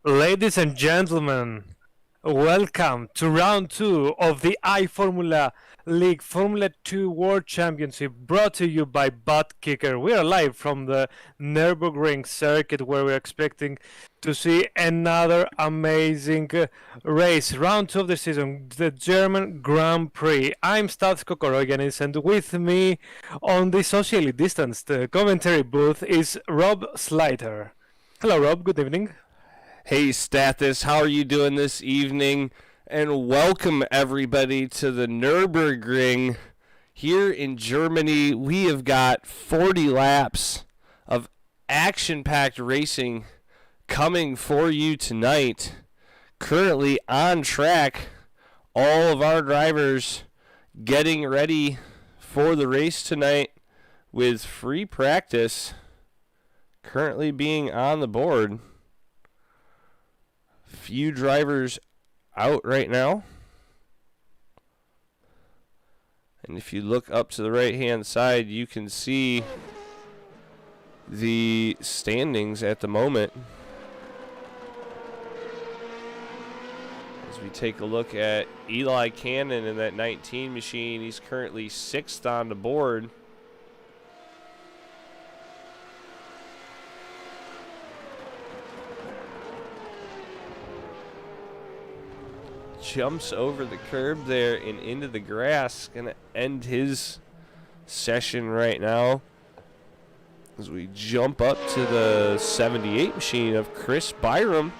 Ladies and gentlemen, welcome to round 2 of the iFormula League Formula 2 World Championship, brought to you by Butt Kicker. We are live from the Nürburgring circuit, where we're expecting to see another amazing race. Round 2 of the season, the German Grand Prix. I'm Stats Kokorogianis, and with me on the socially distanced commentary booth is Rob Slater. Hello, Rob. Good evening. Hey Stathis, how are you doing this evening? And welcome everybody to the Nürburgring. Here in Germany, we have got 40 laps of action-packed racing coming for you tonight. Currently on track, all of our drivers getting ready for the race tonight with free practice currently being on the board. Few drivers out right now. And if you look up to the right hand side, you can see the standings at the moment. As we take a look at Eli Cannon in that 19 machine, he's currently 6th on the board. Jumps over the curb there and into the grass. Gonna end his session right now as we jump up to the 78 machine of Chris Byram.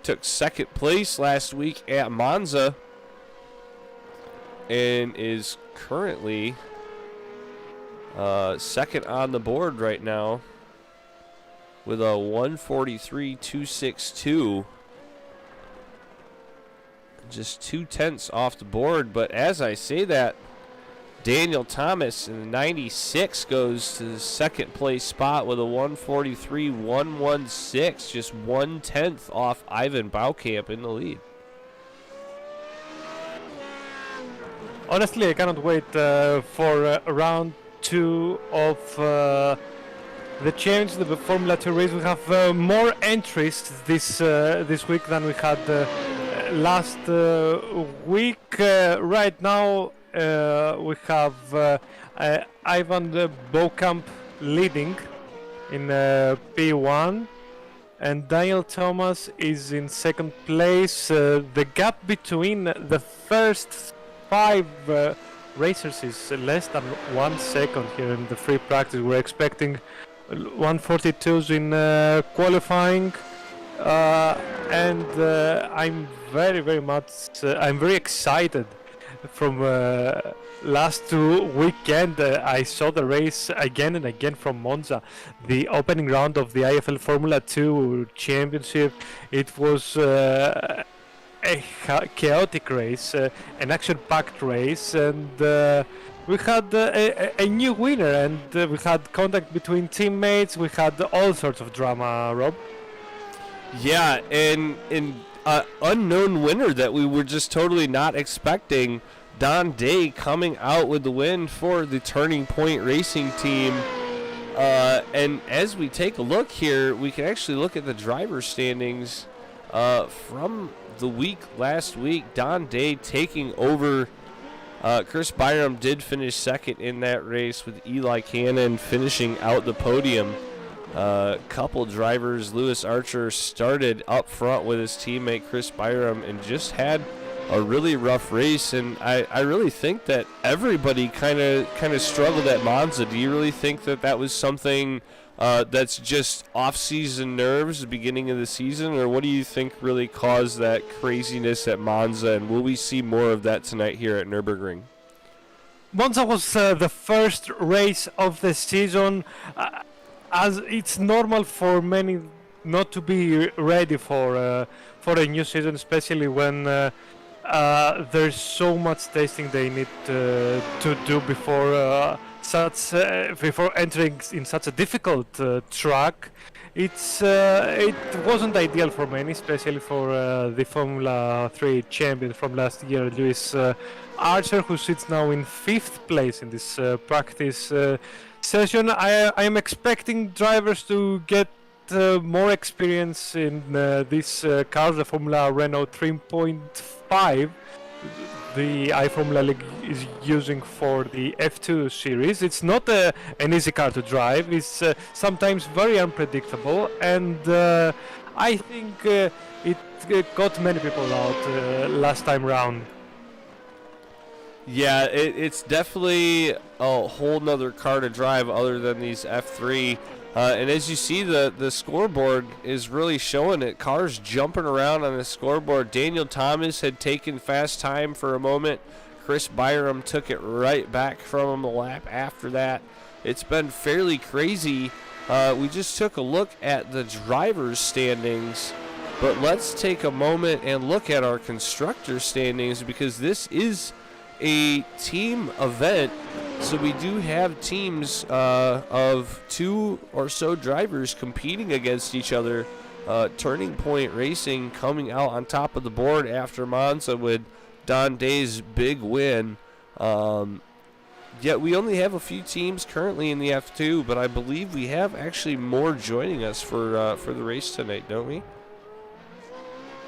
Took 2nd place last week at Monza and is currently 2nd on the board right now with a 143.262. Just 2/10 off the board, but as I say that, Daniel Thomas in the 96 goes to the 2nd place spot with a 143.116, just 1/10 off Ivan Baukamp in the lead. Honestly, I cannot wait for round 2 of the change, the Formula 2 race. We have more entries this week than we had last week. Right now we have Ivan Baukamp leading in P1, and Daniel Thomas is in 2nd place. The gap between the first 5 racers is less than 1 second here in the free practice. We're expecting 142s in qualifying. And I'm very excited. From last weekend, I saw the race again and again from Monza, the opening round of the IFL Formula 2 Championship. It was a chaotic race, an action-packed race, and we had a new winner, and we had contact between teammates. We had all sorts of drama, Rob. Yeah, and an unknown winner that we were just totally not expecting. Don Day coming out with the win for the Turning Point Racing team. And as we take a look here, we can actually look at the driver standings from the week last week. Don Day taking over. Chris Byram did finish 2nd in that race, with Eli Cannon finishing out the podium. Couple drivers, Lewis Archer started up front with his teammate Chris Byram and just had a really rough race, and I really think that everybody kind of struggled at Monza. Do you really think that was something that's just off-season nerves, the beginning of the season, or what do you think really caused that craziness at Monza, and will we see more of that tonight here at Nürburgring? Monza was the first race of the season. As it's normal for many not to be ready for a new season, especially when there's so much testing they need to do before before entering in such a difficult track. It wasn't ideal for many, especially for the Formula 3 champion from last year, Lewis Archer, who sits now in 5th place in this practice session. I am expecting drivers to get more experience in this car, the Formula Renault 3.5. The iFormula League is using for the F2 series. It's not an easy car to drive. It's sometimes very unpredictable, and I think it got many people out last time round. Yeah, it's definitely a whole nother car to drive other than these F3. And as you see, the scoreboard is really showing it. Cars jumping around on the scoreboard. Daniel Thomas had taken fast time for a moment. Chris Byram took it right back from him a lap after that. It's been fairly crazy. We just took a look at the drivers' standings. But let's take a moment and look at our constructor standings, because this is a team event, so we do have teams of 2 or so drivers competing against each other. Turning Point Racing coming out on top of the board after Monza with Don Day's big win. Yet we only have a few teams currently in the F2, but I believe we have actually more joining us for the race tonight, don't we?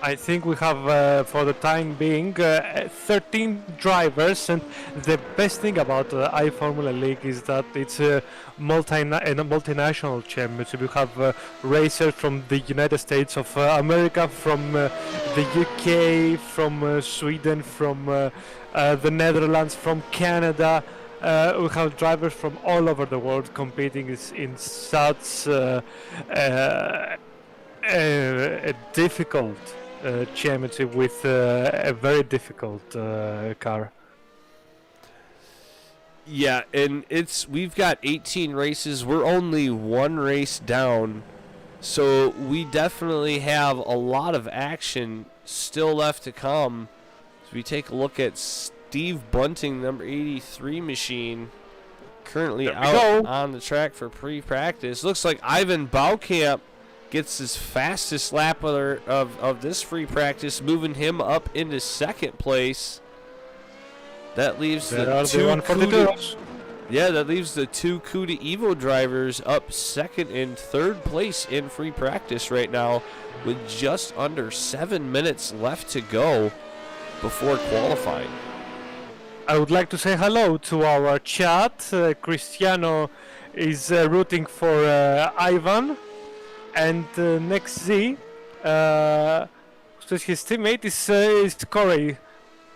I think we have, for the time being, 13 drivers, and the best thing about the iFormula League is that it's a multinational championship. You have racers from the United States of America, from the UK, from Sweden, from the Netherlands, from Canada. We have drivers from all over the world competing in such a difficult championship with a very difficult car. Yeah, and we've got 18 races. We're only 1 race down, so we definitely have a lot of action still left to come. So we take a look at Steve Bunting, number 83 machine, currently out on the track for pre-practice. Looks like Ivan Baukamp gets his fastest lap of this free practice, moving him up into second place. That leaves the two CUDA Evo drivers up second and third place in free practice right now, with just under 7 minutes left to go before qualifying. I would like to say hello to our chat. Cristiano is rooting for Ivan. And next Z, his teammate is Corey.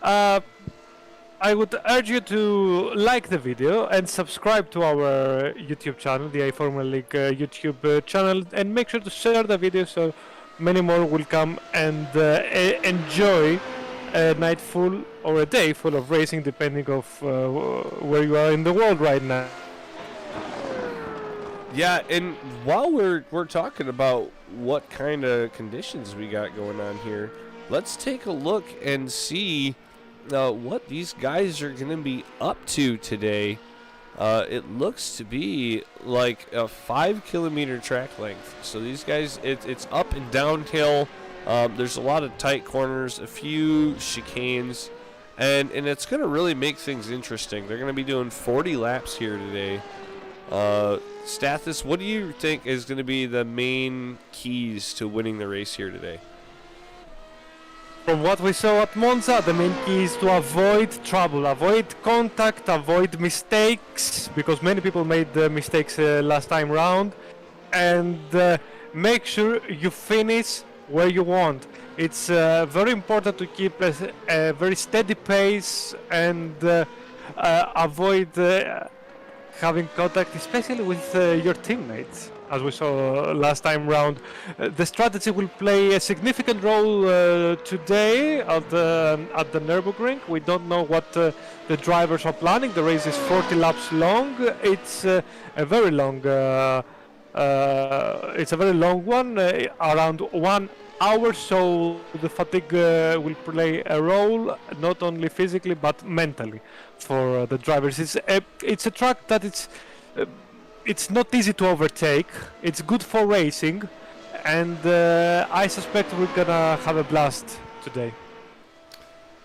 I would urge you to like the video and subscribe to our YouTube channel, the iFormula League YouTube channel, and make sure to share the video so many more will come and enjoy a night full or a day full of racing, depending of where you are in the world right now. Yeah, and while we're talking about what kind of conditions we got going on here, let's take a look and see what these guys are going to be up to today. It looks to be like a 5-kilometer track length. So these guys, it's up and downhill. There's a lot of tight corners, a few chicanes, and it's going to really make things interesting. They're going to be doing 40 laps here today. Stathis, what do you think is going to be the main keys to winning the race here today? From what we saw at Monza, the main key is to avoid trouble, avoid contact, avoid mistakes, because many people made mistakes last time round, and make sure you finish where you want. It's very important to keep a very steady pace and avoid having contact, especially with your teammates, as we saw last time round. The strategy will play a significant role today at the Nürburgring. We don't know what the drivers are planning. The race is 40 laps long. It's a very long. It's a very long one, around 1 hour. So the fatigue will play a role, not only physically but mentally, for the drivers. It's a track that it's not easy to overtake. It's good for racing, and I suspect we're gonna have a blast today.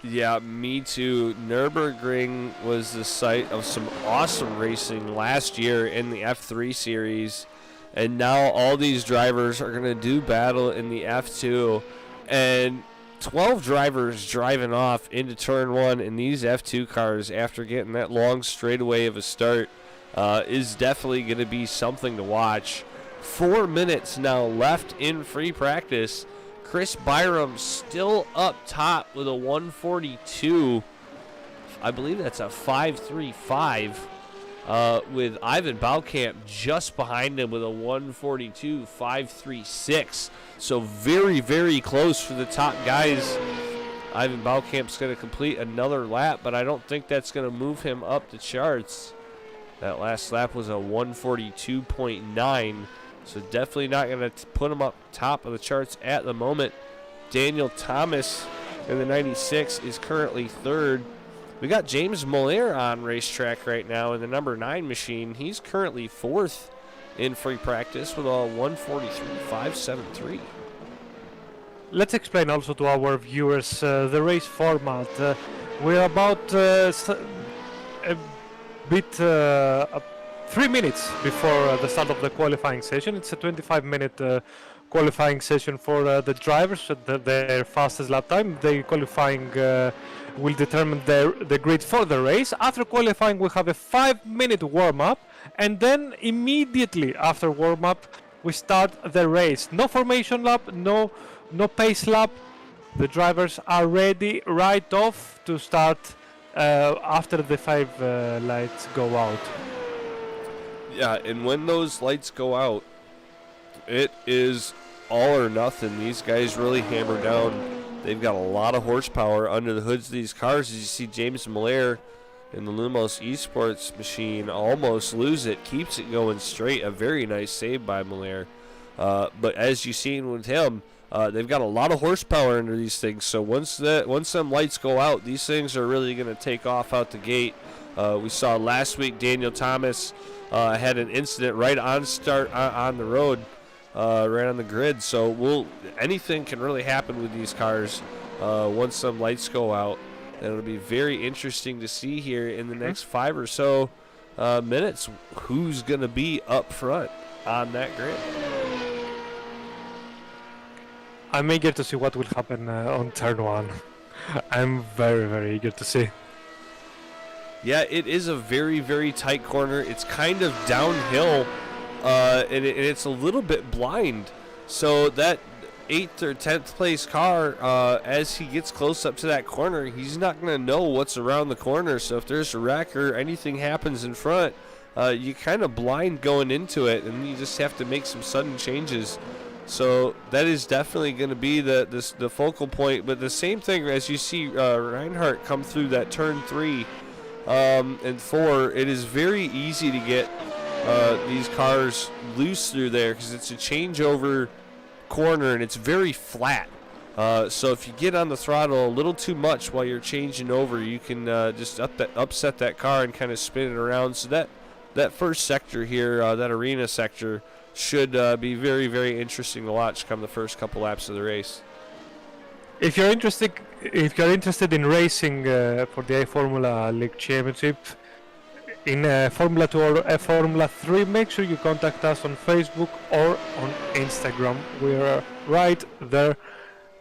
Yeah, me too. Nürburgring was the site of some awesome racing last year in the F3 series, And now all these drivers are going to do battle in the F2. And 12 drivers driving off into turn 1 in these F2 cars after getting that long straightaway of a start is definitely going to be something to watch. 4 minutes now left in free practice. Chris Byram still up top with a 142. I believe that's a 5.35. With Ivan Baukamp just behind him with a 142, 5.36. So very, very close for the top guys. Ivan Baukamp's going to complete another lap, but I don't think that's going to move him up the charts. That last lap was a 142.9, so definitely not going to put him up top of the charts at the moment. Daniel Thomas in the 96 is currently third. We got James Moliere on racetrack right now in the number 9 machine. He's currently fourth in free practice with a 143.573. Let's explain also to our viewers the race format. We're about a bit 3 minutes before the start of the qualifying session. It's a 25-minute qualifying session for the drivers at their fastest lap time. The qualifying will determine the grid for the race. After qualifying, we have a 5-minute warm-up, and then immediately after warm-up, we start the race. No formation lap, no pace lap. The drivers are ready right off to start after the 5 lights go out. Yeah, and when those lights go out, it is all or nothing. These guys really hammer down. They've got a lot of horsepower under the hoods of these cars. As you see James Moliere in the Lumos Esports machine almost lose it, keeps it going straight. A very nice save by Moliere. But as you've seen with him, they've got a lot of horsepower under these things. So once them lights go out, these things are really going to take off out the gate. We saw last week Daniel Thomas had an incident right on start on the road. Right on the grid, so anything can really happen with these cars once some lights go out. And it'll be very interesting to see here in the next 5 or so minutes who's going to be up front on that grid. I'm eager to see what will happen on turn 1. I'm very, very eager to see. Yeah, it is a very, very tight corner. It's kind of downhill. And it's a little bit blind. So that 8th or 10th place car, as he gets close up to that corner, he's not going to know what's around the corner. So if there's a wreck or anything happens in front, you kind of blind going into it, and you just have to make some sudden changes. So that is definitely going to be the focal point. But the same thing as you see Reinhardt come through that turn 3 and 4, it is very easy to get these cars loose through there because it's a changeover corner and it's very flat. So if you get on the throttle a little too much while you're changing over, you can just upset that car and kind of spin it around. So that first sector here, that arena sector, should be very, very interesting to watch come the first couple laps of the race. If you're interested in racing for the iFormula League Championship in Formula 2 or Formula 3, make sure you contact us on Facebook or on Instagram. We're right there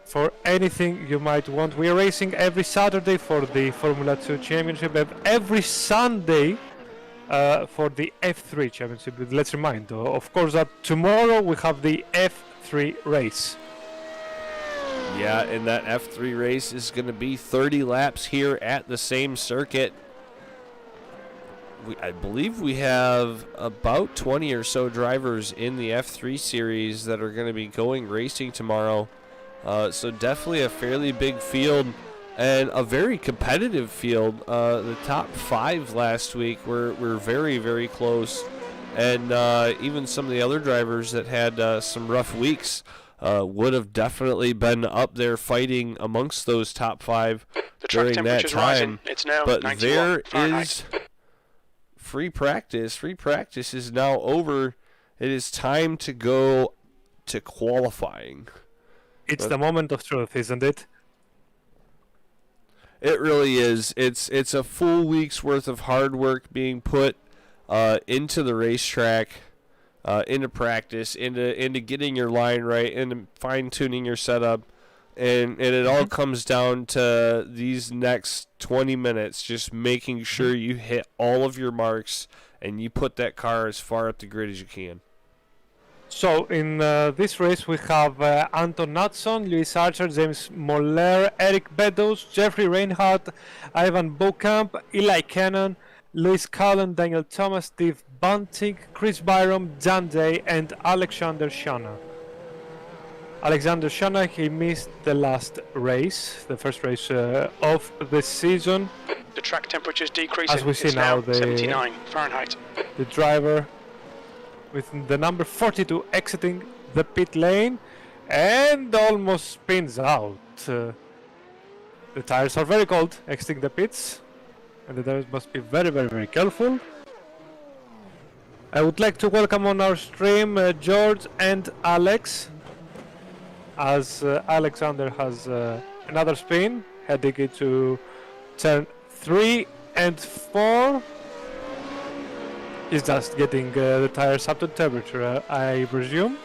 for anything you might want. We're racing every Saturday for the Formula 2 Championship and every Sunday for the F3 Championship. Let's remind, of course, that tomorrow we have the F3 race. Yeah, and that F3 race is going to be 30 laps here at the same circuit. I believe we have about 20 or so drivers in the F3 series that are going to be going racing tomorrow. So definitely a fairly big field and a very competitive field. The top 5 last week were very, very close. And even some of the other drivers that had some rough weeks would have definitely been up there fighting amongst those top 5 during that time. Rising. It's now but 91 there Fahrenheit. is free practice. Free practice is now over. It is time to go to qualifying. It's the moment of truth, isn't it? It really is. It's a full week's worth of hard work being put into the racetrack. into practice, into getting your line right, into fine-tuning your setup. And it all comes down to these next 20 minutes, just making sure you hit all of your marks and you put that car as far up the grid as you can. So in this race we have Anton Knudson, Lewis Archer, James Moller, Eric Beddoes, Jeffrey Reinhardt, Ivan Bokamp, Eli Cannon, Lewis Cullen, Daniel Thomas, Steve Bunting, Chris Byram, John Day, and Alexander Shana. Alexander Shana, he missed the last race, the first race of the season. The track temperature is decreasing. As we see it's now, 79 Fahrenheit. The driver with the number 42 exiting the pit lane and almost spins out. The tires are very cold exiting the pits, and the drivers must be very, very, very careful. I would like to welcome on our stream George and Alex, as Alexander has another spin heading into turn 3 and 4. He's just getting the tires up to temperature, I presume.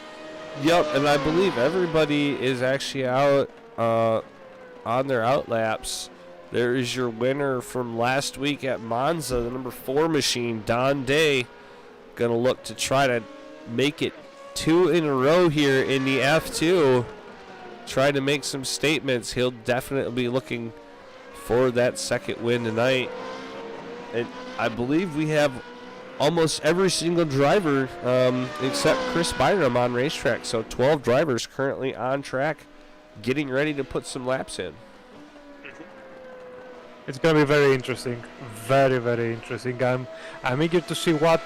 Yep, and I believe everybody is actually out on their out laps. There is your winner from last week at Monza, the number 4 machine, Don Day. Gonna look to try to make it 2 in a row here in the F2. Try to make some statements. He'll definitely be looking for that second win tonight. And I believe we have almost every single driver except Chris Byram on racetrack. So 12 drivers currently on track, getting ready to put some laps in. It's gonna be very interesting, very, very interesting. I'm eager to see what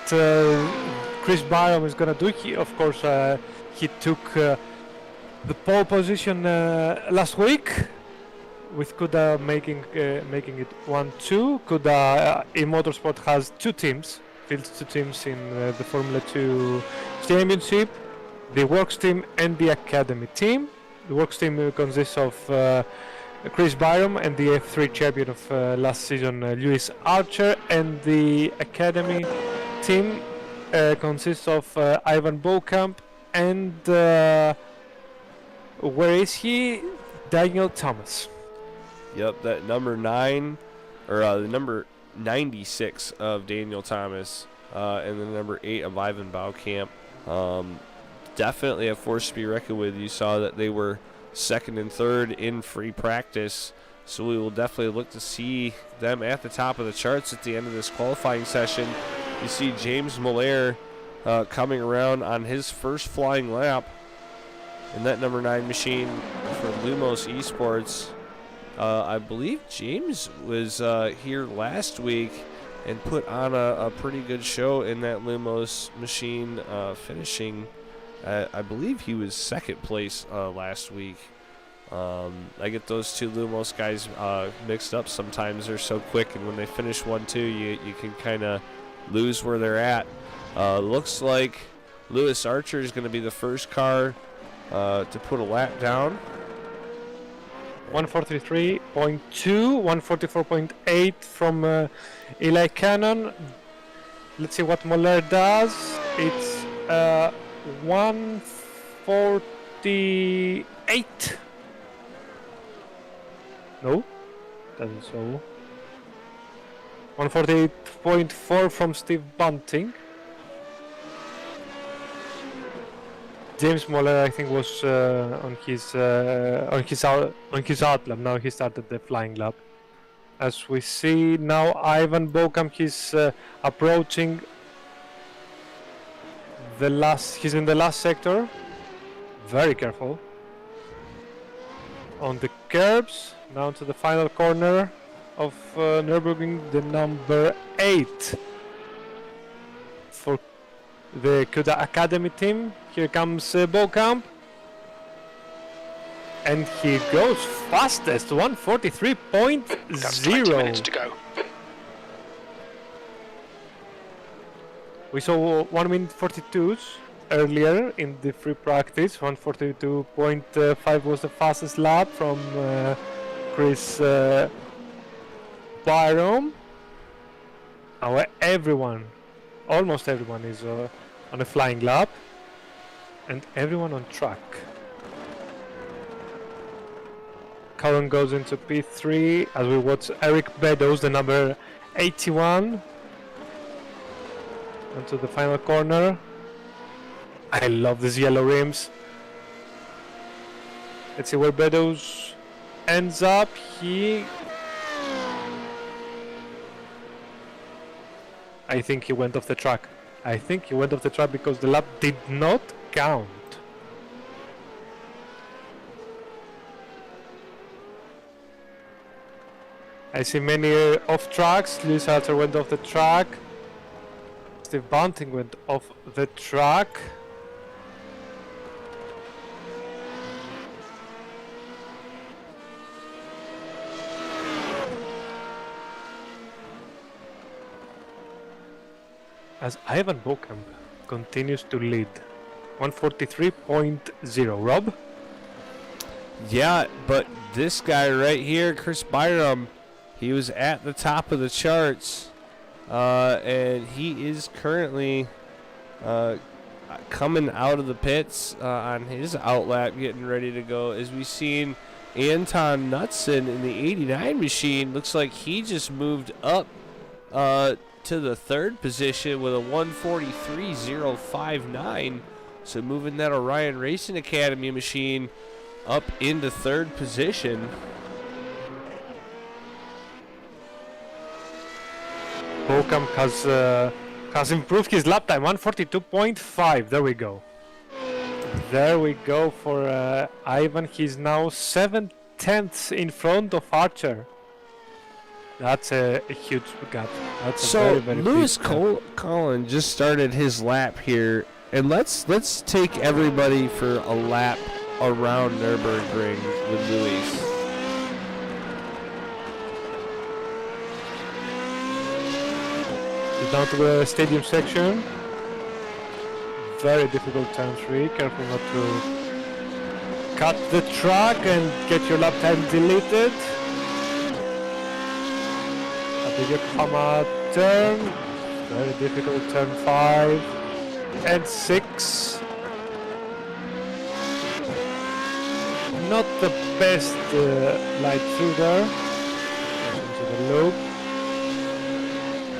Chris Byram is gonna do. Of course, he took the pole position last week, with Kuda making it 1-2. Kuda in motorsport has 2 teams, fields 2 teams in the Formula 2 Championship, the Works team and the Academy team. The Works team consists of Chris Byram and the F3 champion of last season, Lewis Archer, and the Academy team consists of Ivan Bokamp and where is he? Daniel Thomas. Yep, that number 9, or the number 96 of Daniel Thomas, and the number 8 of Ivan Baukamp. Definitely a force to be reckoned with. You saw that they were 2nd and 3rd in free practice, so we will definitely look to see them at the top of the charts at the end of this qualifying session. You see James Moller coming around on his first flying lap in that number 9 machine for Lumos Esports. I believe James was here last week and put on a pretty good show in that Lumos machine, finishing, I believe he was 2nd place last week. I get those 2 Lumos guys mixed up sometimes. They're so quick, and when they finish 1-2, you can kind of lose where they're at. Looks like Lewis Archer is going to be the first car to put a lap down. 143.2, 144.8 from Eli Cannon. Let's see what Moller does. It's 148. No, doesn't so. 148.4 from Steve Bunting. James Moller, I think, was on his out lap. Now he started the flying lap. As we see now, Ivan Bokamp, he's approaching the last. He's in the last sector. Very careful on the curbs. Down to the final corner of Nürburgring, the number 8 for the Kuda Academy team. Here comes Bokamp, and he goes fastest, 143.0. 20 minutes to go. We saw 1 minute 42s earlier in the free practice. 142.5 was the fastest lap from Chris Byram. Now everyone, almost everyone, is on a flying lap, and everyone on track. Colin goes into P3 as we watch Eric Beddoes, the number 81, onto the final corner. I love these yellow rims. Let's see where Beddoes ends up. I think he went off the track. I think he went off the track because the lap did not count. I see many off tracks. Lewis Archer went off the track. Steve Bunting went off the track. As Ivan Bokamp continues to lead. 143.0. Rob? Yeah, but this guy right here, Chris Byram, he was at the top of the charts, and he is currently coming out of the pits on his outlap, getting ready to go. As we've seen Anton Knutson in the 89 machine, looks like he just moved up to the third position with a 143.059. So moving that Orion Racing Academy machine up into third position. Bokamp has improved his lap time, 142.5. There we go. There we go for Ivan. He's now 7/10 in front of Archer. That's a huge gap. That's a So very Lewis big gap. Collin just started his lap here, and let's take everybody for a lap around Nürburgring with Luis. Down to the stadium section. Very difficult turn 3. Careful not to cut the track and get your lap time deleted. A big Yokohama turn. Very difficult turn 5 and 6. Not the best light through there. Into the loop.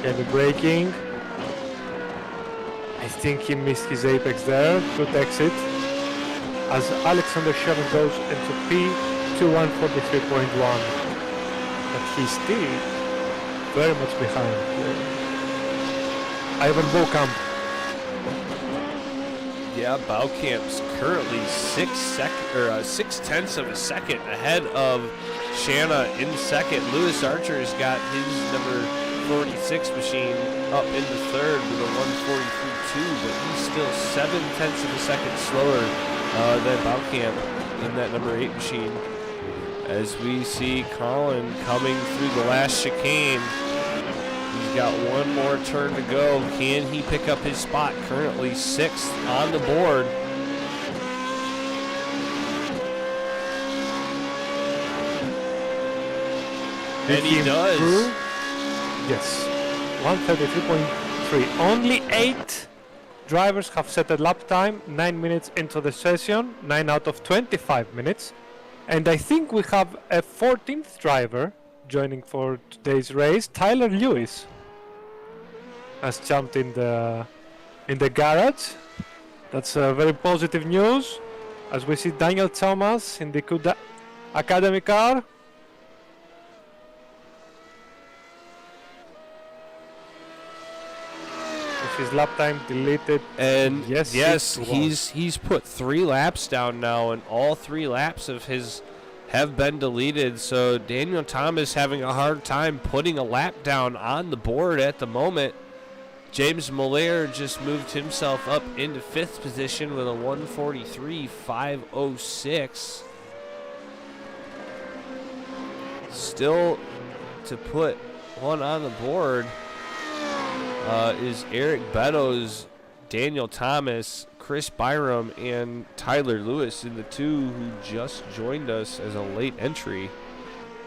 Heavy braking. I think he missed his apex there. Good exit. As Alexander Sherman goes into P2 143.1. But he's still very much behind Ivan Bokamp. Yeah, Baukamp's currently 6/10 of a second ahead of Shanna in second. Lewis Archer's got his number 46 machine up into third with a 143.2, but he's still 7/10 of a second slower than Baukamp in that number 8 machine. As we see Colin coming through the last chicane, he's got one more turn to go. Can he pick up his spot? Currently 6th on the board. And he does. Through? Yes, 133.3. Only 8 drivers have set a lap time 9 minutes into the session, 9 out of 25 minutes. And I think we have a 14th driver joining for today's race. Tyler Lewis has jumped in the garage. That's very positive news. As we see Daniel Thomas in the Kuda Academy car. His lap time deleted, and yes, he's put 3 laps down now, and all 3 laps of his have been deleted. So Daniel Thomas having a hard time putting a lap down on the board at the moment. James Molaire just moved himself up into 5th position with a 143.506. Still to put one on the board is Eric Beddoes, Daniel Thomas, Chris Byram, and Tyler Lewis, and the 2 who just joined us as a late entry.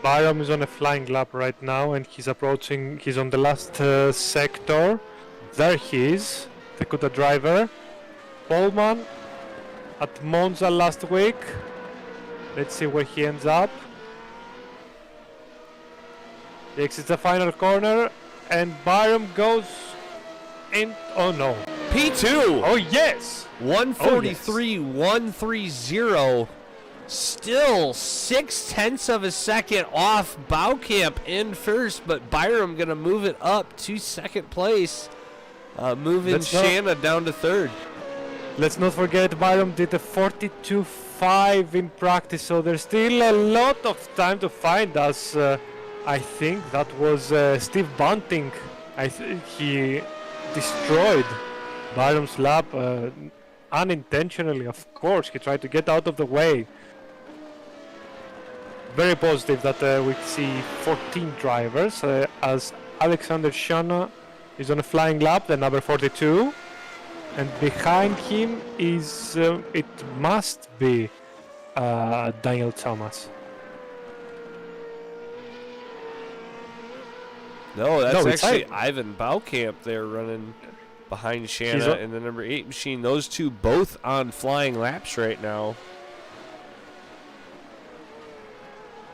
Byram is on a flying lap right now, and he's on the last sector. There he is, the Kuta driver. Polman at Monza last week. Let's see where he ends up. He exits the final corner, and Byram goes in. Oh no. P2. Oh yes. 143.130. Still 0.6 of a second off Baukamp in first, but Byram gonna move it up to second place, moving Shanna down to third. Let's not forget Byram did a 42.5 in practice, so there's still a lot of time to find us. I think that was Steve Bunting. He destroyed Byram's lap unintentionally, of course. He tried to get out of the way. Very positive that we see 14 drivers as Alexander Shanna is on a flying lap, the number 42, and behind him is it must be Daniel Thomas. No, that's it's actually Ivan Baukamp there running behind Shanna in the number 8 machine. Those two both on flying laps right now.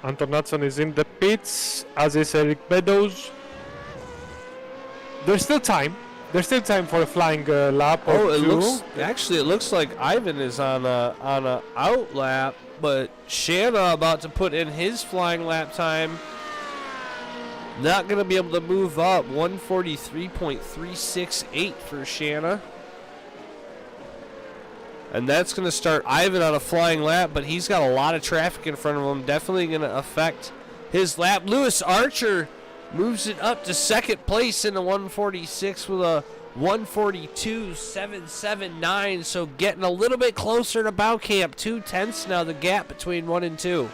Anton Knudsen is in the pits, as is Eric Meadows. There's still time. There's still time for a flying lap or two. It looks like Ivan is on a out lap, but Shanna about to put in his flying lap time. Not going to be able to move up. 143.368 for Shanna. And that's going to start Ivan on a flying lap, but he's got a lot of traffic in front of him. Definitely going to affect his lap. Lewis Archer moves it up to second place in the 146 with a 142.779. So getting a little bit closer to Baukamp. 2/10 now, the gap between 1 and 2.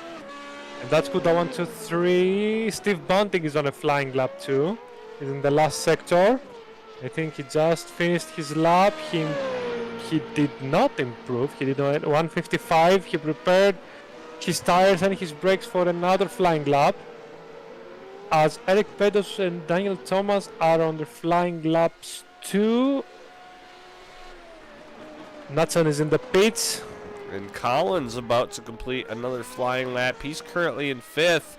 And that's good. 1, 2, 3. Steve Bunting is on a flying lap too. He's in the last sector. I think he just finished his lap. He did not improve. He did 155. He prepared his tires and his brakes for another flying lap. As Eric Meadows and Daniel Thomas are on the flying laps too. Knudsen is in the pits. And Collins about to complete another flying lap. He's currently in 5th.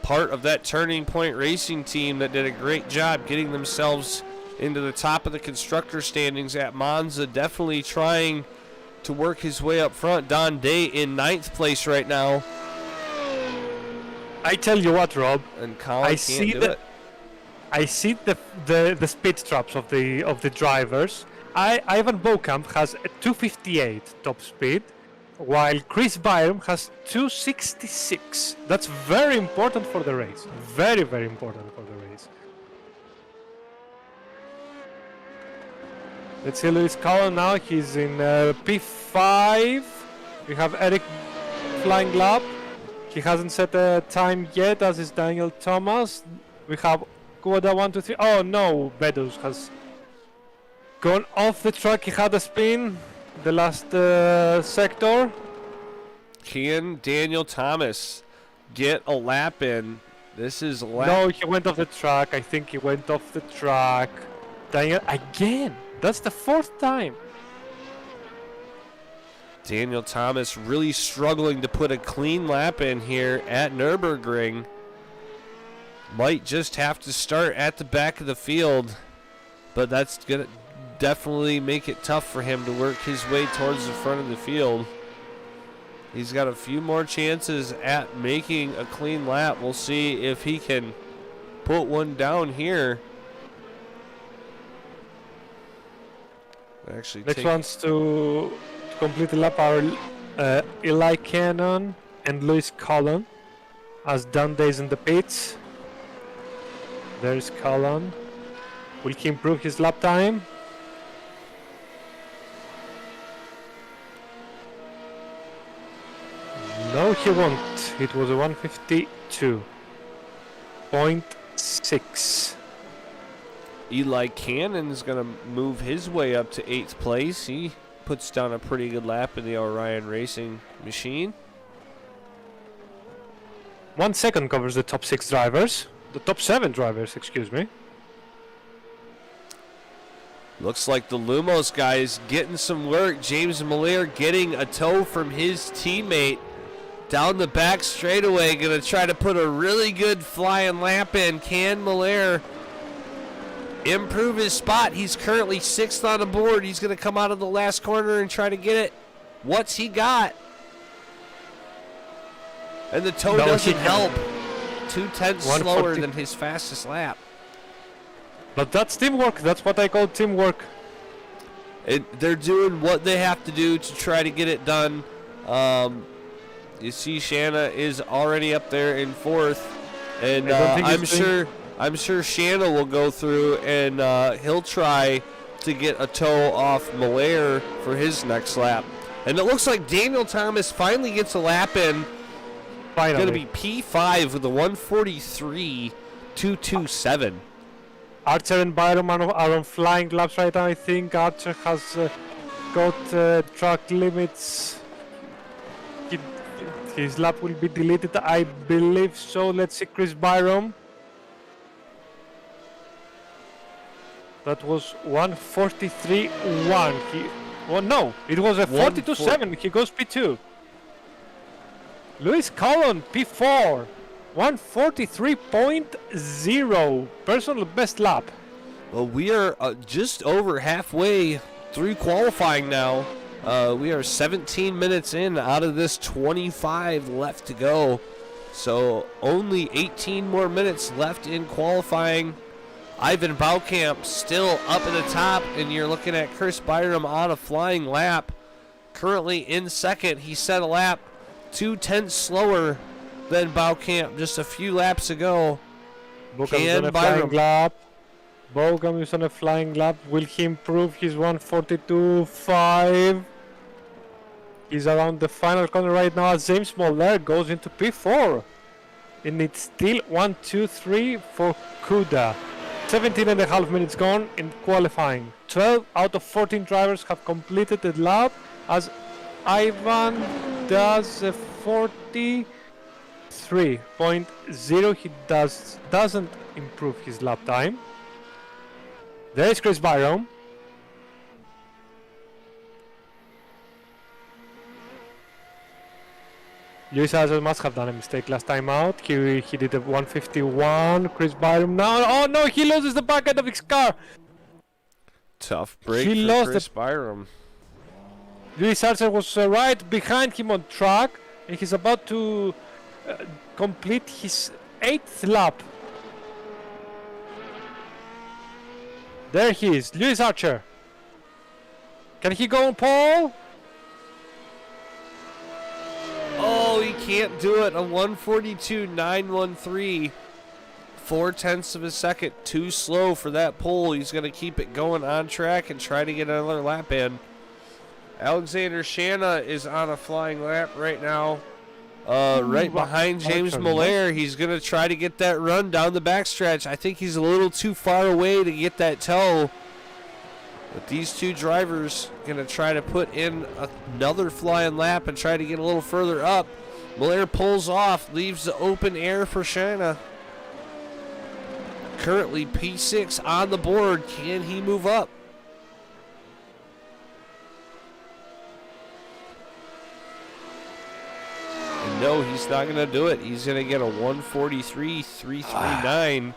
Part of that Turning Point Racing team that did a great job getting themselves into the top of the constructor standings at Monza. Definitely trying to work his way up front. Don Day in 9th place right now. I tell you what, Rob. And Collins can't do it. I see the speed traps of the drivers. Ivan Baukamp has a 258 top speed, while Chris Byram has 266. That's very important for the race. Very, very important for the race. Let's see Lewis Cullen now. He's in P5. We have Eric flying lap. He hasn't set a time yet, as is Daniel Thomas. We have Kuwada 1, 2, 3. Oh no, Meadows has gone off the track. He had a spin the last sector. Can Daniel Thomas get a lap in? This is a lap. No, he went off the track. I think he went off the track. Daniel, again. That's the 4th time. Daniel Thomas really struggling to put a clean lap in here at Nürburgring. Might just have to start at the back of the field, but that's going to definitely make it tough for him to work his way towards the front of the field. He's got a few more chances at making a clean lap. We'll see if he can put one down here. Actually, next one's to complete the lap are Eli Cannon and Lewis Cullen, as Dundee's in the pits. There's Cullen. Will he improve his lap time? No, he won't. It was a 152.6. Eli Cannon is going to move his way up to 8th place. He puts down a pretty good lap in the Orion Racing machine. 1 second covers the top 6 drivers. The top 7 drivers, excuse me. Looks like the Lumos guys getting some work. James Miller getting a tow from his teammate down the back straightaway. Going to try to put a really good flying lap in. Can Miller improve his spot? He's currently 6th on the board. He's going to come out of the last corner and try to get it. What's he got? And the tow doesn't help. 2/10 slower than his fastest lap. But that's teamwork. That's what I call teamwork. They're doing what they have to do to try to get it done. You see, Shanna is already up there in 4th, and I'm sure Shanna will go through and he'll try to get a tow off Malaire for his next lap. And it looks like Daniel Thomas finally gets a lap in. Going to be P5 with a 1:43.227. Archer and Byron are on flying laps right now. I think Archer has got track limits. His lap will be deleted, I believe so. Let's see Chris Byron. That was 1:43.1. Well, no, it was a 42.7. He goes P2. Lewis Collin, P4. 1:43.0. Personal best lap. Well, we are just over halfway through qualifying now. We are 17 minutes in out of this 25 left to go. So only 18 more minutes left in qualifying. Ivan Baukamp still up at the top, and you're looking at Chris Byram on a flying lap. Currently in 2nd. He set a lap 2/10 slower than Baukamp just a few laps ago. Baukamp is on a flying lap. Baukamp is on a flying lap. Will he improve his 1:42.5? He's around the final corner right now as James Moller goes into P4. And it's still 1-2-3 for Kuda. 17.5 minutes gone in qualifying. 12 out of 14 drivers have completed the lap as Ivan does a 43.0. He doesn't improve his lap time. There is Chris Byron. Lewis Hazard must have done a mistake last time out. He did a 1:51. Chris Byron now. Oh no, he loses the back end of his car. Tough break for Chris Byron. Lewis Archer was right behind him on track, and he's about to complete his 8th lap. There he is, Lewis Archer. Can he go on pole? Oh, he can't do it. A 1:42.913. 4/10 of a second. Too slow for that pole. He's going to keep it going on track and try to get another lap in. Alexander Shanna is on a flying lap right now. Right behind James Miller. He's going to try to get that run down the backstretch. I think he's a little too far away to get that tow. But these two drivers going to try to put in another flying lap and try to get a little further up. Miller pulls off, leaves the open air for Shanna. Currently P6 on the board. Can he move up? And no, he's not going to do it. He's going to get a 1:43.339.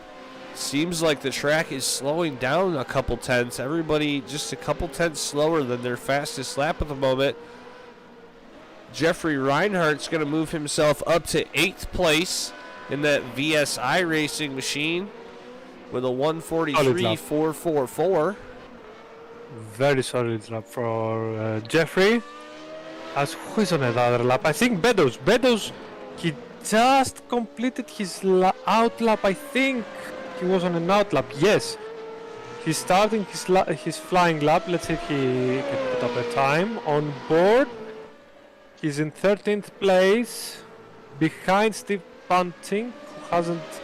Seems like the track is slowing down a couple tenths. Everybody just a couple tenths slower than their fastest lap at the moment. Jeffrey Reinhardt's going to move himself up to 8th place in that VSI racing machine with a 1:43.444. Very solid lap for Jeffrey. As who is on another lap? I think Beddoes. Beddoes, he just completed his out lap. I think he was on an out lap. Yes, he's starting his flying lap. Let's see if he can put up a time on board. He's in 13th place, behind Steve Bunting, who hasn't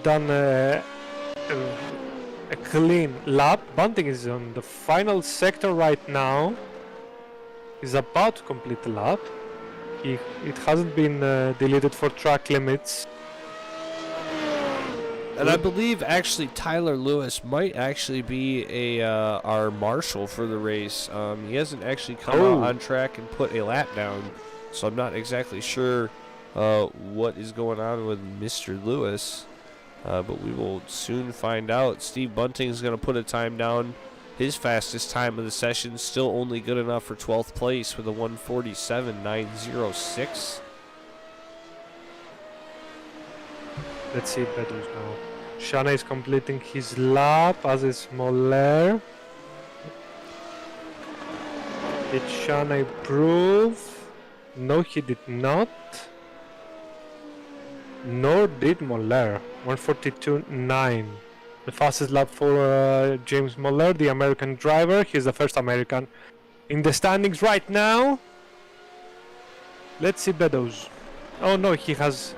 done a clean lap. Bunting is on the final sector right now. He's about to complete the lap. It hasn't been deleted for track limits. And I believe actually Tyler Lewis might actually be our marshal for the race. He hasn't actually come out on track and put a lap down, so I'm not exactly sure what is going on with Mr. Lewis. But we will soon find out. Steve Bunting is going to put a time down. His fastest time of the session, still only good enough for 12th place with a 1:47.906. Let's see Bedouins now. Shana is completing his lap, as is Moller. Did Shana improve? No, he did not. Nor did Moller. 1:42.9. The fastest lap for James Moller, the American driver. He's the first American in the standings right now. Let's see Beddoes. Oh no, he has...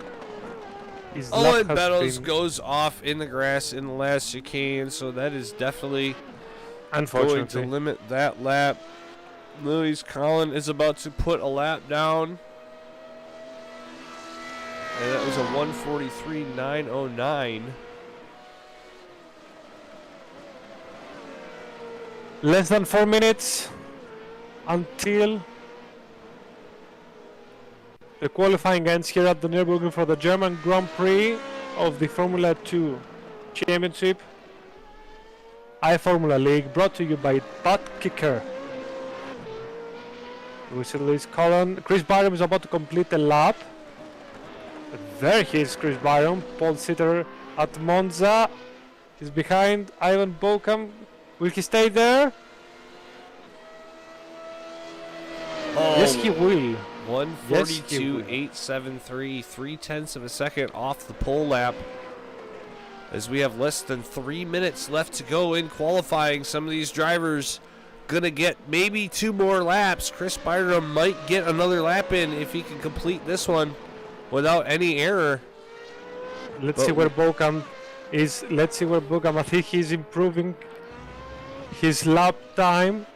his lap Owen has Beddoes been... goes off in the grass in the last chicane, so that is definitely going to Unfortunately. limit that lap. Lewis Collin is about to put a lap down. And that was a 1:43.909. Less than 4 minutes until the qualifying ends here at the Nürburgring for the German Grand Prix of the Formula 2 Championship. iFormula League, brought to you by Butt Kicker. We see Lewis Collin. Chris Byron is about to complete the lap. There he is, Chris Byron, pole sitter at Monza. He's behind Ivan Bokham. Will he stay there? Oh, Yes, he will. 1:42.873, 0.3 of a second off the pole lap. As we have less than 3 minutes left to go in qualifying, some of these drivers gonna get maybe 2 more laps. Chris Byram might get another lap in if he can complete this one without any error. Let's see where Bokham is. Let's see where Bokham. I think he's improving his lap time.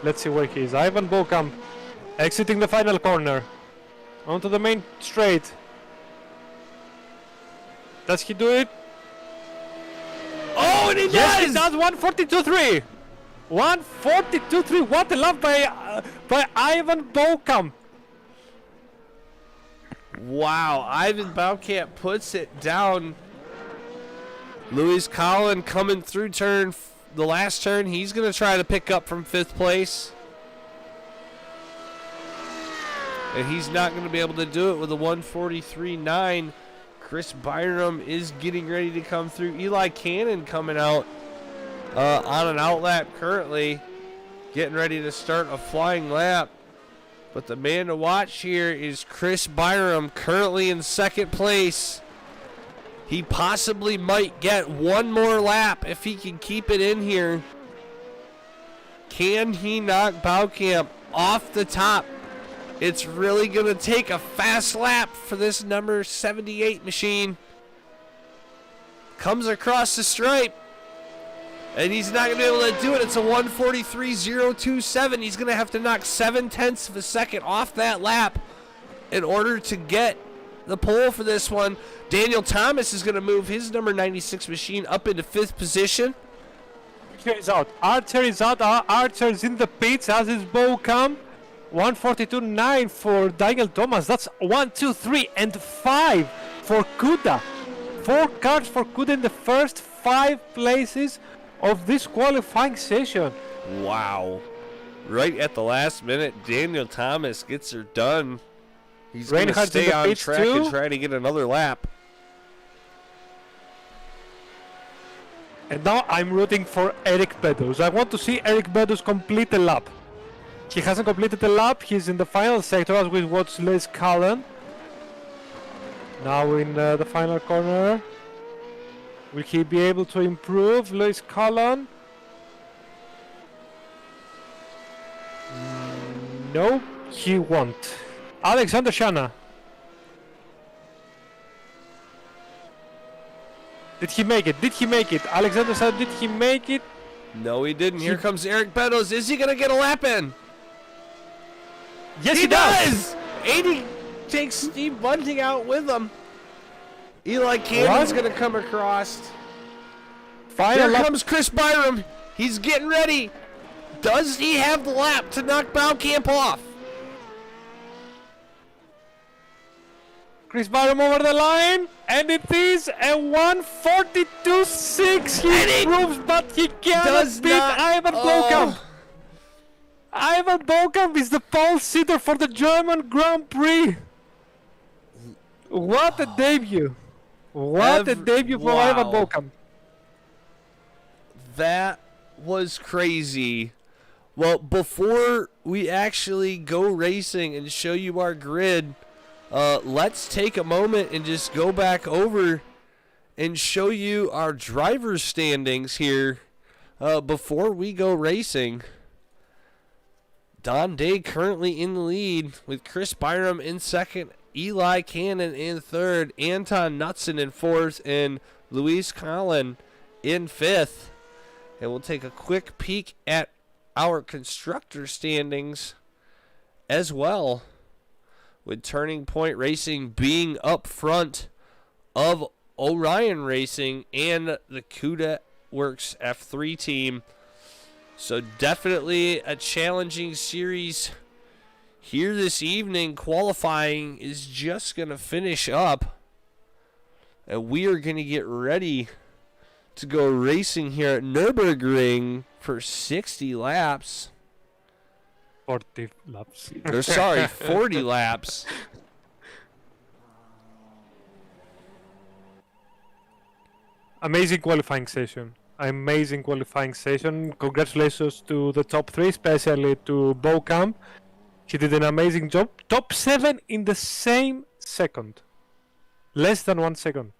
Let's see where he is. Ivan Bokham exiting the final corner onto the main straight. Does he do it? Oh, and he does! Yes, he does. 1:42.3. 1:42.3. What a lap by Ivan Bokham. Wow, Ivan Baukamp puts it down. Lewis Collin coming through the last turn. He's going to try to pick up from 5th place. And he's not going to be able to do it with a 1:43.9. Chris Byram is getting ready to come through. Eli Cannon coming out on an outlap currently, getting ready to start a flying lap. But the man to watch here is Chris Byram, currently in 2nd place. He possibly might get 1 more lap if he can keep it in here. Can he knock Baukamp off the top? It's really going to take a fast lap for this number 78 machine. Comes across the stripe. And he's not going to be able to do it. It's a 1:43.027. He's going to have to knock 0.7 of a second off that lap in order to get the pole for this one. Daniel Thomas is going to move his number 96 machine up into 5th position. Archer is out. Archer is out. Archer is in the pits, as is Bokham. 1:42.9 for Daniel Thomas. That's 1, 2, 3, and 5 for Kuda. 4 cars for Kuda in the first 5 places of this qualifying session. Wow. Right at the last minute, Daniel Thomas gets her done. He's going to Reinhardt's in stay the on pits track too. and try to get another lap. And now I'm rooting for Eric Beddoes. I want to see Eric Beddoes complete the lap. He hasn't completed the lap. He's in the final sector as we watch Lewis Collin. Now in the final corner. Will he be able to improve Lewis Collin? No, he won't. Alexander Shana. Did he make it? Did he make it? Alexander Shana, did he make it? No, he didn't. Here comes Eric Beddoes. Is he going to get a lap in? Yes, He does! 80 takes Steve Bunting out with him. Eli Cannon's What? going to come across. Final Here lap. comes Chris Byram. He's getting ready. Does he have the lap to knock Baumkamp off? Chris Byram over the line, and it is a 1:42.6. He proves, but he cannot Does beat not- Ivan oh. Bokamp. Ivan Bokamp is the pole sitter for the German Grand Prix. What a debut! What a debut for wow. Ivan Bokamp. That was crazy. Well, before we actually go racing and show you our grid, let's take a moment and just go back over and show you our driver's standings here before we go racing. Don Day currently in the lead with Chris Byram in second, Eli Cannon in third, Anton Knutson in fourth, and Luis Collin in fifth. And we'll take a quick peek at our constructor standings as well, with Turning Point Racing being up front of Orion Racing and the Cuda Works F3 team. So definitely a challenging series here this evening. Qualifying is just going to finish up, and we are going to get ready to go racing here at Nürburgring for 60 laps. 40 laps. Or sorry, 40 laps. Amazing qualifying session. Amazing qualifying session. Congratulations to the top three, especially to Bokamp. He did an amazing job. Top 7 in the same second. Less than 1 second.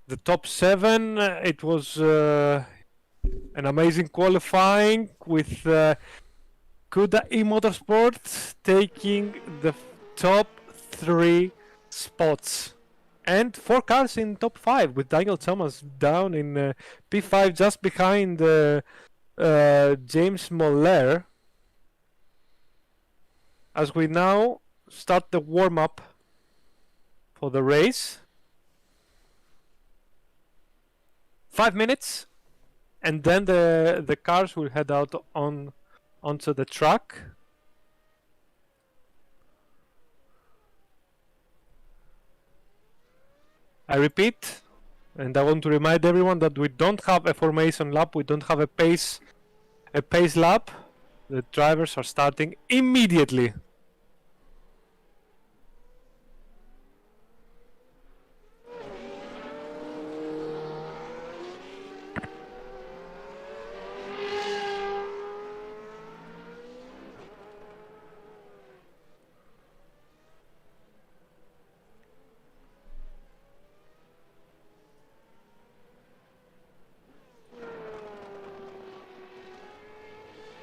The top 7, it was an amazing qualifying with Cuda eMotorsport taking the top 3 spots. And 4 cars in top 5 with Daniel Thomas down in P5 just behind James Moller. As we now start the warm-up for the race. 5 minutes, and then the cars will head out onto the track. I repeat, and I want to remind everyone that we don't have a formation lap, we don't have a pace lap. The drivers are starting immediately.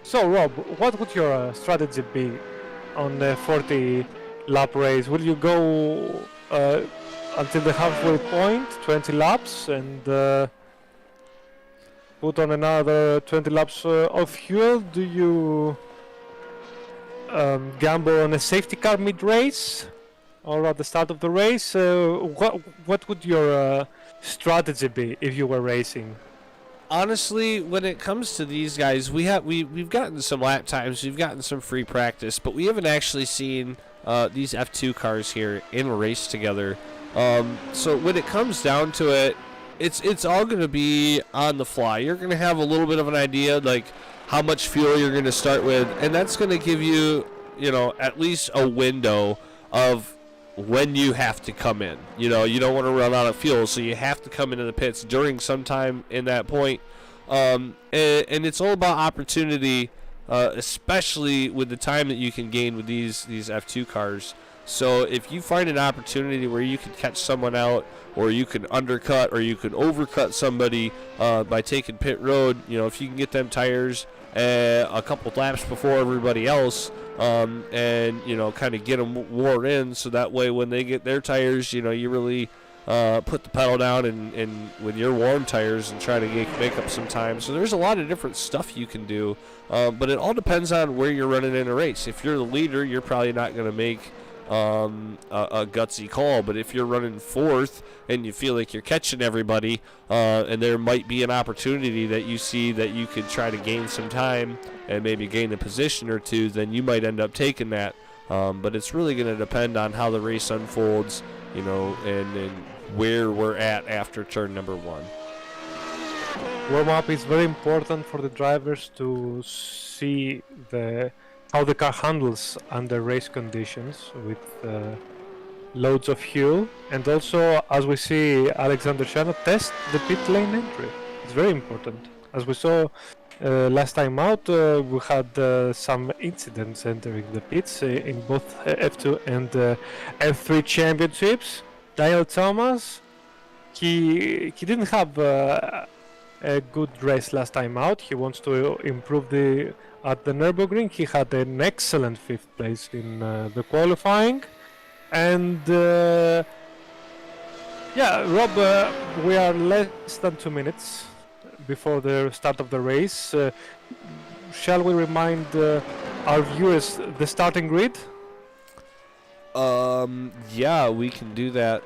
So Rob, what would your strategy be on the 40 lap race? Will you go until the halfway point, 20 laps, and put on another 20 laps of fuel? Do you gamble on a safety car mid-race or at the start of the race? What would your strategy be if you were racing? Honestly, when it comes to these guys, we've gotten some lap times, we've gotten some free practice, but we haven't actually seen these F2 cars here in a race together. So when it comes down to it, it's all going to be on the fly. You're going to have a little bit of an idea, like how much fuel you're going to start with, and that's going to give you, at least a window of when you have to come in. You don't want to run out of fuel, so you have to come into the pits during some time in that point. And it's all about opportunity, especially with the time that you can gain with these F2 cars. So if you find an opportunity where you can catch someone out, or you can undercut, or you can overcut somebody by taking pit road, if you can get them tires a couple laps before everybody else, and kind of get them wore in, so that way when they get their tires, you really put the pedal down and with your warm tires and try to make up some time. So there's a lot of different stuff you can do, but it all depends on where you're running in a race. If you're the leader, you're probably not going to make a gutsy call. But if you're running fourth and you feel like you're catching everybody, and there might be an opportunity that you see that you could try to gain some time and maybe gain a position or two, then you might end up taking that. But it's really going to depend on how the race unfolds, and where we're at after turn number 1. Warm-up is very important for the drivers to see how the car handles under race conditions with loads of fuel, and also, as we see Alexander Shana test the pit lane entry. It's very important. As we saw last time out, we had some incidents entering the pits in both F2 and F3 championships. Daniel Thomas, he didn't have a good race last time out. He wants to improve at the Nürburgring. He had an excellent 5th place in the qualifying. And Rob, we are less than 2 minutes before the start of the race. Shall we remind our viewers the starting grid? Yeah, we can do that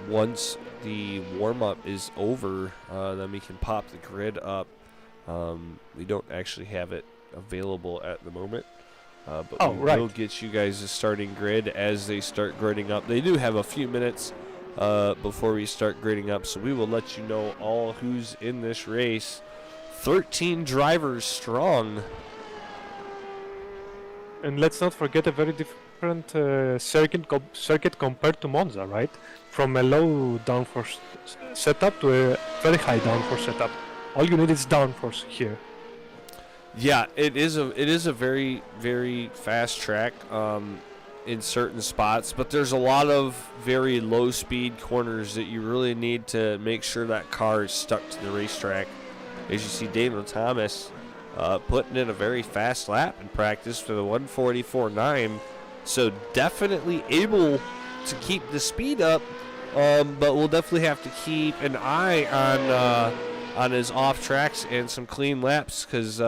once the warm-up is over. Then we can pop the grid up. We don't actually have it available at the moment, but we will get you guys a starting grid as they start gridding up. They do have a few minutes before we start gridding up, so we will let you know all who's in this race. 13 drivers strong. And let's not forget a very different circuit compared to Monza, right? From a low downforce setup to a very high downforce setup. All you need is downforce here. Yeah, it is a very, very fast track in certain spots, but there's a lot of very low speed corners that you really need to make sure that car is stuck to the racetrack. As you see Daniel Thomas putting in a very fast lap in practice for the 1:44.9, so definitely able to keep the speed up, but we'll definitely have to keep an eye on his off tracks and some clean laps, because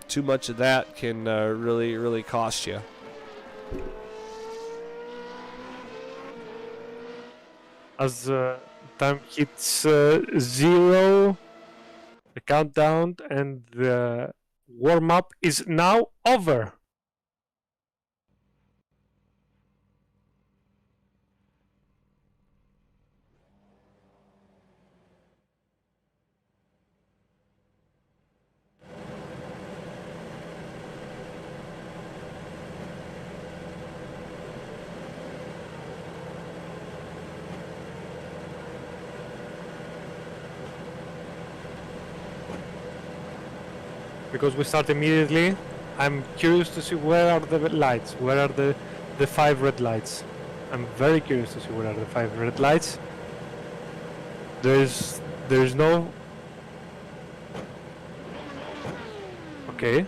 too much of that can really cost you. As time hits 0, the countdown and the warm-up is now over. Because we start immediately, I'm curious to see where are the lights, where are the 5 red lights. I'm very curious to see where are the 5 red lights. There's no... Okay.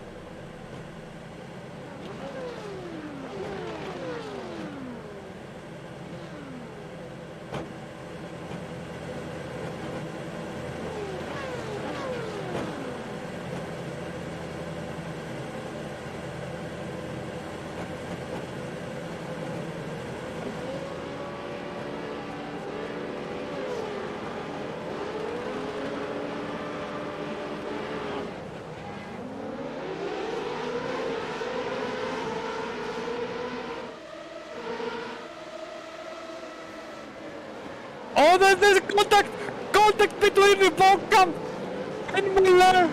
Oh, there's contact between the Volkamp and Miller.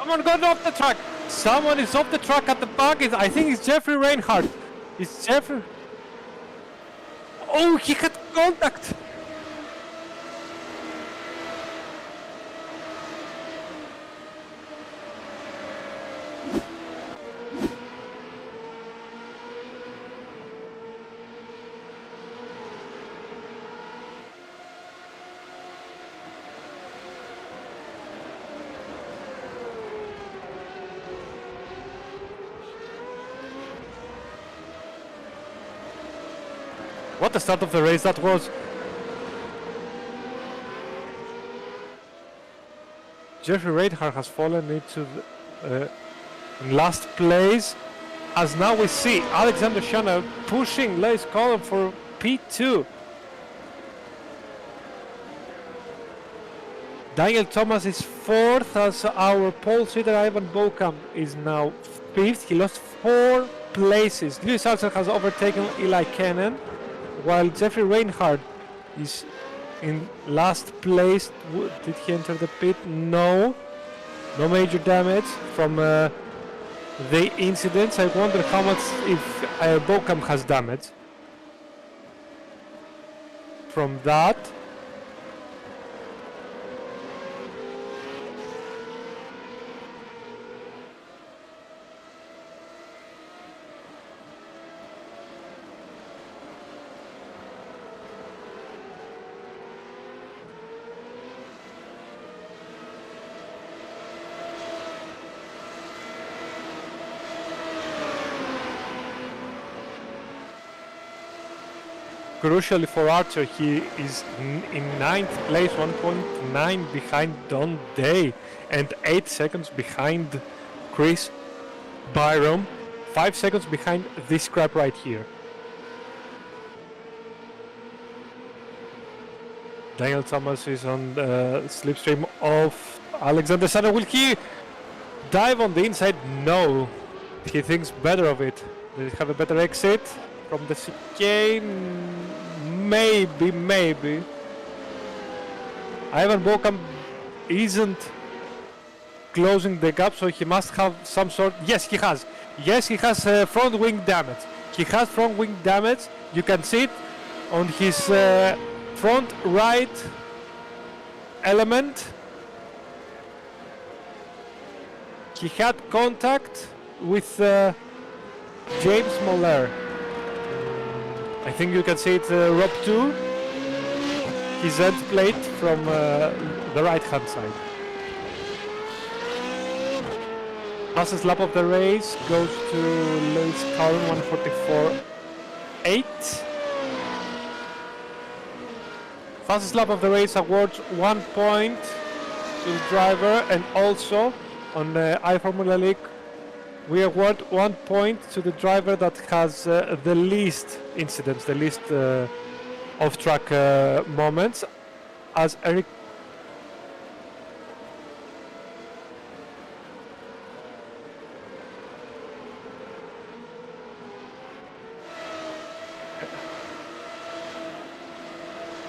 Come on, go off the track. Someone is off the track at the back. I think it's Jeffrey Reinhardt. It's Jeffrey. Oh, he had contact. What the start of the race that was. Jeffrey Reinhardt has fallen into the last place. As now we see Alexander Shanna pushing Lewis Collin for P2. Daniel Thomas is 4th as our pole sitter Ivan Bokham is now 5th. He lost 4 places. Lewis Archer has overtaken Eli Kennan, while Jeffrey Reinhardt is in last place. Did he enter the pit? No. No major damage from the incidents. I wonder how much if Bokham has damage from that. Crucially for Archer, he is in 9th place, 1.9 behind Don Day and 8 seconds behind Chris Byrom, 5 seconds behind this crap right here. Daniel Thomas is on the slipstream of Alexander Shanna. Will he dive on the inside? No. He thinks better of it. Does he have a better exit from the chicane? Maybe. Ivan Bokham isn't closing the gap, so he must have some sort. Yes, he has. Yes, he has front wing damage. He has front wing damage. You can see it on his front right element. He had contact with James Moller. I think you can see it, Rob 2, his end plate from the right hand side. Fastest lap of the race goes to Lewis Collin, 1:44.8. Fastest lap of the race awards 1 point to the driver, and also on the iFormula League we award 1 point to the driver that has the least incidents, the least off-track moments, as Eric.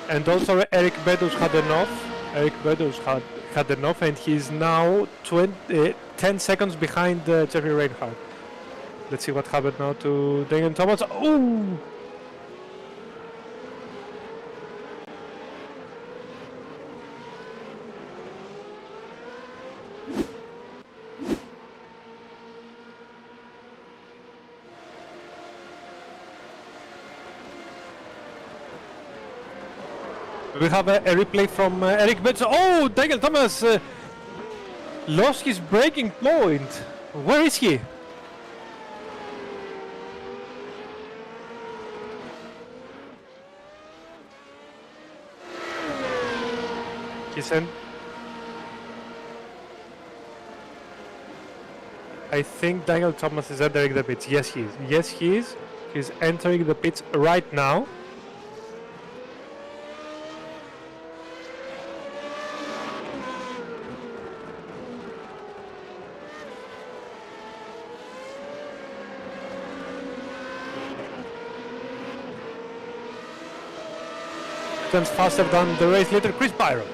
And also Eric Beddoes had enough. Eric Beddoes had enough, and he's now 10 seconds behind Jeffrey Reinhardt. Let's see what happened now to Daniel Thomas. Oh! We have a replay from Eric Beddoes. Oh, Daniel Thomas lost his braking point. Where is he? He's in. I think Daniel Thomas is entering the pits. Yes, he is. Yes, he is. He's entering the pits right now. Turns faster than the race leader Chris Byron.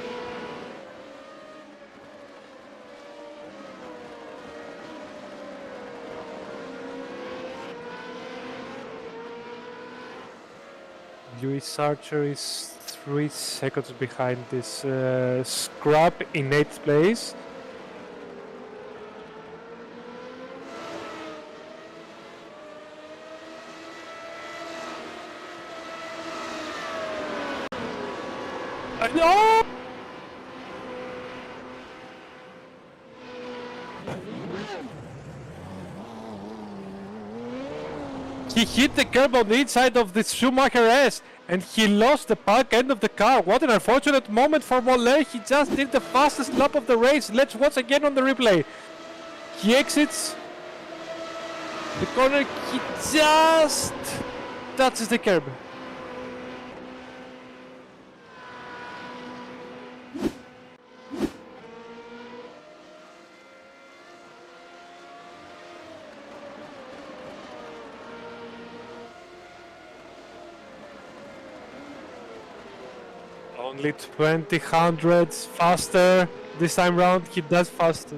Lewis Archer is 3 seconds behind this scrap in 8th place. No! He hit the curb on the inside of the Schumacher S and he lost the back end of the car. What an unfortunate moment for Moller. He just did the fastest lap of the race. Let's watch again on the replay. He exits the corner. He just touches the curb. Only 20 hundredths faster this time round. He does faster.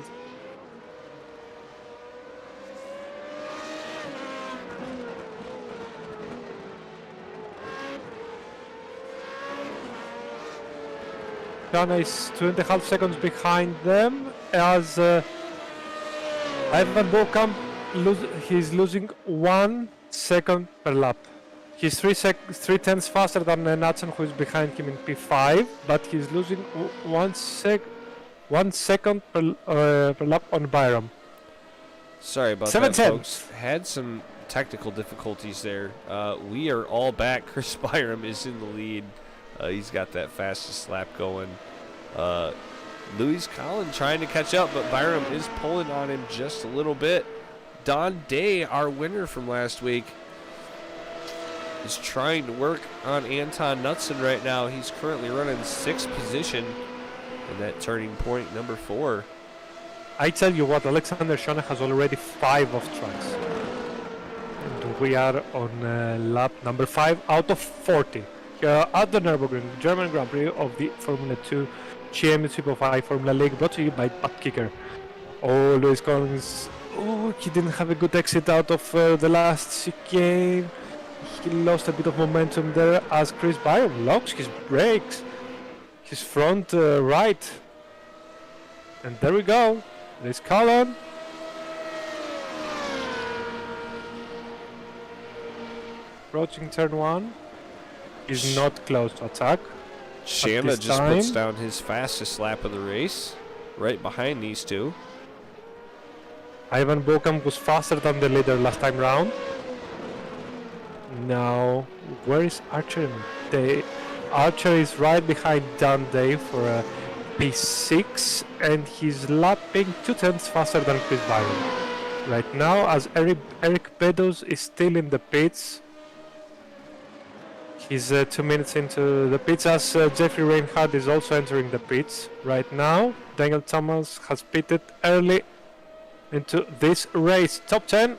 Ghana is 2.5 seconds behind them as Ivan Bokamp he's losing 1 second per lap. He's 3 tenths faster than Natsen, who is behind him in P5, but he's losing 1 second per lap on Byram. Sorry about 7 that, tenths. folks. Had some technical difficulties there. We are all back. Chris Byram is in the lead. He's got that fastest lap going. Louis Collin trying to catch up, but Byram is pulling on him just a little bit. Don Day, our winner from last week, is trying to work on Anton Knutson right now. He's currently running 6th position in that turning point, number 4. I tell you what, Alexander Schone has already 5 off tracks. And we are on lap number 5 out of 40. At the Nürburgring German Grand Prix of the Formula 2 Championship of iFormula League, brought to you by Butt Kicker. Oh, Lewis Collins. Oh, he didn't have a good exit out of the last chicane. He lost a bit of momentum there as Chris Byram locks his brakes. His front right. And there we go. There's Collin. Approaching turn 1. He's not close to attack. Shanna this just time. puts down his fastest lap of the race, right behind these two. Ivan Bokamp was faster than the leader last time round. Now, where is Archer? Archer is right behind Dan Day for a P6, and he's lapping 2 tenths faster than Chris Byron. Right now, as Eric Beddoes is still in the pits. He's 2 minutes into the pits, as Jeffrey Reinhardt is also entering the pits right now. Daniel Thomas has pitted early into this race. Top 10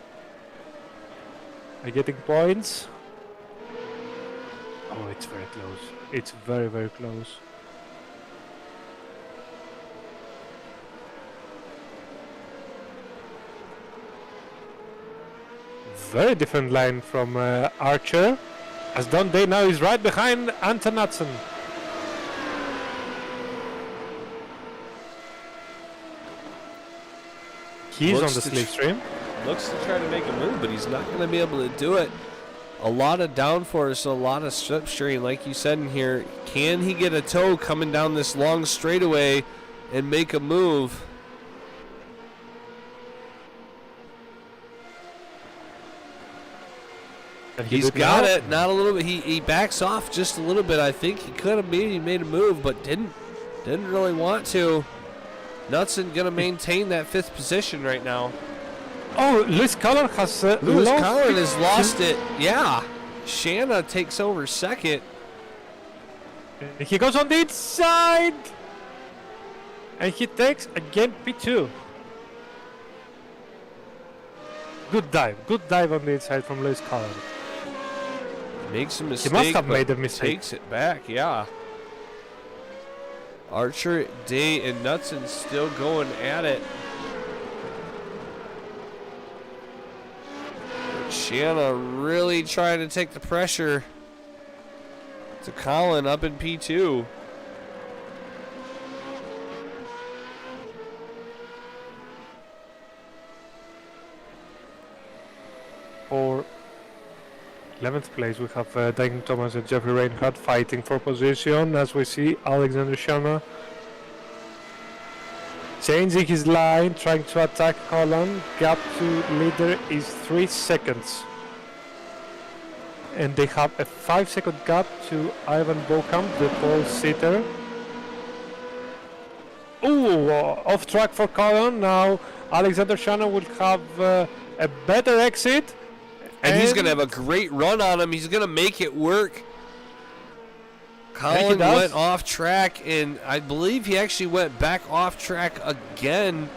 are getting points. Oh, it's very close. It's very, very close. Very different line from Archer, as Don Day now is right behind Anton Knutson. He's on the slipstream. Looks to try to make a move, but he's not going to be able to do it. A lot of downforce, a lot of slipstream, like you said in here. Can he get a toe coming down this long straightaway and make a move? He's got it. Not a little bit. He backs off just a little bit. I think he could have made a move, but didn't really want to. Knutson gonna maintain that 5th position right now. Oh, Lewis Collin has lost it. Yeah, Shanna takes over 2nd. He goes on the inside, and he takes again P2. Good dive on the inside from Lewis Collin. Makes a mistake. He must have made a mistake. Takes it back, yeah. Archer, Day, and Knutson still going at it. Shanna really trying to take the pressure. to Colin up in P2. For 11th place, we have Dylan Thomas and Jeffrey Reinhardt fighting for position. As we see, Alexander Shana changing his line, trying to attack Colin. Gap to leader is 3 seconds. And they have a 5-second gap to Ivan Bokamp, the pole sitter. Ooh, off track for Colin. Now Alexander Shana will have a better exit. And he's going to have a great run on him. He's going to make it work. Colin went off track, and I believe he actually went back off track again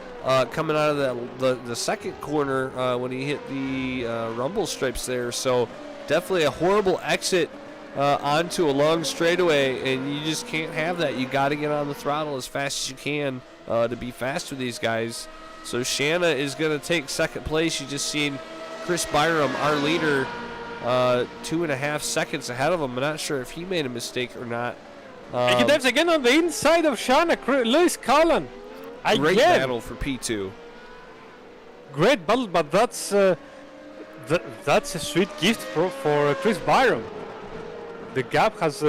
coming out of the second corner when he hit the rumble stripes there. So definitely a horrible exit onto a long straightaway, and you just can't have that. You got to get on the throttle as fast as you can to be fast with these guys. So Shanna is going to take second place. You just seen Chris Byram, our leader, 2.5 seconds ahead of him. I'm not sure if he made a mistake or not. He dives again on the inside of Shanna. Lewis Cullen. Great battle for P2. Great battle, but that's a sweet gift for Chris Byram. The gap has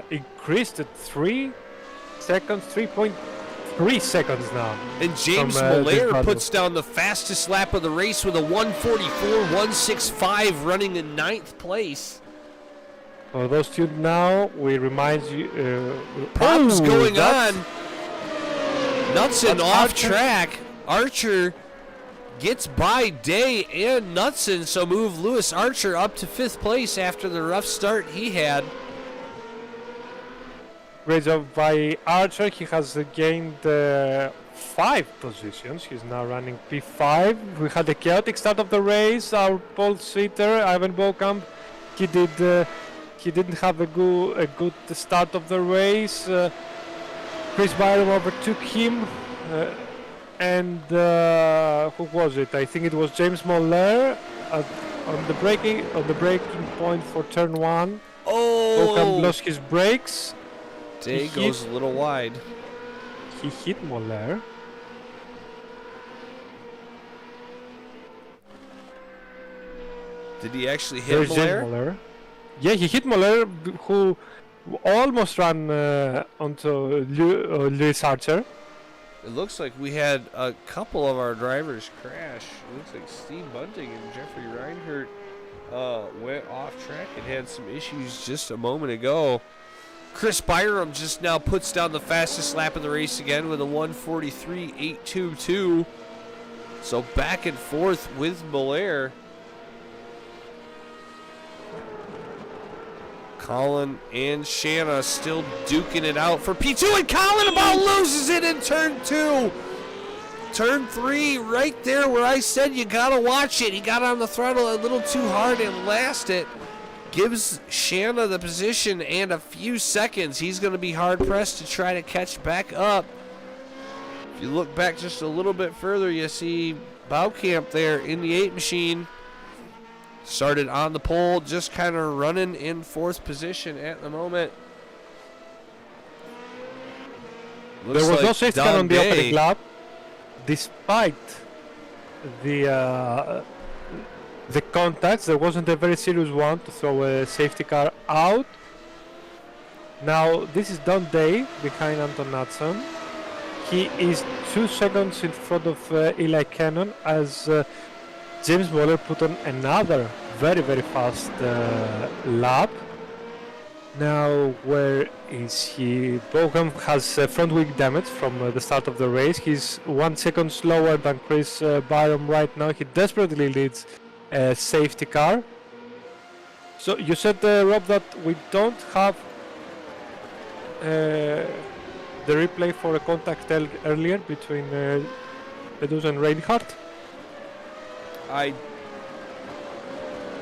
increased to 3 seconds, 3.3 seconds now. And James Molaire puts down the fastest lap of the race with a 1:44.165, running in 9th place. For those tuned now, we remind you. Problems going on. Knutson off track. Archer gets by Day and Knutson, so move Lewis Archer up to 5th place after the rough start he had. Great job by Archer. He has gained 5 positions. He's now running P5. We had a chaotic start of the race. Our pole sitter, Ivan Bokamp, he didn't have a good start of the race. Chris Byram overtook him. And who was it? I think it was James Moller on the braking point for turn 1. Oh! Bokamp lost his brakes. Day goes a little wide. He hit Moller. Did he actually hit Moller? Yeah, he hit Moller, who almost ran onto Lewis Archer. It looks like we had a couple of our drivers crash. It looks like Steve Bunting and Jeffrey Reinhardt went off track and had some issues just a moment ago. Chris Byram just now puts down the fastest lap of the race again with a 1:43.822. So back and forth with Moller. Colin and Shanna still duking it out for P2, and Colin about loses it in turn 2. Turn 3, right there where I said you gotta watch it. He got on the throttle a little too hard and last it. Gives Shanna the position and a few seconds. He's going to be hard-pressed to try to catch back up. If you look back just a little bit further, you see Baukamp there in the 8 machine. Started on the pole, just kind of running in 4th position at the moment. There was no safety car on the opening lap, despite the contacts. There wasn't a very serious one to throw a safety car out. Now this is Don Day behind Anton Knutson. He is 2 seconds in front of Eli Cannon as James Moller put on another very fast lap. Now where is he? Bokamp has front wing damage from the start of the race. He's 1 second slower than Chris Byram right now. He desperately needs a safety car. So you said, Rob, that we don't have the replay for a contact earlier between Bedus and Reinhardt. I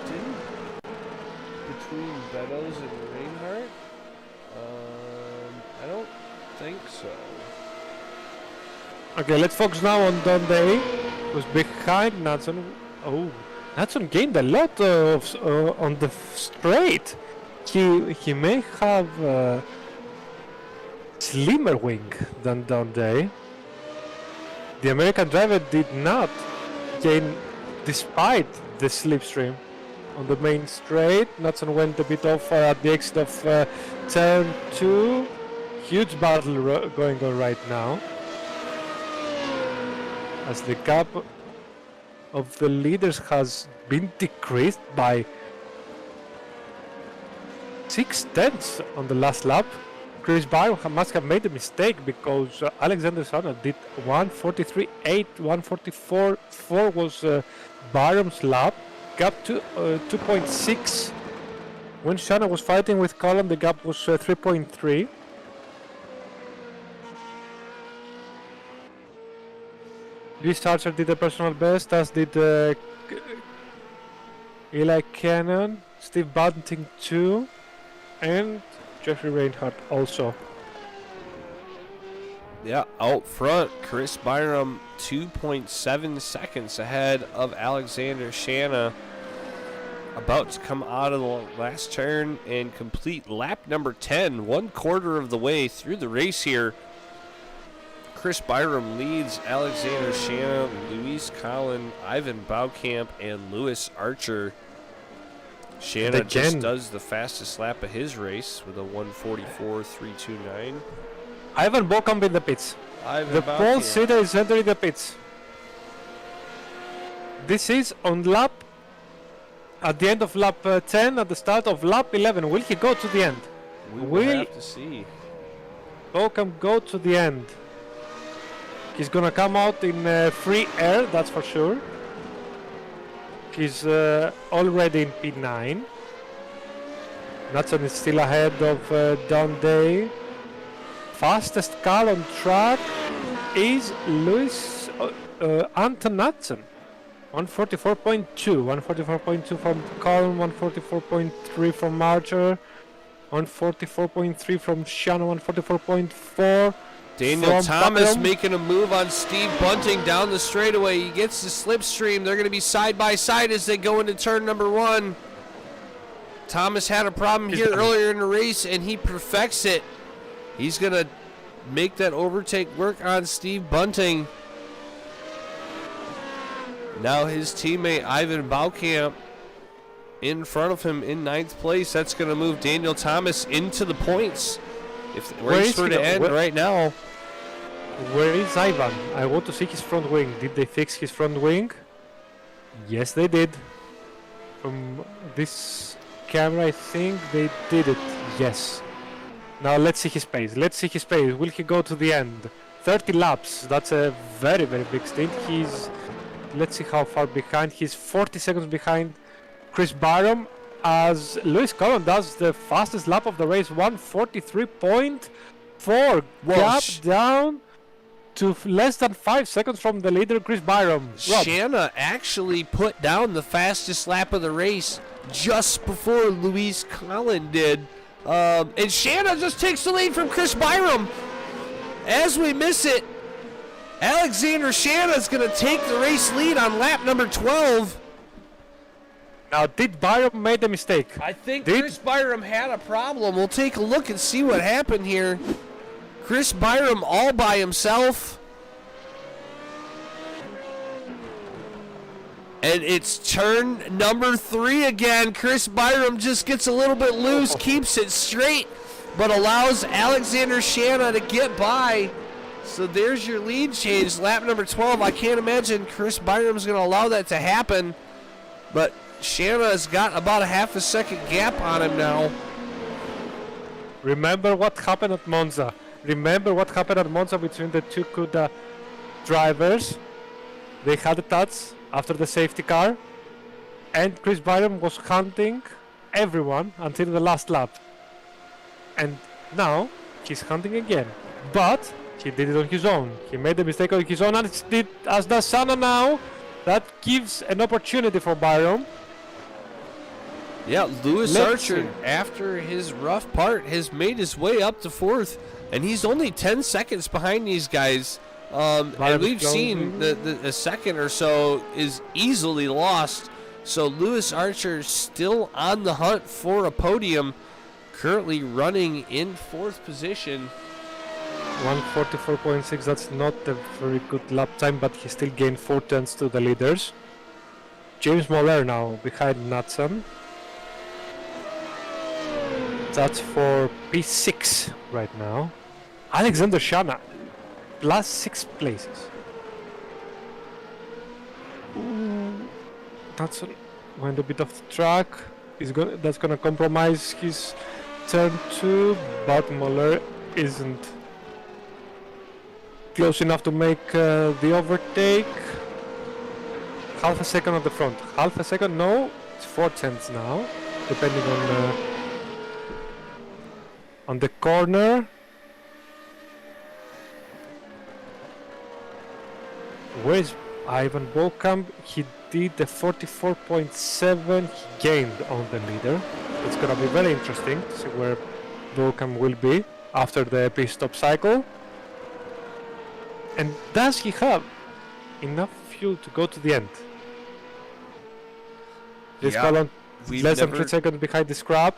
didn't between Beddoes and Reinhardt. I don't think so. Okay, let's focus now on Don Day, who's behind Knutson. Oh, Knutson gained a lot on the straight. he may have slimmer wing than Dundee. The American driver did not gain despite the slipstream on the main straight. Knudsen went a bit off at the exit of turn 2. Huge battle going on right now, as the gap of the leaders has been decreased by 6/10 on the last lap. Chris Byron must have made a mistake, because Alexander Sana did 1:43.8, 1:44.4 was Byron's lap. Gap to 2.6. When Sana was fighting with Colin, the gap was 3.3. Lewis Archer did a personal best, as did Eli Cannon, Steve Bunting too, and Jeffrey Reinhardt also. Yeah, out front, Chris Byram 2.7 seconds ahead of Alexander Shanna. About to come out of the last turn and complete lap number 10, 1/4 of the way through the race here. Chris Byram leads Alexander Shanna, Luis Collin, Ivan Baukamp, and Lewis Archer. Shanna just does the fastest lap of his race with a 1:44.329. Ivan Baukamp in the pits. The pole sitter is entering the pits. This is on lap, at the end of lap 10, at the start of lap 11. Will he go to the end? We will have to see. Baukamp go to the end? He's gonna come out in free air, that's for sure. He's already in P9. Knudsen is still ahead of Dundee. Fastest car on track is Lewis Anton Knudsen. 1:44.2. 1:44.2 from Colin, 1:44.3 from Archer, 1:44.3 from Shannon, 1:44.4. Daniel Thomas making a move on Steve Bunting down the straightaway. He gets the slipstream. They're going to be side by side as they go into turn number 1. Thomas had a problem here earlier in the race, and he perfects it. He's going to make that overtake work on Steve Bunting. Now his teammate Ivan Baukamp in front of him in 9th place. That's going to move Daniel Thomas into the points. If the race were to end right now. Where is Ivan? I want to see his front wing. Did they fix his front wing? Yes, they did. From this camera, I think they did it. Yes. Now let's see his pace. Let's see his pace. Will he go to the end? 30 laps. That's a very, very big stint. Let's see how far behind. He's 40 seconds behind Chris Byram, as Lewis Collin does the fastest lap of the race, 1:43.4. Gap down to less than 5 seconds from the leader, Chris Byram. Shanna actually put down the fastest lap of the race just before Luis Collin did. And Shanna just takes the lead from Chris Byram. As we miss it, Alexander Shanna is going to take the race lead on lap number 12. Now, did Byram make a mistake? I think Chris Byram had a problem. We'll take a look and see what happened here. Chris Byram all by himself. And it's turn number 3 again. Chris Byram just gets a little bit loose, keeps it straight, but allows Alexander Shanna to get by. So there's your lead change, lap number 12. I can't imagine Chris Byram's going to allow that to happen, but Shanna has got about a half a second gap on him now. Remember what happened at Monza. Remember what happened at Monza between the two CUDA drivers. They had a touch after the safety car, and Chris Byram was hunting everyone until the last lap. And now he's hunting again. But he did it on his own. He made a mistake on his own, and as does Sana now. That gives an opportunity for Byram. Yeah, Lewis Archer, after his rough part, has made his way up to 4th, and he's only 10 seconds behind these guys. And we've seen the second or so is easily lost. So Lewis Archer still on the hunt for a podium. currently running in 4th position. 144.6, that's not a very good lap time, but he still gained 4 tenths to the leaders. James Moller now behind Natson. That's for P6 right now. Alexander Shana, plus 6 places. Ooh, Natson went a bit off the track. That's gonna compromise his turn 2, but Moller isn't close enough to make the overtake. Half a second at the front. Half a second? No, it's 4 tenths now, depending on the corner. Where's Ivan Bokamp? He did the 44.7. He gained on the leader. It's gonna be very interesting to see where Bokamp will be after the pit stop cycle. And does he have enough fuel to go to the end? This column less than 3 seconds behind the scrap.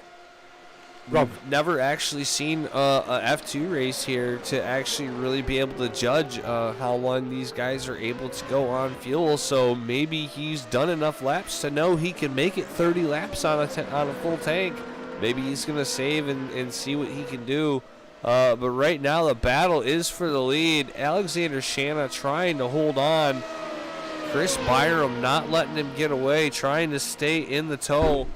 Rob. We've never actually seen a F2 race here to actually really be able to judge how long these guys are able to go on fuel. So maybe he's done enough laps to know he can make it 30 laps on a full tank. Maybe he's going to save and see what he can do. But right now the battle is for the lead. Alexander Shana trying to hold on. Chris Byram not letting him get away, trying to stay in the tow.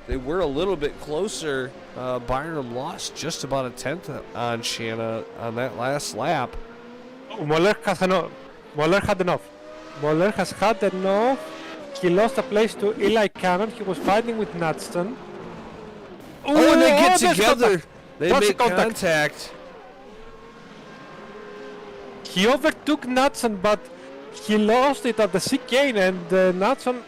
They were a little bit closer. Byram lost just about a tenth on Shana on that last lap. Moller has enough. Moller had enough. Moller has had enough. He lost a place to Eli Cannon. He was fighting with Nadston. Oh, and they get together. They make contact. He overtook Nadston, but he lost it at the chicane, and Nadston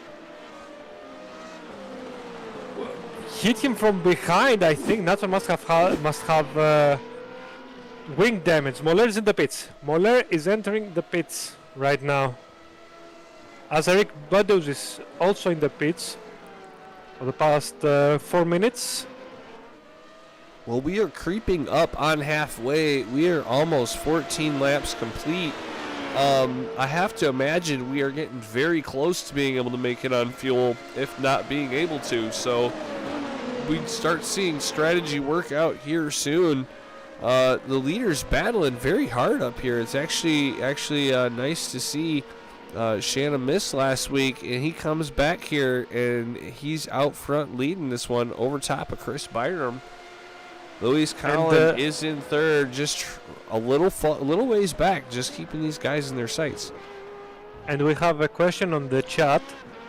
hit him from behind. I think Nadston must have wing damage. Moller is in the pits. Moller is entering the pits right now. As Eric Bados is also in the pits for the past 4 minutes. Well, we are creeping up on halfway. We are almost 14 laps complete. I have to imagine we are getting very close to being able to make it on fuel, if not being able to. So we'd start seeing strategy work out here soon. The leaders battling very hard up here. It's actually nice to see Shanna miss last week, and he comes back here, and he's out front leading this one over top of Chris Byram. Luis Collin is in third, just a little ways back, just keeping these guys in their sights. And we have a question on the chat.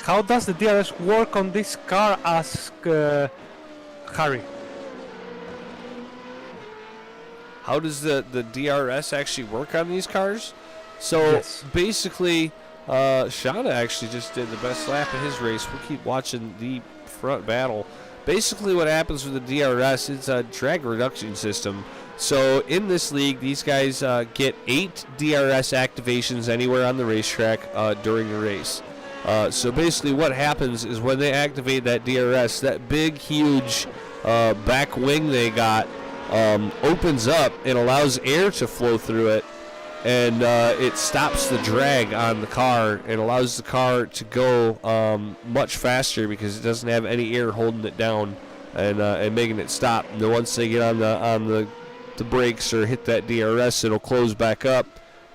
How does the DRS work on this car? Ask Harry. How does the DRS actually work on these cars? So yes. Basically, Shauna actually just did the best lap of his race. We'll keep watching the front battle. Basically what happens with the DRS, it's a drag reduction system. So in this league, these guys get 8 DRS activations anywhere on the racetrack during the race. So basically what happens is when they activate that DRS, that big, huge back wing they got opens up and allows air to flow through it. And it stops the drag on the car and allows the car to go much faster because it doesn't have any air holding it down and making it stop. And then once they get on the brakes or hit that DRS, it'll close back up.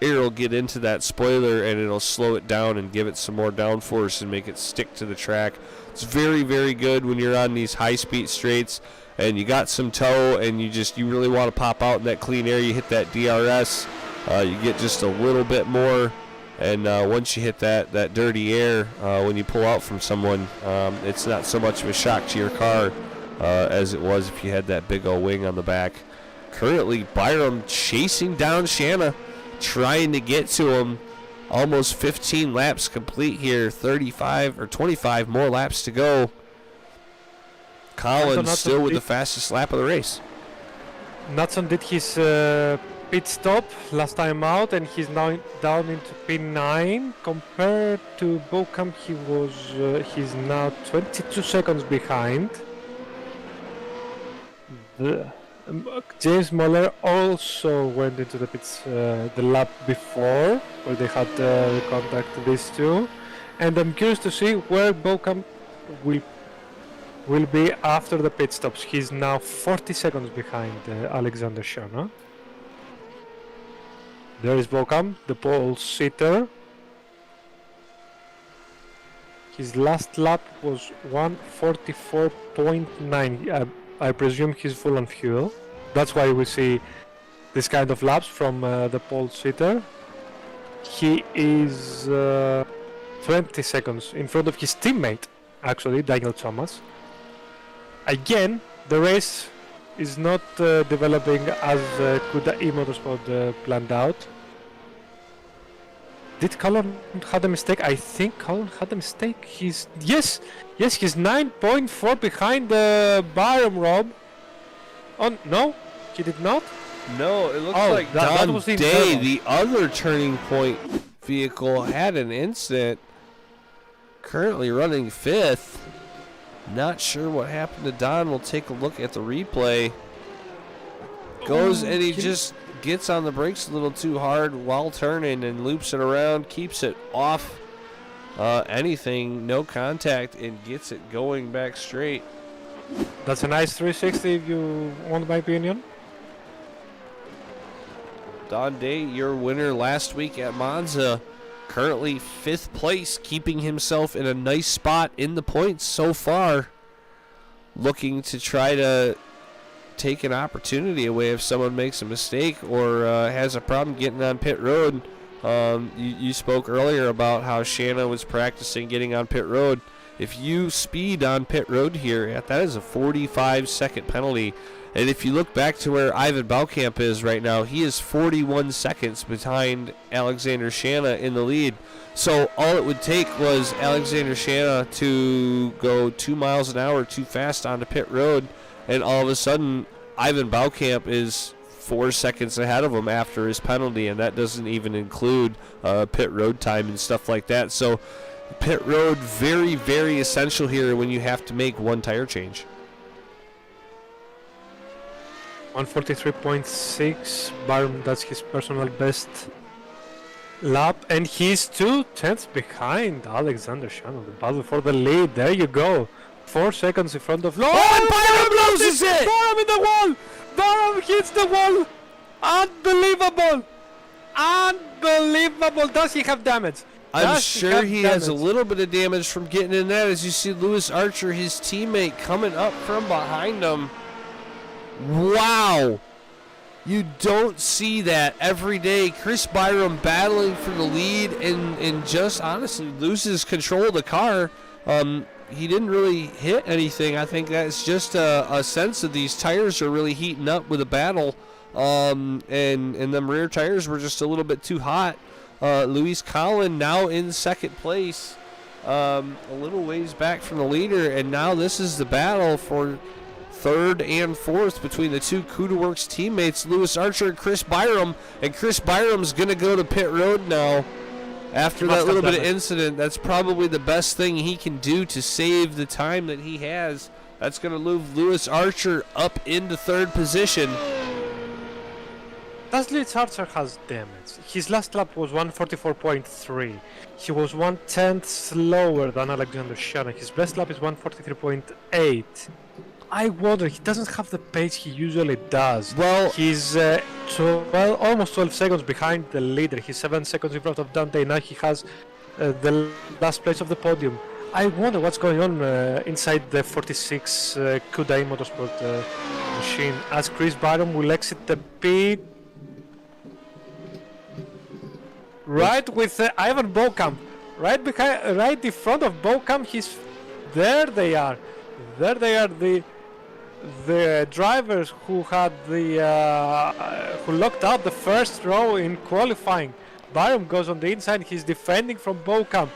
Air will get into that spoiler and it'll slow it down and give it some more downforce and make it stick to the track. It's very, very good when you're on these high-speed straights and you got some tow and you really want to pop out in that clean air. You hit that DRS. You get just a little bit more, and once you hit that dirty air, when you pull out from someone, it's not so much of a shock to your car as it was if you had that big old wing on the back. Currently, Byram chasing down Shanna, trying to get to him. Almost 15 laps complete here, 35 or 25 more laps to go. Collins still with the fastest lap of the race. Natson did his pit stop last time out, and he's now down into P9. Compared to Bokamp, he's now 22 seconds behind. James Muller also went into the pits the lap before, where they had contact these two, and I'm curious to see where Bocam will be after the pit stops. He's now 40 seconds behind Alexander Shana. There is Bocam, the pole sitter. His last lap was 1:44.9. I presume he's full on fuel. That's why we see this kind of laps from the pole sitter. He is 20 seconds in front of his teammate, actually, Daniel Thomas. Again, the race is not developing as Kuda eMotorsport planned out. Did Cullen had a mistake? I think Cullen had a mistake. He's 9.4 behind Byram, Rob. Oh no, he did not. No, it looks Oh, like that Don was the Day, internal. the other turning point vehicle, had an incident. Currently running 5th. Not sure what happened to Don. We'll take a look at the replay. Goes and he just gets on the brakes a little too hard while turning and loops it around, keeps it off anything, no contact, and gets it going back straight. That's a nice 360 if you want my opinion. Don Day, your winner last week at Monza, currently 5th place, keeping himself in a nice spot in the points so far. Looking to try to take an opportunity away if someone makes a mistake or has a problem getting on pit road. You spoke earlier about how Shanna was practicing getting on pit road. If you speed on pit road here, that is a 45-second penalty. And if you look back to where Ivan Baukamp is right now, he is 41 seconds behind Alexander Shanna in the lead. So all it would take was Alexander Shanna to go 2 miles an hour too fast onto pit road, and all of a sudden Ivan Baukamp is 4 seconds ahead of him after his penalty, and that doesn't even include pit road time and stuff like that. So pit road, very, very essential here when you have to make one tire change. 143.6. Byram, that's his personal best lap, and he's 2/10 behind Alexander Shannon. The battle for the lead. There you go. 4 seconds in front of. Oh, and Byram loses it! Byram in the wall! Byram hits the wall! Unbelievable! Unbelievable! Does he have damage? I'm sure he has a little bit of damage from getting in that. As you see Lewis Archer, his teammate, coming up from behind him. Wow! You don't see that every day. Chris Byram battling for the lead and just honestly loses control of the car. He didn't really hit anything. I think that's just a sense that these tires are really heating up with a battle. And them rear tires were just a little bit too hot. Luis Collin now in second place, a little ways back from the leader, and now this is the battle for third and fourth between the two CUDA-Works teammates, Lewis Archer and Chris Byram. And Chris Byram's going to go to pit road now after that little bit of incident. That's probably the best thing he can do to save the time that he has. That's going to move Lewis Archer up into third position. Does Lewis Archer has damage? His last lap was 144.3. He was 1/10 slower than Alexander Shannon. His best lap is 143.8. I wonder, he doesn't have the pace he usually does. Well, he's almost 12 seconds behind the leader. He's 7 seconds in front of Dante. Now he has the last place of the podium. I wonder what's going on inside the 46 CUDA eMotorsport machine, as Chris Byram will exit the pit right with Ivan Bocam, right in front of Bocam. There they are. There they are, the drivers who had who locked out the first row in qualifying. Byram goes on the inside. He's defending from Bocam,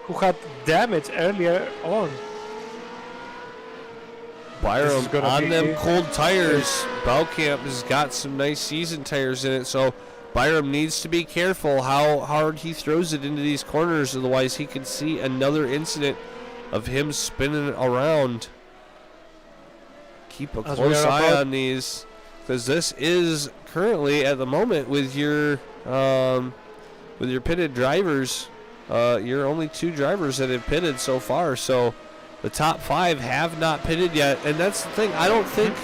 who had damage earlier on. Byram on them cold tires. Baukamp has got some nice season tires in it, so Byram needs to be careful how hard he throws it into these corners, otherwise he could see another incident of him spinning it around. keep a As close we are eye about- on these, because this is currently at the moment with your pitted drivers. You're only 2 drivers that have pitted so far, so the top 5 have not pitted yet, and that's the thing. I don't think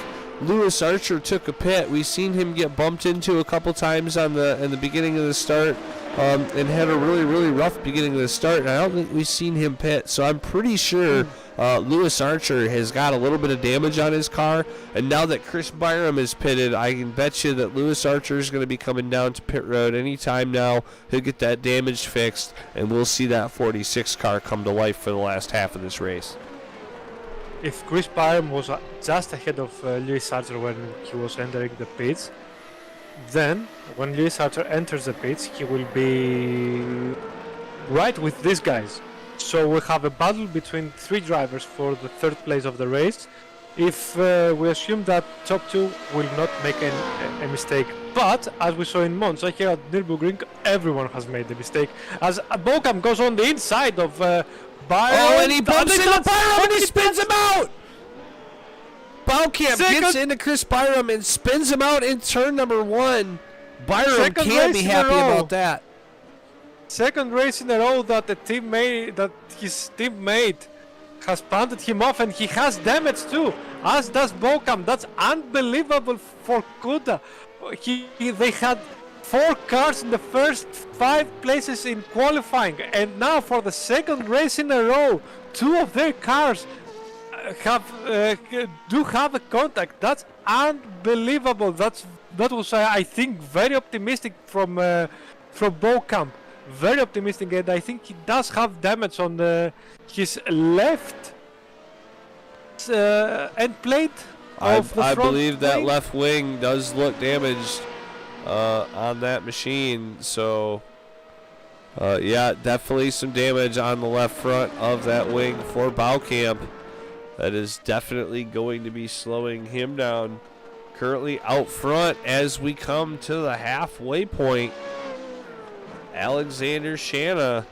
Lewis Archer took a pit. We've seen him get bumped into a couple times in the beginning of the start, and had a really, really rough beginning of the start, and I don't think we've seen him pit. So I'm pretty sure Lewis Archer has got a little bit of damage on his car, and now that Chris Byram is pitted, I can bet you that Lewis Archer is going to be coming down to pit road anytime now. He'll get that damage fixed, and we'll see that 46 car come to life for the last half of this race. If Chris Byram was just ahead of Lewis Archer when he was entering the pits, then when Lewis Archer enters the pits, he will be right with these guys. So we have a battle between 3 drivers for the 3rd place of the race. If we assume that top 2 will not make a mistake, but as we saw in Monza here at Nürburgring, everyone has made a mistake. As Bocam goes on the inside of Byron. Oh, and he bumps into Byram and he spins him out! Baukamp gets into Chris Byram and spins him out in turn number 1. Byram Second can't be race in a happy row. about that. Second race in a row that his teammate has punted him off, and he has damage too, as does Bocam. That's unbelievable for Kuda. They had 4 cars in the first 5 places in qualifying, and now for the second race in a row, 2 of their cars do have a contact. That's unbelievable. That was I think very optimistic from Bocam. Very optimistic, and I think he does have damage on his left end plate. I Of the front believe that wing. left wing does look damaged on that machine. So, yeah, definitely some damage on the left front of that wing for Baukamp. That is definitely going to be slowing him down. Currently out front as we come to the halfway point. Alexander Shanna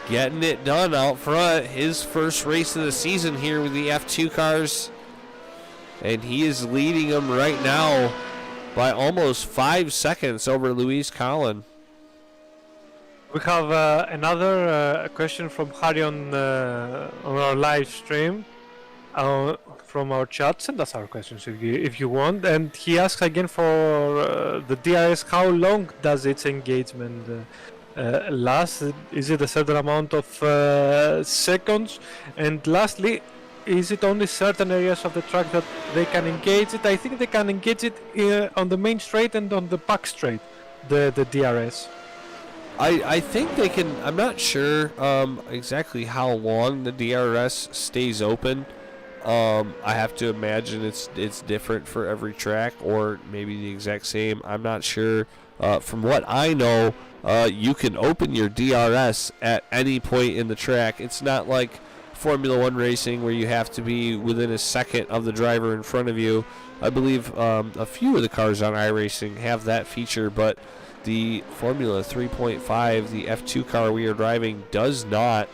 getting it done out front. His first race of the season here with the F2 cars. And he is leading them right now by almost 5 seconds over Luis Collin. We have another question from Harry on our live stream from our chat. Send us our questions if you want. And he asks again for the DRS, how long does its engagement last? Is it a certain amount of seconds? And lastly, is it only certain areas of the track that they can engage it? I think they can engage it on the main straight and on the back straight, the DRS. I think they can. I'm not sure exactly how long the DRS stays open. I have to imagine it's different for every track, or maybe the exact same. I'm not sure. From what I know, you can open your DRS at any point in the track. It's not like Formula One racing where you have to be within a second of the driver in front of you. I believe a few of the cars on iRacing have that feature, but the Formula 3.5, the F2 car we are driving, does not.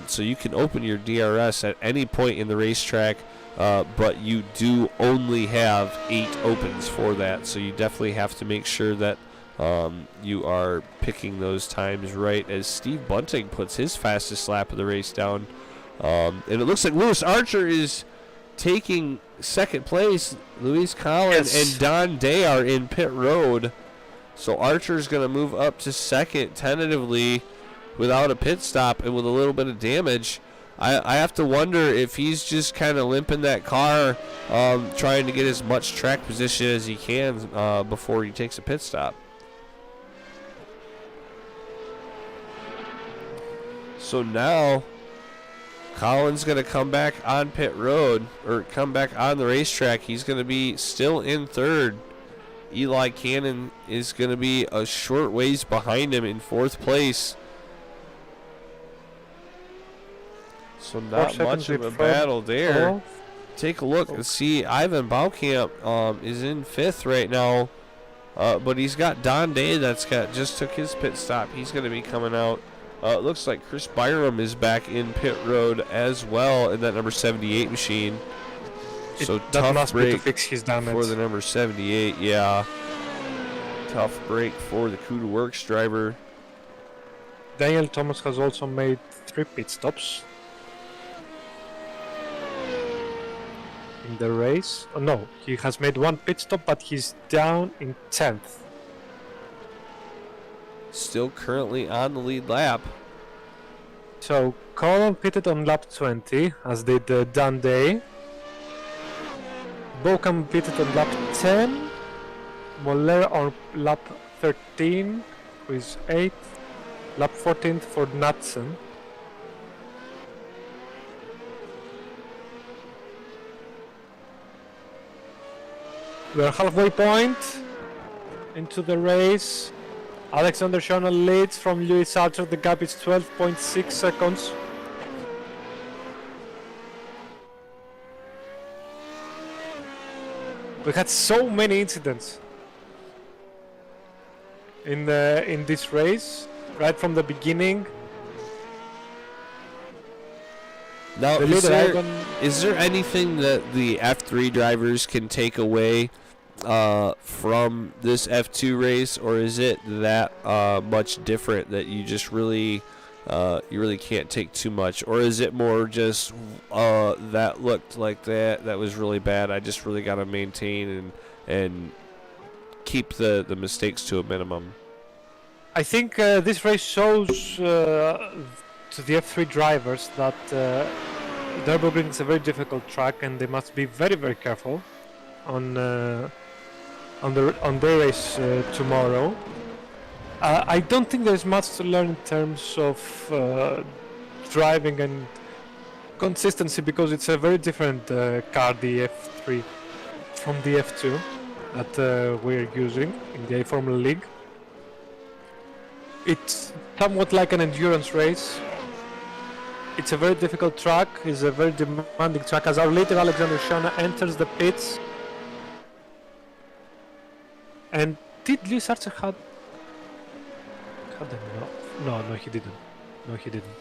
So you can open your DRS at any point in the racetrack, but you do only have 8 opens for that. So you definitely have to make sure that you are picking those times right, as Steve Bunting puts his fastest lap of the race down. And it looks like Lewis Archer is taking second place. Luis Collin and Don Day are in pit road. So Archer's going to move up to second tentatively without a pit stop and with a little bit of damage. I have to wonder if he's just kind of limping that car, trying to get as much track position as he can before he takes a pit stop. So now Collin's going to come back on pit road, or come back on the racetrack. He's going to be still in third. Eli Cannon is going to be a short ways behind him in fourth place. So not much of a battle there. Take a look and see Ivan Baukamp is in fifth right now. But he's got Don Day that's just took his pit stop. He's going to be coming out. It looks like Chris Byram is back in pit road as well in that number 78 machine. So that tough must be to break fix his damage. for the number 78. Yeah, tough break for the Kuda Works driver. Daniel Thomas has also made 3 pit stops in the race. Oh, no, he has made 1 pit stop, but he's down in 10th. Still currently on the lead lap. So Colin pitted on lap 20, as did Dan Day. Bochum pitted on lap 10. Moller on lap 13, who is 8th. Lap 14th for Knudsen. We're halfway point into the race. Alexander Schonel leads from Lewis Archer. The gap is 12.6 seconds. We had so many incidents in this race, right from the beginning. Now, The is leader, is there anything that the F3 drivers can take away from this F2 race, or is it that much different that you just really can't take too much, or is it more just that looked like that was really bad, I just really got to maintain and keep the mistakes to a minimum? I think this race shows to the F3 drivers that Nürburgring is a very difficult track, and they must be very, very careful on their race tomorrow. I don't think there's much to learn in terms of driving and consistency, because it's a very different car, the F3, from the F2 that we're using in the iFormula League. It's somewhat like an endurance race. It's a very difficult track, it's a very demanding track. As our leader Alexander Schana enters the pits. And did Lewis Archer had no, he didn't. No, he didn't.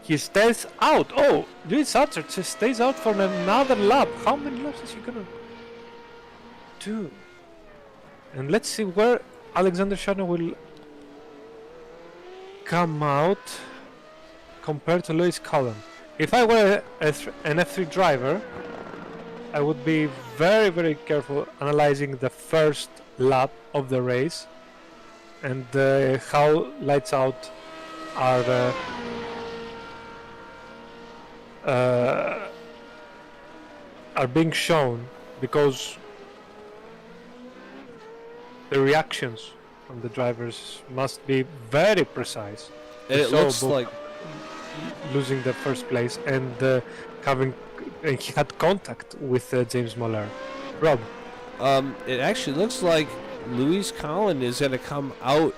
He stays out. Oh, Lewis Archer just stays out for another lap. How many laps is he gonna do? And let's see where Alexander Schana will come out compared to Lewis Cullen. If I were an F3 driver, I would be very, very careful analyzing the first lap of the race and how lights out are being shown, because the reactions from the drivers must be very precise. And it looks like losing the first place and he had contact with James Moller. Rob, it actually looks like Louise Collin is going to come out,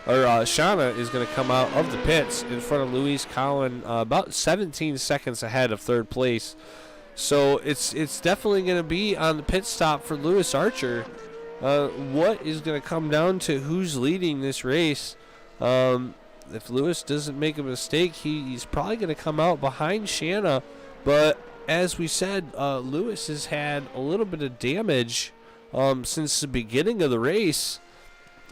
or Shauna is going to come out of the pits in front of Louise Collin, about 17 seconds ahead of third place. So it's definitely going to be on the pit stop for Lewis Archer. What is going to come down to who's leading this race? If Lewis doesn't make a mistake, he's probably going to come out behind Shanna. But as we said, Lewis has had a little bit of damage since the beginning of the race.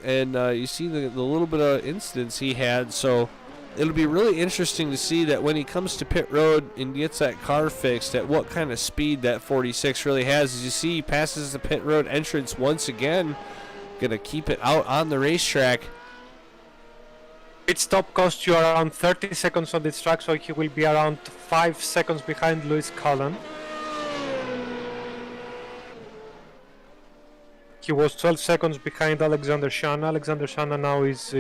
And you see the little bit of incidents he had. So it'll be really interesting to see that when he comes to pit road and gets that car fixed, at what kind of speed that 46 really has. As you see, he passes the pit road entrance once again. Going to keep it out on the racetrack. pit stop costs you around 30 seconds on this track, so he will be around 5 seconds behind Lewis Cullen. He was 12 seconds behind Alexander Schana. Alexander Schana now is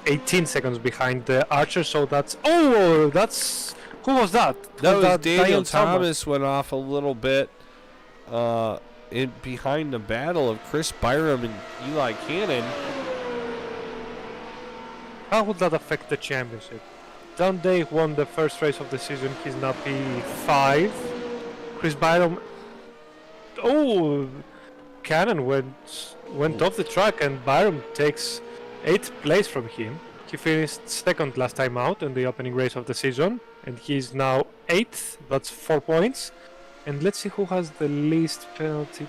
18 seconds behind Archer, so that's... Oh, that's... Who was that? That was Daniel Thomas went off a little bit behind the battle of Chris Byram and Eli Cannon. How would that affect the championship? Don Day won the first race of the season. He's now P5. Chris Byram... Oh... Cannon went off the track, and Byram takes 8th place from him. He finished second last time out in the opening race of the season, and he's now 8th. That's 4 points. And let's see who has the least penalty.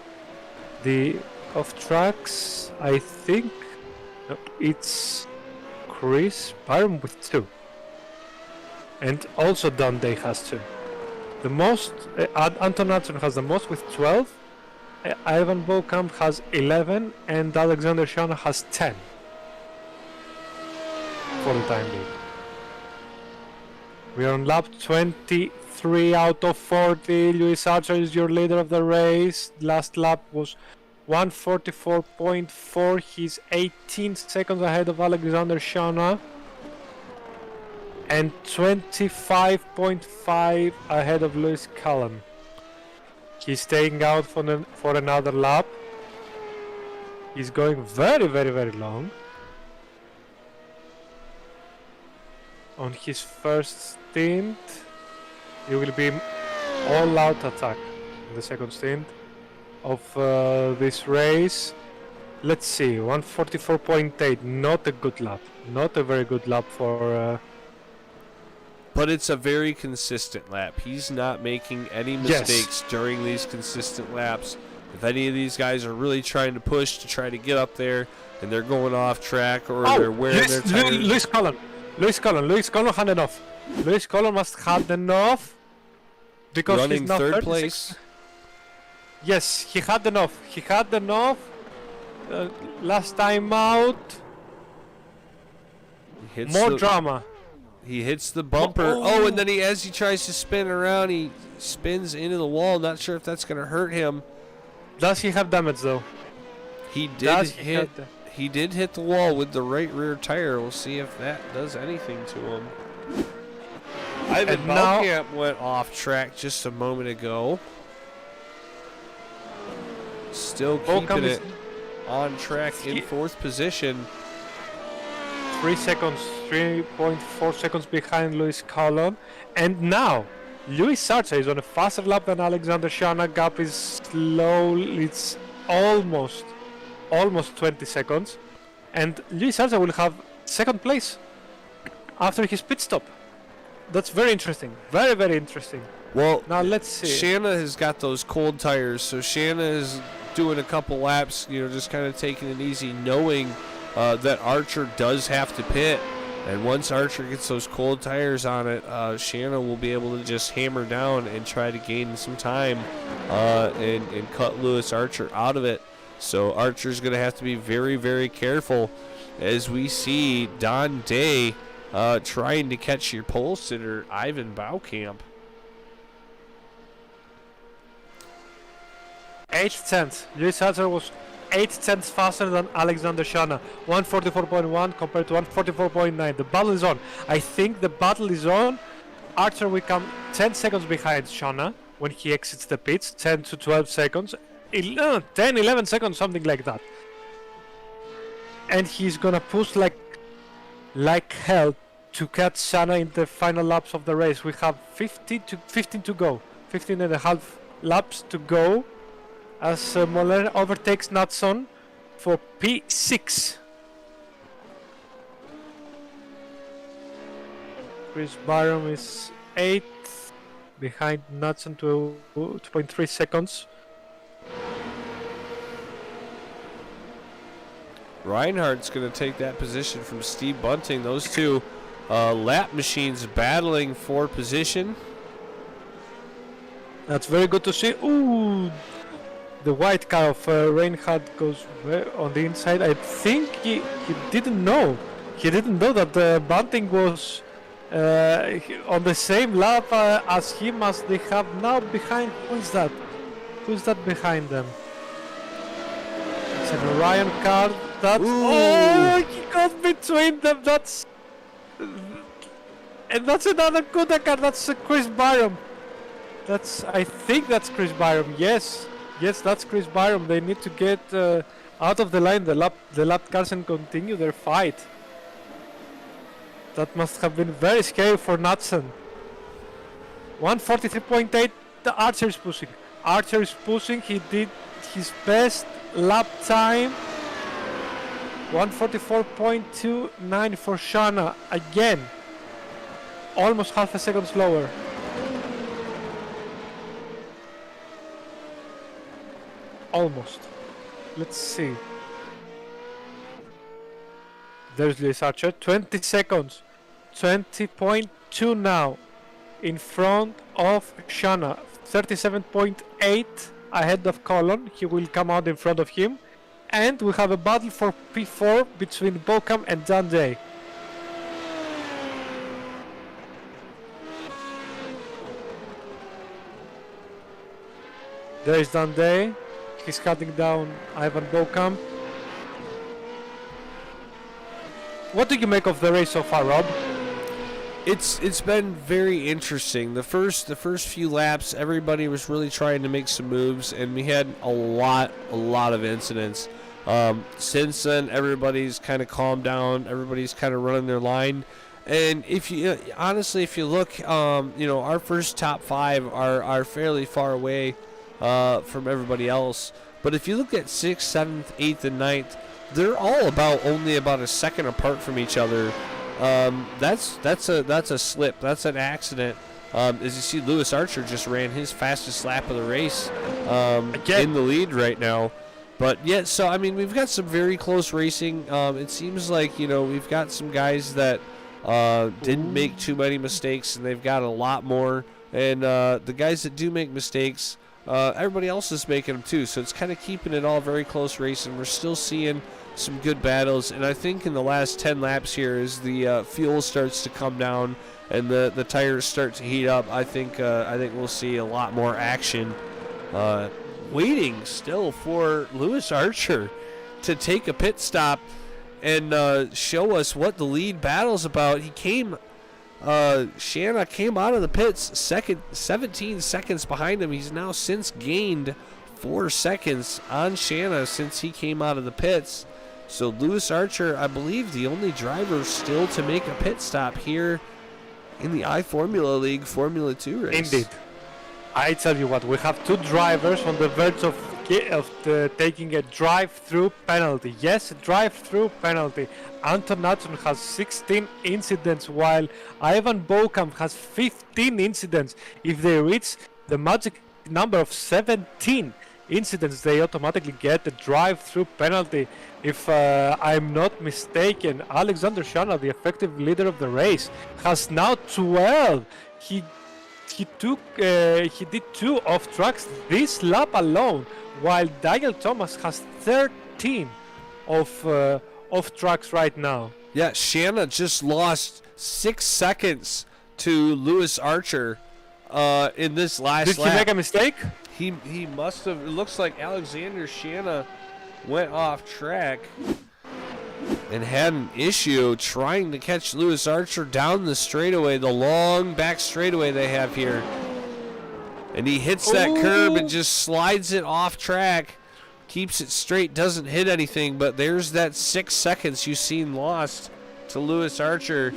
The off tracks, I think it's Chris Byron with 2. And also Dundee has 2. The most, Anton Natson has the most with 12. Ivan Bokamp has 11 and Alexander Shana has 10 for the time being. We are on lap 23 out of 40. Lewis Archer is your leader of the race. Last lap was 144.4. He's 18 seconds ahead of Alexander Shana and 25.5 ahead of Lewis Cullen. He's staying out for another lap. He's going very, very, very long. On his first stint, he will be all-out attack in the second stint of this race. Let's see, 144.8, not a good lap. Not a very good lap for... But it's a very consistent lap. He's not making any mistakes during these consistent laps. If any of these guys are really trying to push to try to get up there and they're going off track or they're wearing their tires... Lewis Cullen had enough. Lewis Cullen must have enough because running he's now third 36. place. Yes, he had enough. He had enough. Last time out. More drama. He hits the bumper. Oh, and then as he tries to spin around, he spins into the wall. Not sure if that's going to hurt him. Does he have damage though? He did hit. He did hit the wall with the right rear tire. We'll see if that does anything to him. Ivan Balkamp went off track just a moment ago. Still keeping it on track in 4th position. 3.4 seconds behind Lewis Cullen. And now, Lewis Archer is on a faster lap than Alexander Shana. Gap is slow. It's almost 20 seconds. And Lewis Archer will have 2nd place after his pit stop. That's very interesting. Very, very interesting. Well, now let's see. Shanna has got those cold tires, so Shanna is doing a couple laps, just kind of taking it easy, knowing that Archer does have to pit. And once Archer gets those cold tires on it, Shanna will be able to just hammer down and try to gain some time and cut Lewis Archer out of it. So Archer's going to have to be very, very careful as we see Don Day trying to catch your pole sitter, Ivan Balkamp. 8 cents. Lewis Archer was 8 cents faster than Alexander Shana. 144.1 compared to 144.9. The battle is on. I think the battle is on. Archer will come 10 seconds behind Shana when he exits the pits. 10 to 12 seconds. 10, 11 seconds, something like that. And he's gonna push like hell to catch Shana in the final laps of the race. We have 15 to go. 15 and a half laps to go as Moller overtakes Natson for P6. Chris Byron is 8th behind Natson to 2.3 seconds. Reinhardt's going to take that position from Steve Bunting. Those two lap machines battling for position. That's very good to see. Ooh, the white car of Reinhardt goes on the inside. I think he didn't know. He didn't know that Bunting was on the same lap as him as they have now behind. Who is that? Who's that behind them? It's an Orion car. That's he got between them. And that's another Kuda car. That's Chris Byron. I think that's Chris Byron. Yes, that's Chris Byron. They need to get out of the line. The lap cars and continue their fight. That must have been very scary for Natson. 143.8. The Archer is pushing. Archer is pushing. He did his best lap time. 144.29 for Shana. Again, almost half a second slower. almost. Let's see. There's Lewis Archer, 20 seconds, 20.2 now, in front of Shanna, 37.8 ahead of Colon. He will come out in front of him, and we have a battle for P4 between Bocam and John Day. There is Dan Day. He's cutting down Ivan Bocam. What do you make of the race so far, Rob? It's been very interesting. The first few laps, everybody was really trying to make some moves, and we had a lot of incidents. Since then, everybody's kind of calmed down. Everybody's kind of running their line. And if you honestly, if you look, our first top 5 are fairly far away from everybody else. But if you look at 6th, 7th, 8th, and 9th, they're all only about a second apart from each other. That's a slip. That's an accident. As you see, Lewis Archer just ran his fastest lap of the race in the lead right now. But yeah, so I mean, we've got some very close racing. It seems like we've got some guys that didn't make too many mistakes, and they've got a lot more. And the guys that do make mistakes, everybody else is making them too. So it's kind of keeping it all very close racing. We're still seeing some good battles, and I think in the last 10 laps here, as the fuel starts to come down and the tires start to heat up, I think we'll see a lot more action. Waiting still for Lewis Archer to take a pit stop and show us what the lead battle's about. Shanna came out of the pits 17 seconds behind him. He's now since gained 4 seconds on Shanna since he came out of the pits. So Lewis Archer, I believe, the only driver still to make a pit stop here in the iFormula League Formula 2 race. Indeed. I tell you what, we have 2 drivers on the verge of taking a drive-through penalty. Yes, a drive-through penalty. Anton Natson has 16 incidents, while Ivan Bocam has 15 incidents. If they reach the magic number of 17 incidents, they automatically get a drive-through penalty. If I'm not mistaken, Alexander Shanna, the effective leader of the race, has now 12. He did 2 off tracks this lap alone, while Daniel Thomas has 13 off tracks right now. Yeah, Shanna just lost 6 seconds to Lewis Archer in this last lap. Did he make a mistake? He must have. It looks like Alexander Shanna went off track and had an issue trying to catch Lewis Archer down the straightaway, the long back straightaway they have here. And he hits that curb and just slides it off track, keeps it straight, doesn't hit anything, but there's that 6 seconds you've seen lost to Lewis Archer.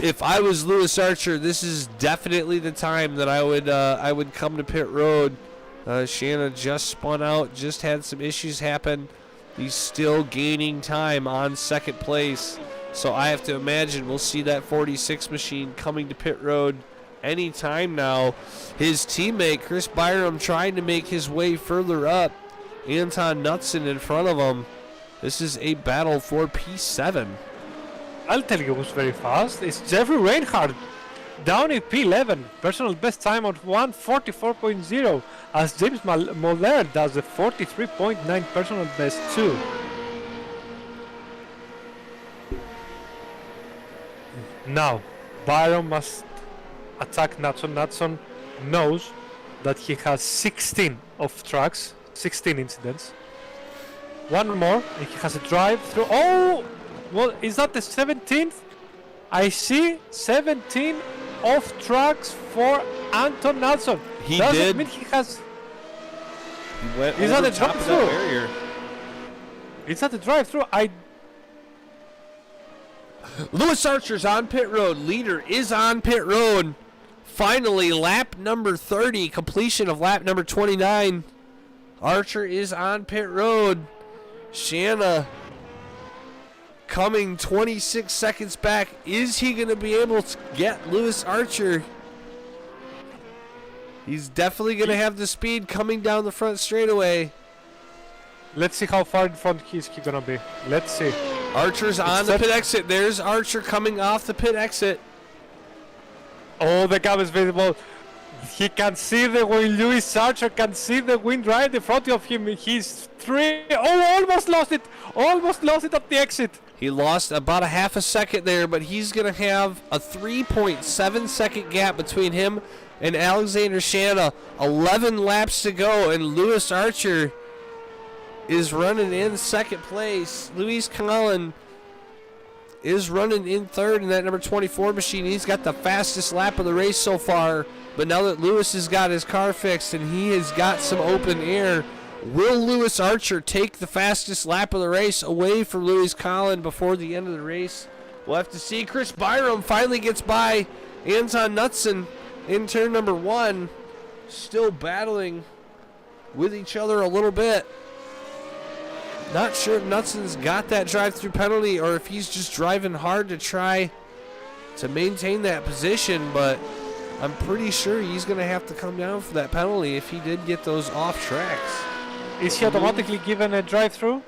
If I was Lewis Archer, this is definitely the time that I would come to pit road. Shanna just spun out, just had some issues happen. He's still gaining time on second place. So I have to imagine we'll see that 46 machine coming to pit road any time now. His teammate, Chris Byram, trying to make his way further up. Anton Knutson in front of him. This is a battle for P7. I'll tell you who's very fast. It's Jeffrey Reinhardt down in P11. Personal best time of 1:44.0, as James Moller does a 43.9 personal best too. Now, Byron must attack Natson. Natson knows that he has 16 off tracks, 16 incidents. One more, and he has a drive through. Oh! Well, is that the 17th? I see 17 off tracks for Anton Natson. He Does did. It mean he has? He went Is over that a top of that drive-through? barrier. Is that a drive-through? Lewis Archer's on pit road. Leader is on pit road. Finally, lap number 30, completion of lap number 29. Archer is on pit road. Shanna coming 26 seconds back. Is he going to be able to get Lewis Archer? He's definitely going to have the speed coming down the front straightaway. Let's see how far in front he's gonna be. Let's see. Archer's on the pit exit. There's Archer coming off the pit exit. Oh, the gap is visible. He can see the wind. Lewis Archer can see the wind right in front of him. He's 3. Oh, almost lost it. Almost lost it at the exit. He lost about a half a second there, but he's going to have a 3.7 second gap between him and Alexander Shanna. 11 laps to go, and Lewis Archer is running in second place. Luis Collin is running in third in that number 24 machine. He's got the fastest lap of the race so far. But now that Lewis has got his car fixed and he has got some open air, will Lewis Archer take the fastest lap of the race away from Luis Collin before the end of the race? We'll have to see. Chris Byram finally gets by Anton Knutson in turn number 1. Still battling with each other a little bit. Not sure if Knutson's got that drive-through penalty or if he's just driving hard to try to maintain that position, but I'm pretty sure he's going to have to come down for that penalty if he did get those off tracks. Is he automatically given a drive-through?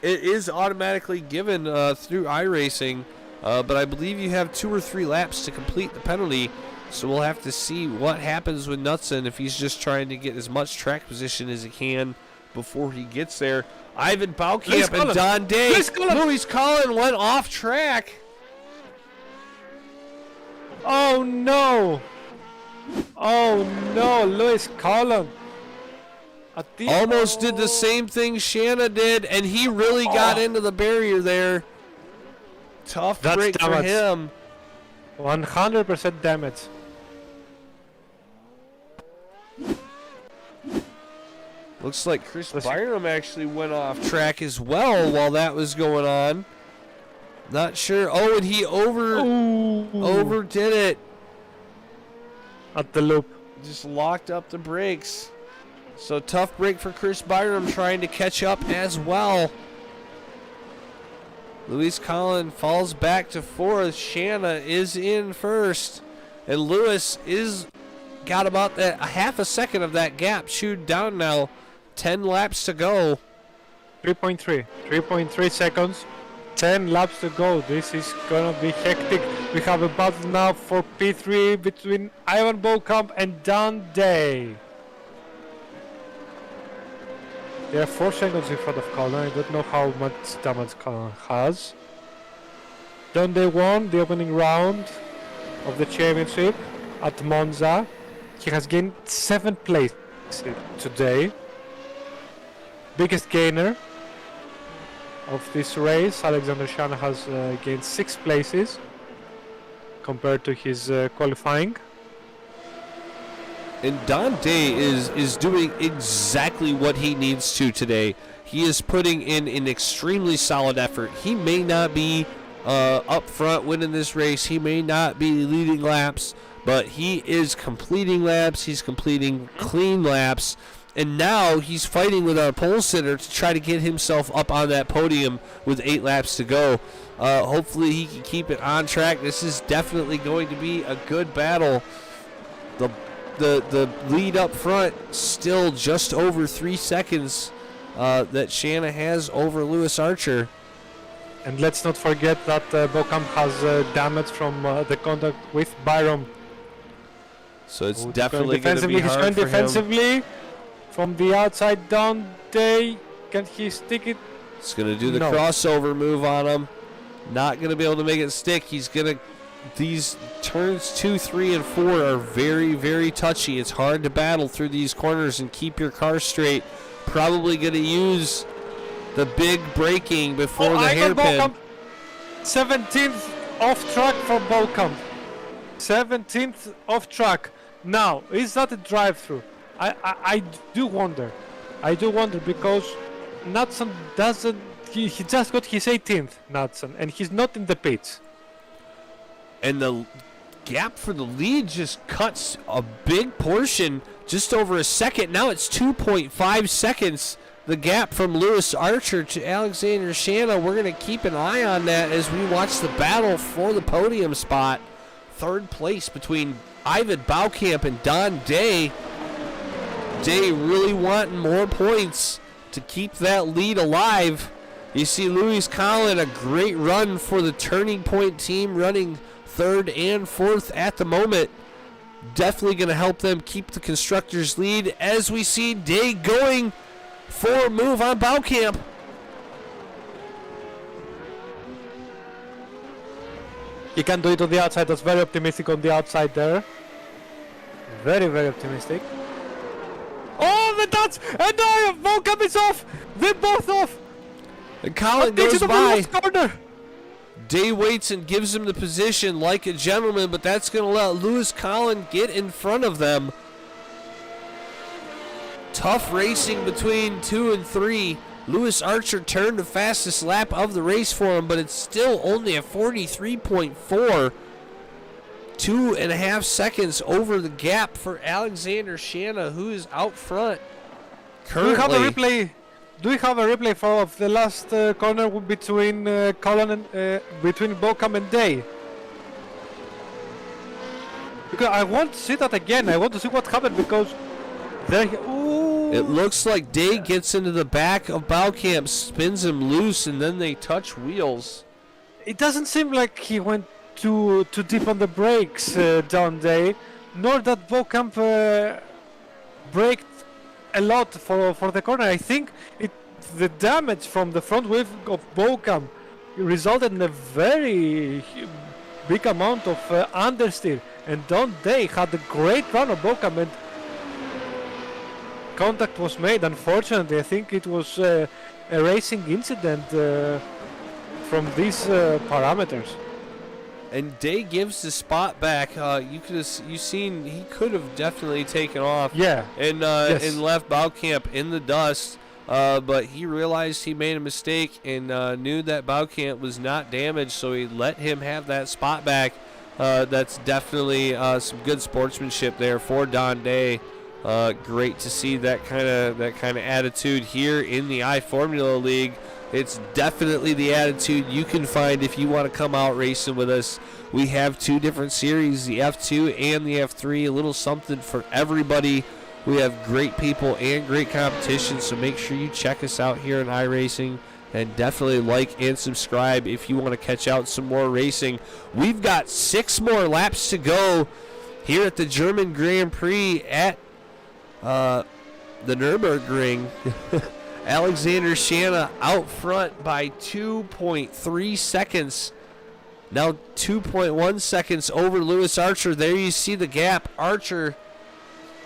It is automatically given through iRacing, but I believe you have 2 or 3 laps to complete the penalty, so we'll have to see what happens with Knutson if he's just trying to get as much track position as he can before he gets there. Ivan Baukamp and Don Day. Luis Collin went off track. Oh no! Oh no, Luis Collin. Almost did the same thing Shanna did, and he really got into the barrier there. Tough break for him. 100% damage. Looks like Chris Byram actually went off track as well while that was going on. Not sure. Oh, and he overdid it. At the loop. Just locked up the brakes. So tough break for Chris Byram trying to catch up as well. Luis Collin falls back to 4th. Shanna is in 1st. And Lewis is got about a half a second of that gap chewed down now. 10 laps to go. 3.3 seconds. 10 laps to go. This is gonna be hectic. We have a battle now for P3 between Ivan Baukamp and Don Day. They are 4 seconds in front of Collin. I don't know how much damage Collin has. Don Day won the opening round of the championship at Monza. He has gained 7th place today. Biggest gainer of this race. Alexander Shanna has gained 6 places compared to his qualifying. And Don Day is doing exactly what he needs to today. He is putting in an extremely solid effort. He may not be up front winning this race. He may not be leading laps, but he is completing laps. He's completing clean laps. And now he's fighting with our pole sitter to try to get himself up on that podium with 8 laps to go. Hopefully he can keep it on track. This is definitely going to be a good battle. The lead up front still just over 3 seconds that Shanna has over Lewis Archer. And let's not forget that Baukamp has damage from the contact with Byram. So it's definitely going to be hard for him. From the outside down, Day, can he stick it? He's going to do the crossover move on him. Not going to be able to make it stick. He's going to. These turns 2, 3, and 4 are very, very touchy. It's hard to battle through these corners and keep your car straight. Probably going to use the big braking before the hairpin. 17th off track for Baukamp. 17th off track. Now, is that a drive-through? I do wonder. I do wonder because Knutson doesn't. He just got his 18th, Knutson, and he's not in the pits. And the gap for the lead just cuts a big portion, just over a second. Now it's 2.5 seconds, the gap from Lewis Archer to Alexander Shanna. We're going to keep an eye on that as we watch the battle for the podium spot. 3rd place between Ivan Baukamp and Don Day. Day really wanting more points to keep that lead alive. You see Louis Collin, a great run for the Turning Point team, running third and fourth at the moment. Definitely going to help them keep the Constructors' lead as we see Day going for a move on Baucamp. He can do it on the outside. That's very optimistic on the outside there. Very, very optimistic. Oh, the touch! And now Baucamp is off! They're both off! And Collin goes by. by. Corner. Day waits and gives him the position like a gentleman, but that's going to let Louis Collin get in front of them. Tough racing between 2 and 3. Louis Archer turned the fastest lap of the race for him, but it's still only a 43.4. 2.5 seconds over the gap for Alexander Shanna, who is out front currently. Do we have a replay for of the last corner between Collin and between Baucamp and Day? Because I want to see that again. I want to see what happened because there. Ooh. It looks like Day gets into the back of Baucamp, spins him loose, and then they touch wheels. It doesn't seem like he went too deep on the brakes down Day, nor that Baucamp braked a lot for the corner. I think the damage from the front wheel of Baucamp resulted in a very big amount of understeer, and Don Day had a great run of Baucamp and contact was made. Unfortunately, I think it was a racing incident from these parameters. And Day gives the spot back. You seen he could have definitely taken off. Yeah. And Yes. and left Baucamp in the dust. But he realized he made a mistake and knew that Baucamp was not damaged, so he let him have that spot back. That's definitely some good sportsmanship there for Don Day. Great to see that kind of attitude here in the iFormula League. It's definitely the attitude you can find if you want to come out racing with us. We have 2 different series, the F2 and the F3, a little something for everybody. We have great people and great competition, so make sure you check us out here in iRacing, and definitely like and subscribe if you want to catch out some more racing. We've got 6 more laps to go here at the German Grand Prix at the Nürburgring. Alexander Shanna out front by 2.3 seconds. Now 2.1 seconds over Louis Archer. There you see the gap. Archer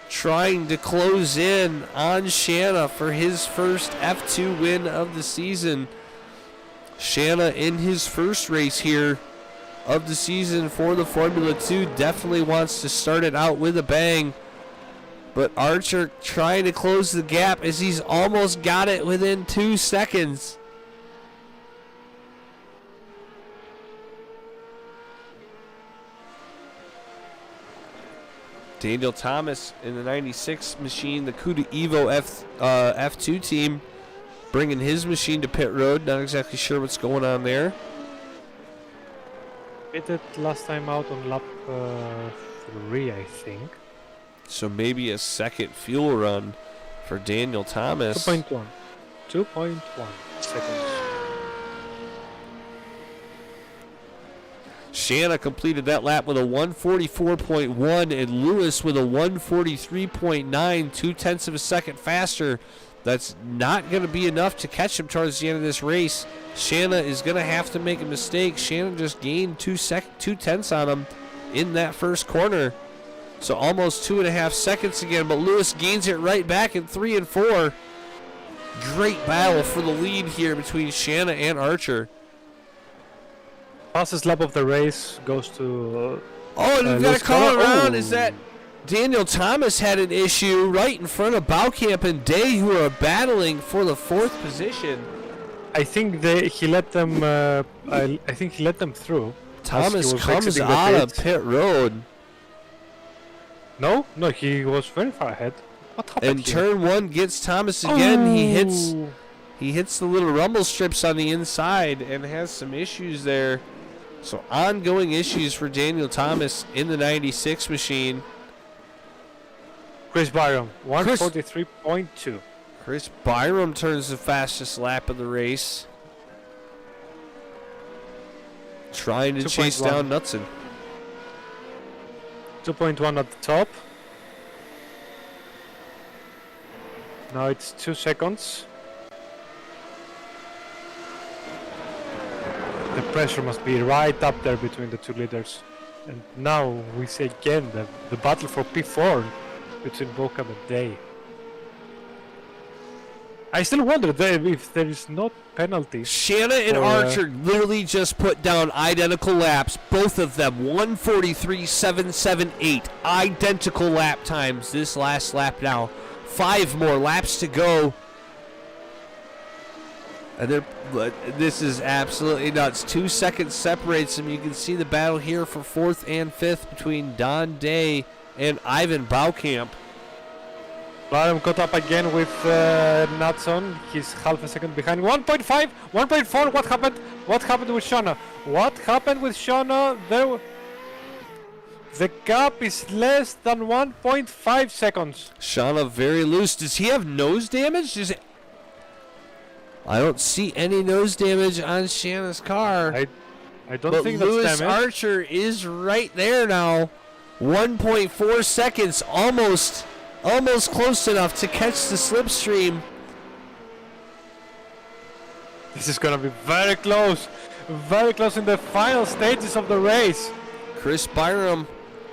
trying to close in on Shanna for his first F2 win of the season. Shanna in his first race here of the season for the Formula 2 definitely wants to start it out with a bang. But Archer trying to close the gap as he's almost got it within 2 seconds. Daniel Thomas in the 96 machine, the Cuda Evo F2 team, bringing his machine to pit road. Not exactly sure what's going on there. Pitted last time out on lap 3, I think. So maybe a second fuel run for Daniel Thomas. 2.1 seconds. Shanna completed that lap with a 144.1 and Lewis with a 143.9, 0.2 of a second faster. That's not going to be enough to catch him towards the end of this race. Shanna is going to have to make a mistake. Shanna just gained 0.2 on him in that first corner. So almost 2.5 seconds again, but Lewis gains it right back in 3 and 4. Great battle for the lead here between Shanna and Archer. Fastest lap of the race goes to. Oh, and we've got Lewis to call Collin. around. Oh. Is that Daniel Thomas had an issue right in front of Baucamp and Day, who are battling for the 4th position. I think he let them. I think he let them through. Thomas was comes exiting the out of pits. pit road. No, he was very far ahead. What happened And here? turn 1 gets Thomas again. He Oh. hits the little rumble strips on the inside and has some issues there. So ongoing issues for Daniel Thomas in the 96 machine. Chris Byron, 1:43.2. Chris Byram turns the fastest lap of the race. Trying to chase 2.1. down Knutson. 2.1 at the top. Now it's 2 seconds. The pressure must be right up there between the two leaders. And now we see again the battle for P4 between Bocam and Day. I still wonder if there is no penalties. Shanna and for, Archer literally just put down identical laps. Both of them 1:43.778. Identical lap times this last lap now. 5 more laps to go. And this is absolutely nuts. 2 seconds separates them. You can see the battle here for 4th and 5th between Don Day and Ivan Baukamp. Byron caught up again with Knutson. He's half a second behind. 1.5, 1.4. What happened? What happened with Shauna? What happened with Shauna? The gap is less than 1.5 seconds. Shauna very loose. Does he have nose damage? I don't see any nose damage on Shanna's car. I don't But think that's Lewis damage. Archer is right there now. 1.4 seconds, almost close enough to catch the slipstream. This is gonna be very close in the final stages of the race. Chris Byram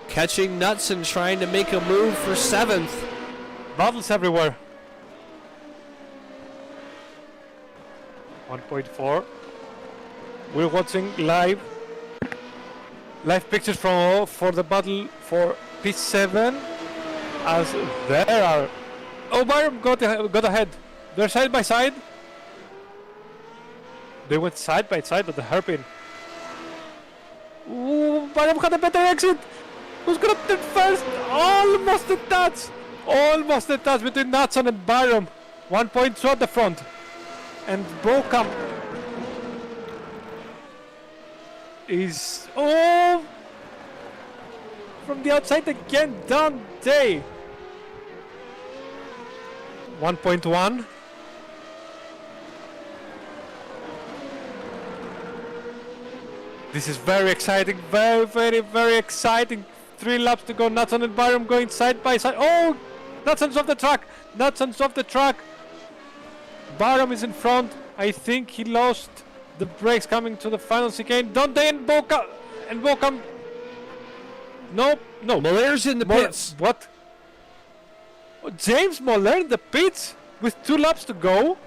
catching Knutson, trying to make a move for 7th. Battles everywhere. 1.4. We're watching live pictures for the battle for P7. As there are, Byram got ahead. They're side by side. They went side by side at the hairpin. Ooh, Byram had a better exit. Who's gonna turn first? Almost a touch between Knutson and Byram. 1.2 at the front, and Bocam is from the outside again. Down Day. 1.1. This is very exciting. Very, very, very exciting. 3 laps to go. Knutson and Byram going side by side. Oh! Knutson's off the track. Byram is in front. I think he lost the brakes coming to the final chicane. Dante and Bocam. No. Moller's in the pits. What? James Moller in the pits with 2 laps to go.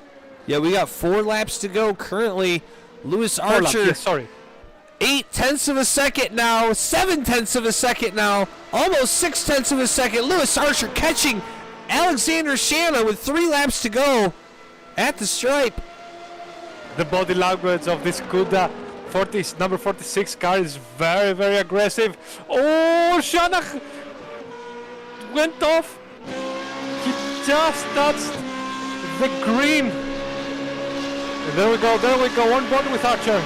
Yeah, we got 4 laps to go currently. Lewis 4 laps, Archer, yes, sorry. 8/10 of a second now, 7/10 of a second now, almost 6/10 of a second. Lewis Archer catching Alexander Shanna with 3 laps to go at the stripe. The body language of this Kuda number 46 car is very, very aggressive. Oh, Shanna went off. He just touched the green. And there we go. On board with Archer.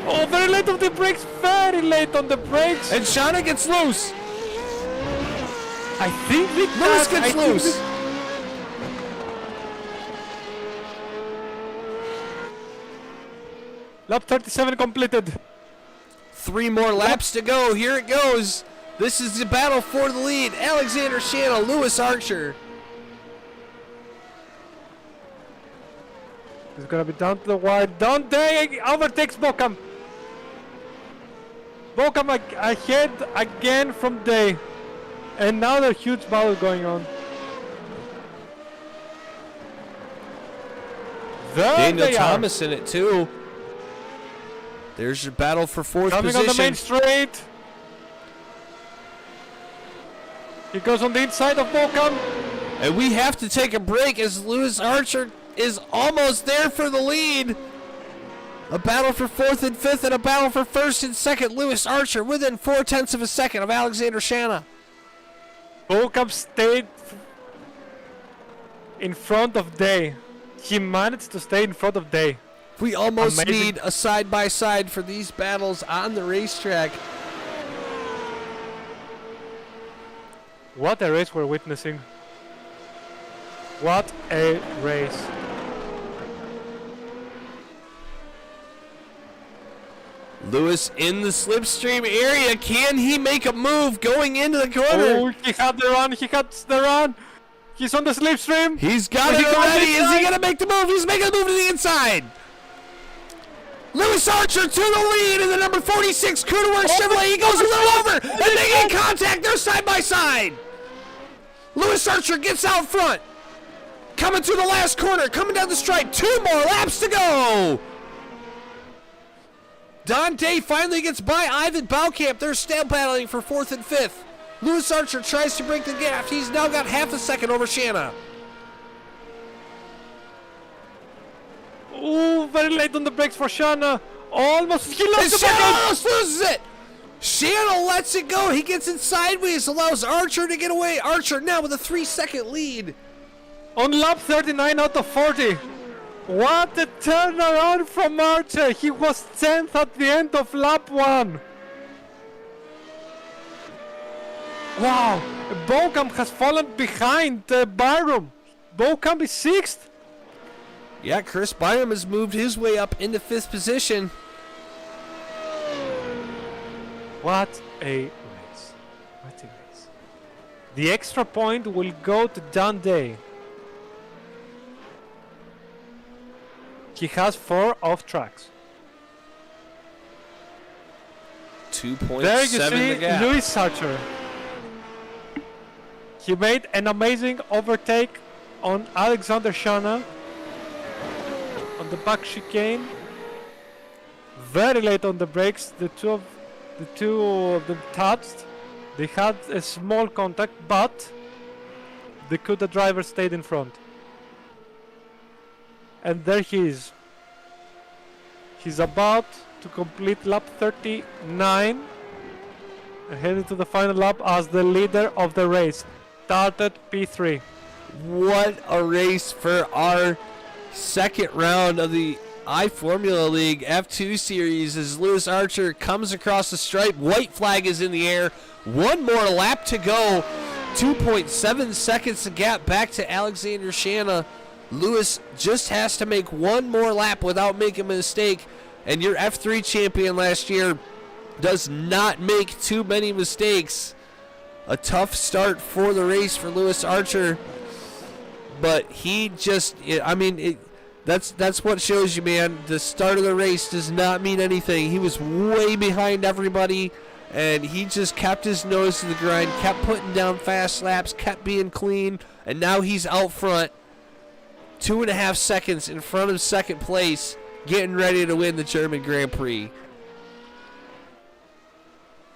Oh, very late on the brakes. And Shanna gets loose. I think Lewis gets loose. Lap 37 completed. 3 more laps to go. Here it goes. This is the battle for the lead. Alexander Shanna, Lewis Archer. It's gonna be down to the wire. Dante overtakes Bocam. Bocam ahead again from Day. And now there's huge battle going on. There Daniel they are. Thomas in it too. There's your battle for 4th Coming position. on the main straight. He goes on the inside of Bocam. And we have to take a break as Lewis Archer is almost there for the lead. A battle for 4th and 5th and a battle for 1st and 2nd. Lewis Archer within 4/10 of a second of Alexander Shanna. Bocam stayed in front of Day. He managed to stay in front of Day. We almost Amazing. need a side-by-side for these battles on the racetrack. What a race we're witnessing. What a race. Lewis in the slipstream area. Can he make a move going into the corner? Oh, he had the run. He had the run. He's on the slipstream. He's got Is it he going already. Is he inside? going to make the move? He's making a move to the inside. Lewis Archer to the lead in the number 46 Cooterworth Chevrolet. He goes a little over, and they get contact. They're side by side. Lewis Archer gets out front. Coming through the last corner, coming down the stripe. 2 more laps to go. Don Day finally gets by Ivan Baukamp. They're still battling for 4th and 5th. Lewis Archer tries to break the gap. He's now got half a second over Shanna. Oh, very late on the brakes for Shanna. Almost. He lost And the Shanna back. almost loses it. Shanna lets it go. He gets it sideways, allows Archer to get away. Archer now with a 3-second lead. On lap 39 out of 40. What a turnaround from Archer. He was 10th at the end of lap 1. Wow. Baukamp has fallen behind Byram. Baukamp is 6th. Yeah, Chris Byram has moved his way up into 5th position. What a race. What a race. The extra point will go to Dan Day. He has 4 off tracks. 2.7 There you see the gap. Lewis Archer. He made an amazing overtake on Alexander Shanna on the back chicane. Very late on the brakes. The two of them touched. They had a small contact, but the driver stayed in front. And there he is. He's about to complete lap 39 and headed to the final lap as the leader of the race. Started P3. What a race for our second round of the iFormula League F2 Series as Lewis Archer comes across the stripe. White flag is in the air. 1 more lap to go. 2.7 seconds to gap back to Alexander Shanna. Lewis just has to make 1 more lap without making a mistake. And your F3 champion last year does not make too many mistakes. A tough start for the race for Lewis Archer. But he just, that's what shows you, man. The start of the race does not mean anything. He was way behind everybody, and he just kept his nose to the grind, kept putting down fast laps, kept being clean, and now he's out front, 2.5 seconds in front of second place, getting ready to win the German Grand Prix.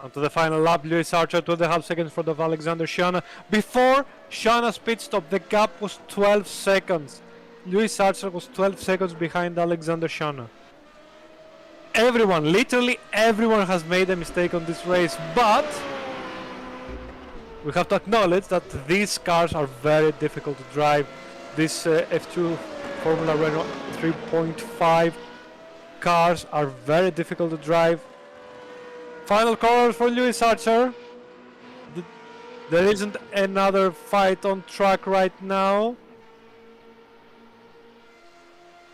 Onto the final lap, Lewis Archer, 2.5 seconds for the Alexander Shanna. Before Shanna's pit stop, the gap was 12 seconds. Lewis Archer was 12 seconds behind Alexander Shanna. Everyone, literally everyone has made a mistake on this race, but we have to acknowledge that these cars are very difficult to drive. This F2 Formula Renault 3.5 cars are very difficult to drive. Final corner for Lewis Archer. There isn't another fight on track right now.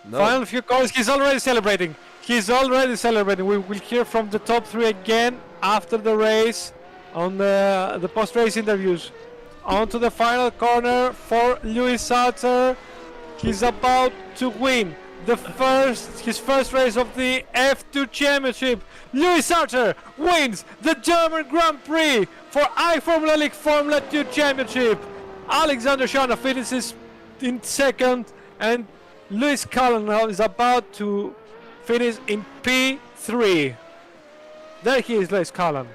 No. Final few corners, he's already celebrating. He's already celebrating. We will hear from the top 3 again after the race on the post-race interviews. On to the final corner for Lewis Archer. He's about to win his first race of the F2 Championship. Lewis Archer wins the German Grand Prix for iFormula League Formula 2 Championship. Alexander Shanna finishes in second, and Lewis Cullen now is about to finish in P3. There he is, Lewis Cullen,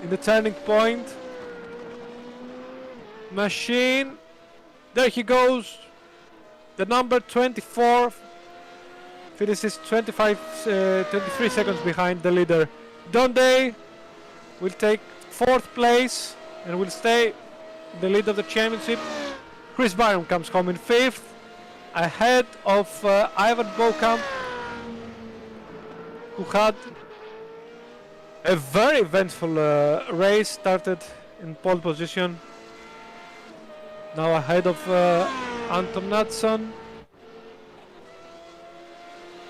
in the turning point. Machine, there he goes. The number 24 finishes 23 seconds behind the leader. Donde will take 4th place and will stay the lead of the championship. Chris Byram comes home in 5th, ahead of Ivan Baukamp, who had a very eventful race. Started in pole position, now ahead of Anton Natson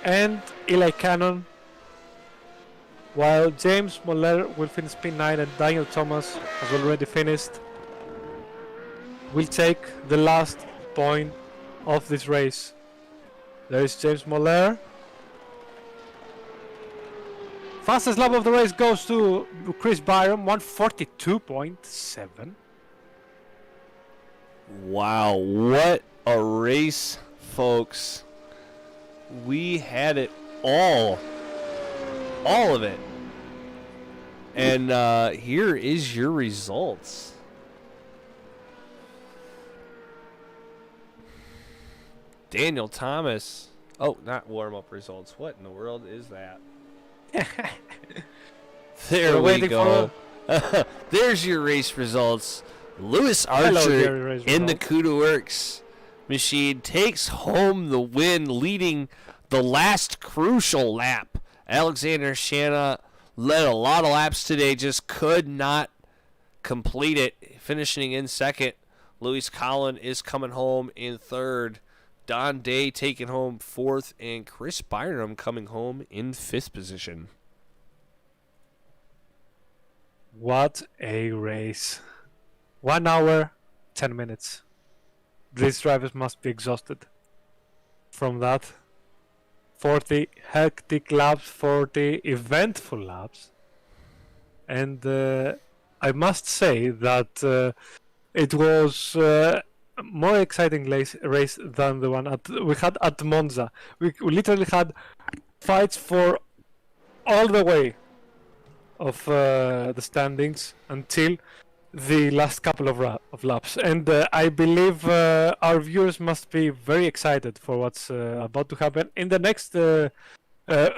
and Eli Cannon, while James Moller will finish P9 and Daniel Thomas has already finished. Will take the last point of this race. There is James Moller. Fastest lap of the race goes to Chris Byram, 142.7. Wow, what a race, folks. We had it all of it. And here is your results. Daniel Thomas. Oh, not warm-up results. What in the world is that? There we go. There's your race results. Lewis Archer in the Kuda Works machine takes home the win, leading the last crucial lap. Alexander Shanna led a lot of laps today, just could not complete it, finishing in second. Louis Collin is coming home in third. Don Day taking home fourth, and Chris Byram coming home in fifth position. What a race. 1 hour, 10 minutes. These drivers must be exhausted from that. 40 hectic laps, 40 eventful laps. And I must say that it was more exciting race than the one we had at Monza. We literally had fights for all the way of the standings until the last couple of laps, and I believe our viewers must be very excited for what's about to happen in the next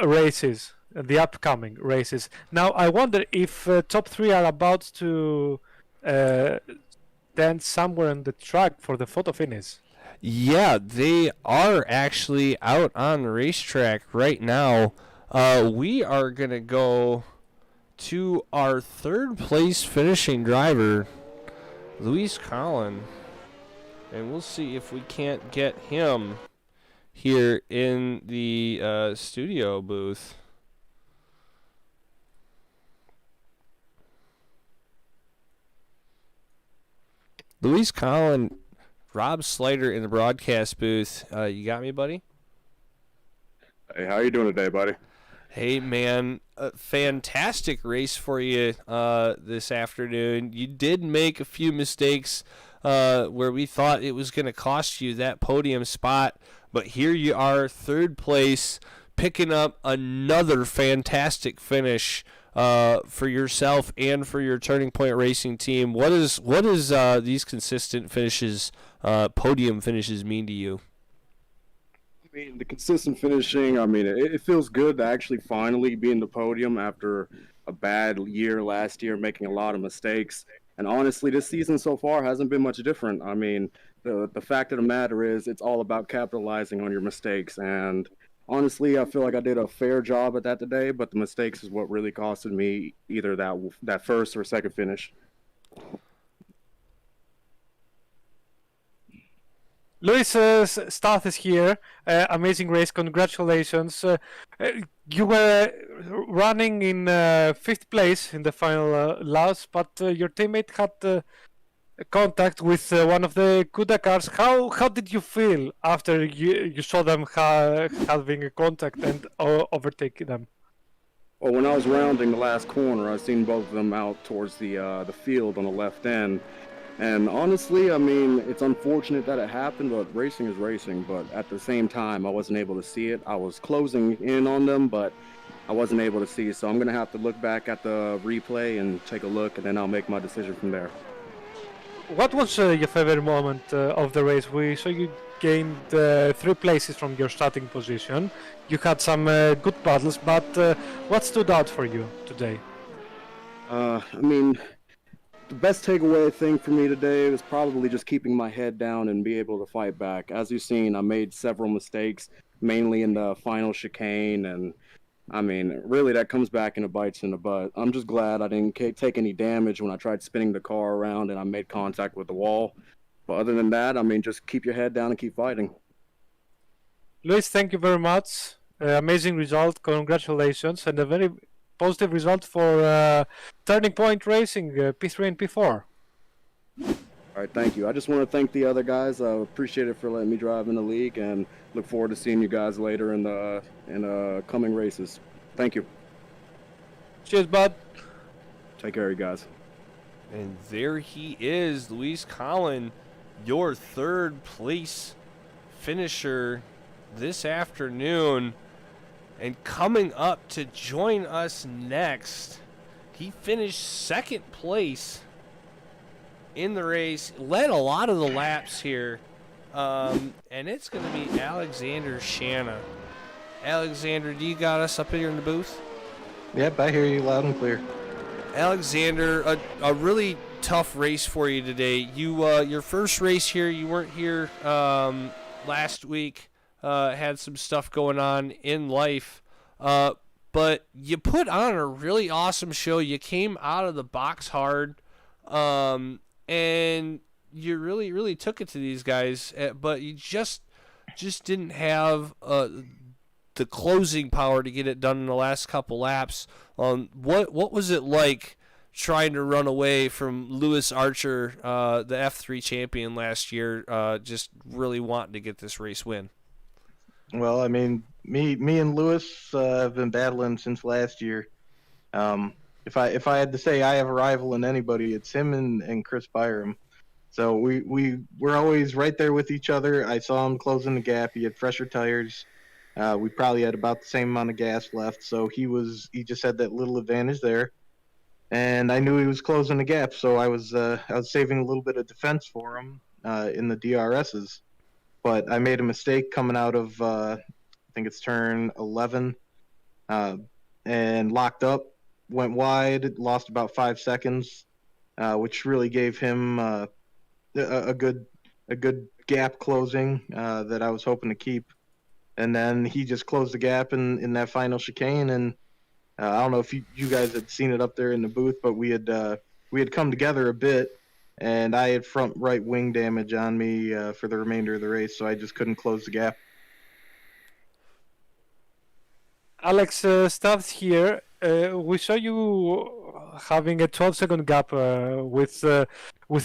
races, the upcoming races. Now I wonder if top 3 are about to stand somewhere on the track for the photo finish. Yeah, they are actually out on the racetrack right now. We are going to go to our third place finishing driver, Luis Collin. And we'll see if we can't get him here in the studio booth. Luis Collin, Rob Slater in the broadcast booth. You got me, buddy? Hey, how you doing today, buddy? Hey, man, a fantastic race for you this afternoon. You did make a few mistakes where we thought it was going to cost you that podium spot, but here you are, third place, picking up another fantastic finish for yourself and for your Turning Point Racing team. What is these consistent finishes, podium finishes, mean to you? I mean, the consistent finishing, I mean, it feels good to actually finally be in the podium after a bad year last year, making a lot of mistakes. And honestly, this season so far hasn't been much different. I mean, the fact of the matter is it's all about capitalizing on your mistakes. And honestly, I feel like I did a fair job at that today, but the mistakes is what really costed me either that first or second finish. Luis Stath is here. Amazing race. Congratulations. You were running in 5th place in the final laps, but your teammate had contact with one of the Kuda cars. How did you feel after you saw them having a contact and overtake them? Well, when I was rounding the last corner, I seen both of them out towards the field on the left end. And honestly, I mean, it's unfortunate that it happened, but racing is racing. But at the same time, I wasn't able to see it. I was closing in on them, but I wasn't able to see. So I'm going to have to look back at the replay and take a look, and then I'll make my decision from there. What was your favorite moment of the race? We saw you gained 3 places from your starting position. You had some good battles, but what stood out for you today? I mean, the best takeaway thing for me today was probably just keeping my head down and be able to fight back. As you've seen, I made several mistakes, mainly in the final chicane, and I mean, really that comes back and it bites in the butt. I'm just glad I didn't take any damage when I tried spinning the car around and I made contact with the wall. But other than that, I mean, just keep your head down and keep fighting. Luis, thank you very much. Amazing result. Congratulations. And a very positive result for Turning Point Racing, P3 and P4. All right, thank you. I just want to thank the other guys. I appreciate it for letting me drive in the league, and look forward to seeing you guys later in the coming races. Thank you. Cheers, bud. Take care, you guys. And there he is, Luis Collin, your third place finisher this afternoon. And coming up to join us next, he finished second place in the race, led a lot of the laps here, and it's going to be Alexander Shanna. Alexander, do you got us up here in the booth? Yep, I hear you loud and clear. Alexander, a really tough race for you today. Your first race here, you weren't here last week, had some stuff going on in life, but you put on a really awesome show. You came out of the box hard, and you really, really took it to these guys, but you just didn't have the closing power to get it done in the last couple laps. What was it like trying to run away from Lewis Archer, the F3 champion last year, just really wanting to get this race win? Well, I mean, me and Lewis have been battling since last year. If I had to say I have a rival in anybody, it's him and Chris Byram. So we're always right there with each other. I saw him closing the gap. He had fresher tires. We probably had about the same amount of gas left, so he just had that little advantage there. And I knew he was closing the gap, so I was saving a little bit of defense for him in the DRSs. But I made a mistake coming out of I think it's turn 11, and locked up. Went wide, lost about 5 seconds, which really gave him a good gap closing that I was hoping to keep. And then he just closed the gap in that final chicane. And I don't know if you guys had seen it up there in the booth, but we had come together a bit, and I had front right wing damage on me for the remainder of the race, so I just couldn't close the gap. Alex, starts here. We saw you having a 12-second gap with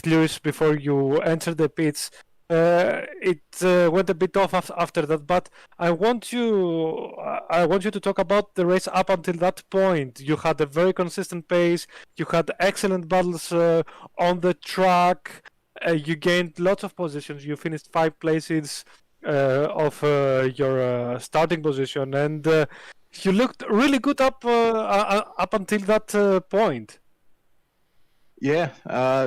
Lewis before you entered the pits. It went a bit off after that, but I want you to talk about the race up until that point. You had a very consistent pace. You had excellent battles on the track. You gained lots of positions. You finished 5 places of your starting position, and you looked really good up until that point. Yeah,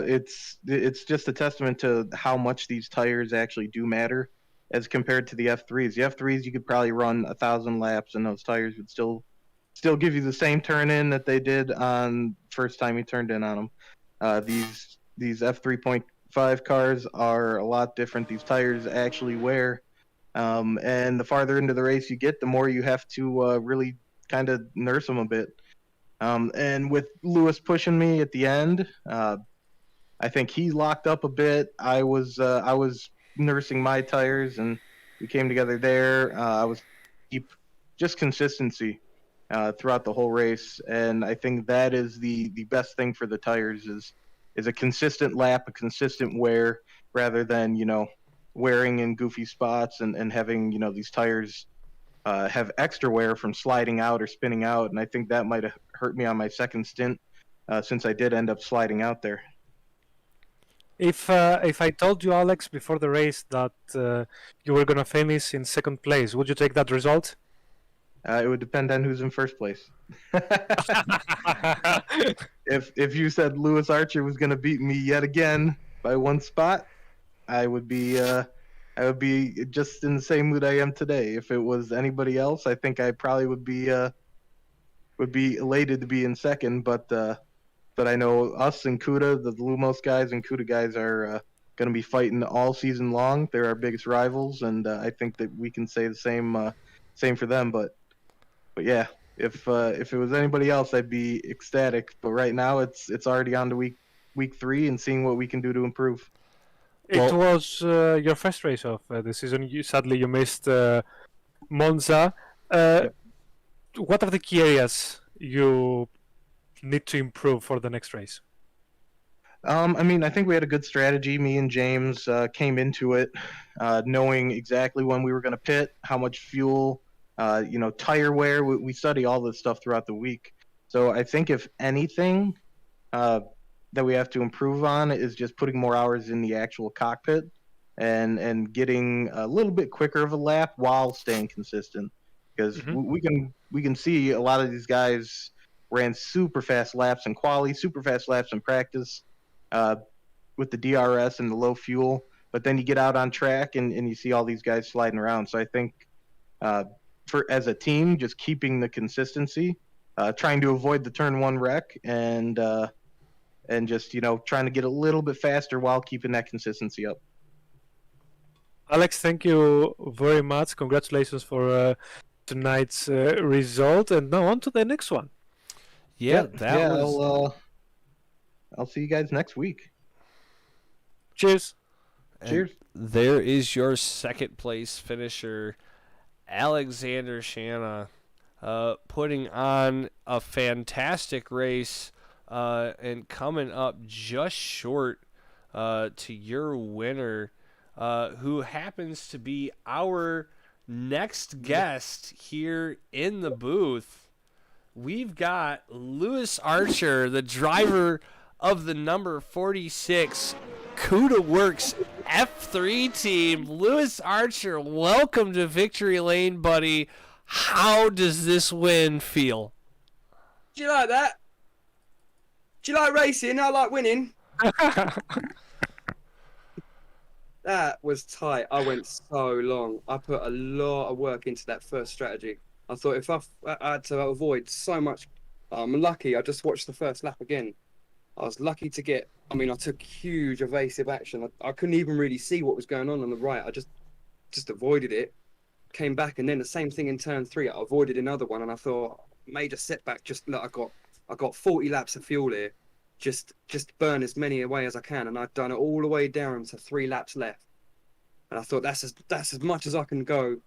it's just a testament to how much these tires actually do matter as compared to the F3s. The F3s, you could probably run 1,000 laps, and those tires would still give you the same turn in that they did on first time you turned in on them. These F3.5 cars are a lot different. These tires actually wear, and the farther into the race you get, the more you have to really kind of nurse them a bit. And with Lewis pushing me at the end, I think he locked up a bit. I was nursing my tires, and we came together there. I was keep just consistency throughout the whole race, and I think that is the best thing for the tires is a consistent lap, a consistent wear, rather than wearing in goofy spots and having these tires have extra wear from sliding out or spinning out, and I think that might have hurt me on my second stint since I did end up sliding out there. If I told you, Alex, before the race that you were gonna finish in second place, would you take that result? It would depend on who's in first place. If you said Lewis Archer was gonna beat me yet again by 1 spot, I would be just in the same mood I am today. If it was anybody else, I think I probably would be elated to be in second. But I know us and Kuda, the Lumos guys and Kuda guys, are going to be fighting all season long. They're our biggest rivals, and I think that we can say the same for them. But yeah, if it was anybody else, I'd be ecstatic. But right now, it's already on to week 3 and seeing what we can do to improve. It was your first race of the season. Sadly, you missed Monza. What are the key areas you need to improve for the next race? I think we had a good strategy. Me and James came into it knowing exactly when we were going to pit, how much fuel, tire wear. We study all this stuff throughout the week. So I think if anything that we have to improve on is just putting more hours in the actual cockpit and getting a little bit quicker of a lap while staying consistent. Because we can see a lot of these guys ran super fast laps in quali, super fast laps in practice. With the DRS and the low fuel, but then you get out on track and you see all these guys sliding around. So I think as a team, just keeping the consistency, trying to avoid the turn one wreck, and just trying to get a little bit faster while keeping that consistency up. Alex, thank you very much. Congratulations for tonight's result, and now on to the next one. I'll see you guys next week. Cheers. Cheers. There is your second place finisher, Alexander Shanna, putting on a fantastic race and coming up just short to your winner, who happens to be our next guest here in the booth. We've got Lewis Archer, the driver of the number 46 Cuda Works F3 team. Lewis Archer, welcome to Victory Lane, buddy. How does this win feel? Do you like that? Do you like racing? I like winning. That was tight. I went so long. I put a lot of work into that first strategy. I thought if I had to avoid so much, I'm lucky. I just watched the first lap again. I was lucky to get, I took huge evasive action. I couldn't even really see what was going on the right. I just avoided it, came back, and then the same thing in turn 3. I avoided another one, and I thought, major setback. Just look, I got 40 laps of fuel here. Just burn as many away as I can, and I'd done it all the way down to 3 laps left. And I thought that's as much as I can go.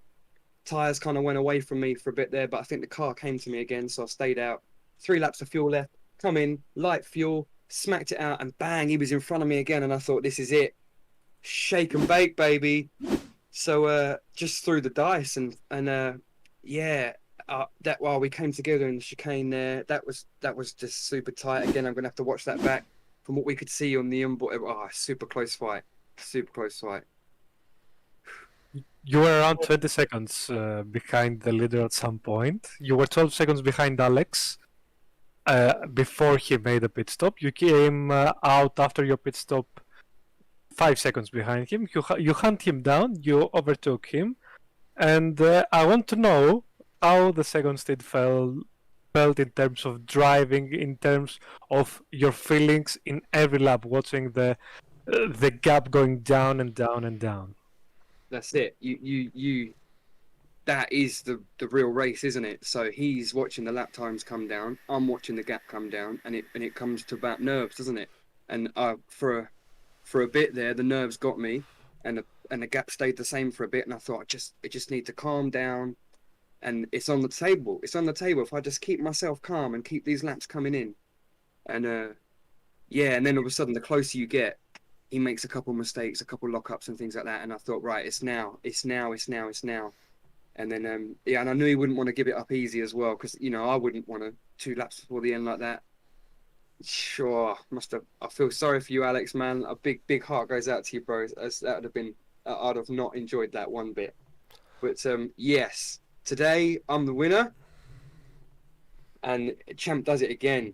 Tires kind of went away from me for a bit there, but I think the car came to me again, so I stayed out. 3 laps of fuel left. Come in, light fuel. Smacked it out, and bang, he was in front of me again, and I thought, this is it. Shake and bake, baby. So just threw the dice, and that while we came together in the chicane there, that was just super tight. Again, I'm gonna have to watch that back. From what we could see on the onboard, super close fight. You were around 20 seconds behind the leader at some point. You were 12 seconds behind Alex. Before he made a pit stop. You came out after your pit stop 5 seconds behind him. You hunt him down, you overtook him, and I want to know how the second stage felt in terms of driving, in terms of your feelings in every lap, watching the gap going down and down and down. That's it. You that is the real race, isn't it? So he's watching the lap times come down. I'm watching the gap come down, and it comes to about nerves, doesn't it? And for a bit there, the nerves got me, and the gap stayed the same for a bit. And I thought, I just need to calm down, and it's on the table. It's on the table if I just keep myself calm and keep these laps coming in. And and then all of a sudden, the closer you get, he makes a couple mistakes, a couple lockups and things like that. And I thought, right, it's now. And then, and I knew he wouldn't want to give it up easy as well, because, I wouldn't want to 2 laps before the end like that. Sure, I feel sorry for you, Alex, man. A big heart goes out to you, bro. I'd have not enjoyed that one bit. But, yes, today I'm the winner, and Champ does it again.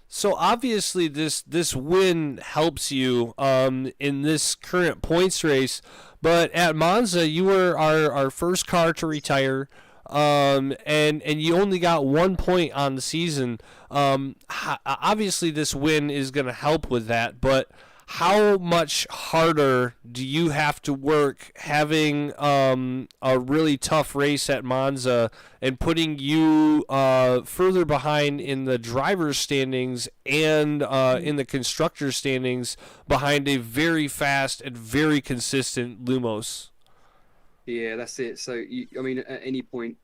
So obviously this win helps you in this current points race, but at Monza you were our first car to retire, and you only got 1 point on the season. Obviously this win is going to help with that, but how much harder do you have to work having a really tough race at Monza and putting you further behind in the driver's standings and in the constructor standings behind a very fast and very consistent Lumos? Yeah, that's it. So, I mean, at any point,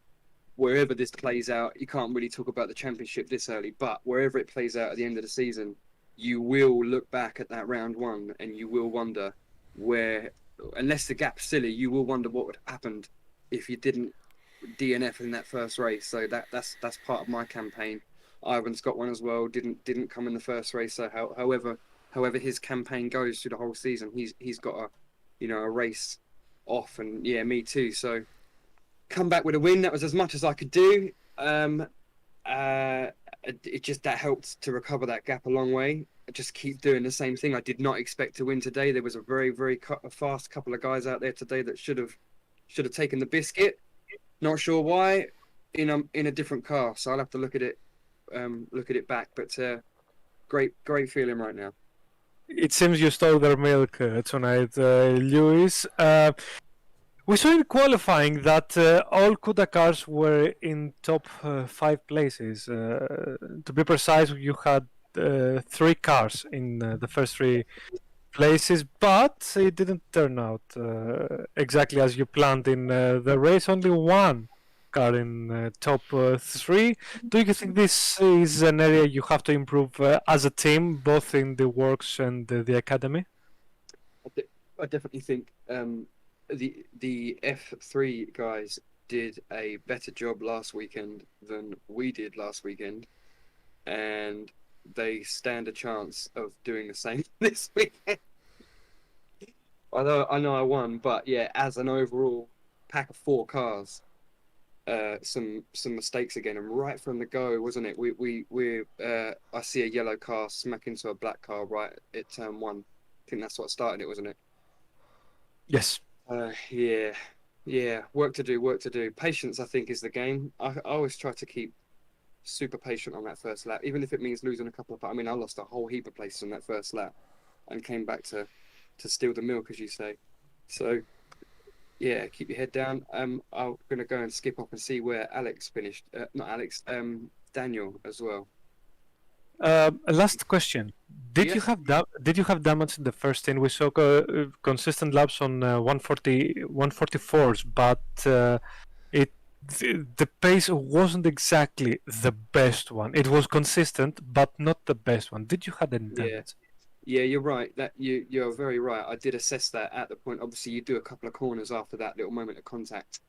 wherever this plays out, you can't really talk about the championship this early, but wherever it plays out at the end of the season, you will look back at that round one and you will wonder where, unless the gap's silly, you will wonder what would have happened if you didn't DNF in that first race. So that's part of my campaign. Ivan's got one as well. Didn't come in the first race. So however his campaign goes through the whole season, he's got a race off, and yeah, me too. So come back with a win. That was as much as I could do. It just that helped to recover that gap a long way. I just keep doing the same thing. I did not expect to win today. There was a very fast couple of guys out there today that should have taken the biscuit. Not sure why. In a different car, so I'll have to look at it back. But great feeling right now. It seems you stole their milk tonight, Lewis. We saw in qualifying that all CUDA cars were in top 5 places. To be precise, you had 3 cars in the first 3 places, but it didn't turn out exactly as you planned in the race. Only 1 car in top 3. Do you think this is an area you have to improve as a team, both in the works and the academy? I definitely think the F3 guys did a better job last weekend than we did last weekend, and they stand a chance of doing the same this weekend. Although I know I won, but yeah, as an overall pack of 4 cars, some mistakes again, and right from the go, wasn't it? I see a yellow car smack into a black car right at turn 1. I think that's what started it, wasn't it? Yes. Yeah. Work to do. Patience, I think, is the game. I always try to keep super patient on that first lap, even if it means losing a couple of. I mean, I lost a whole heap of places on that first lap, and came back to steal the milk, as you say. So, yeah, keep your head down. I'm gonna go and skip up and see where Alex finished. Not Alex. Daniel as well. Last question. Did Yeah. you have damage in the first stint? We saw consistent laps on 144s, but the pace wasn't exactly the best one. It was consistent, but not the best one. Did you have any damage? Yeah, you're right. That you're very right. I did assess that at the point. Obviously, you do a couple of corners after that little moment of contact,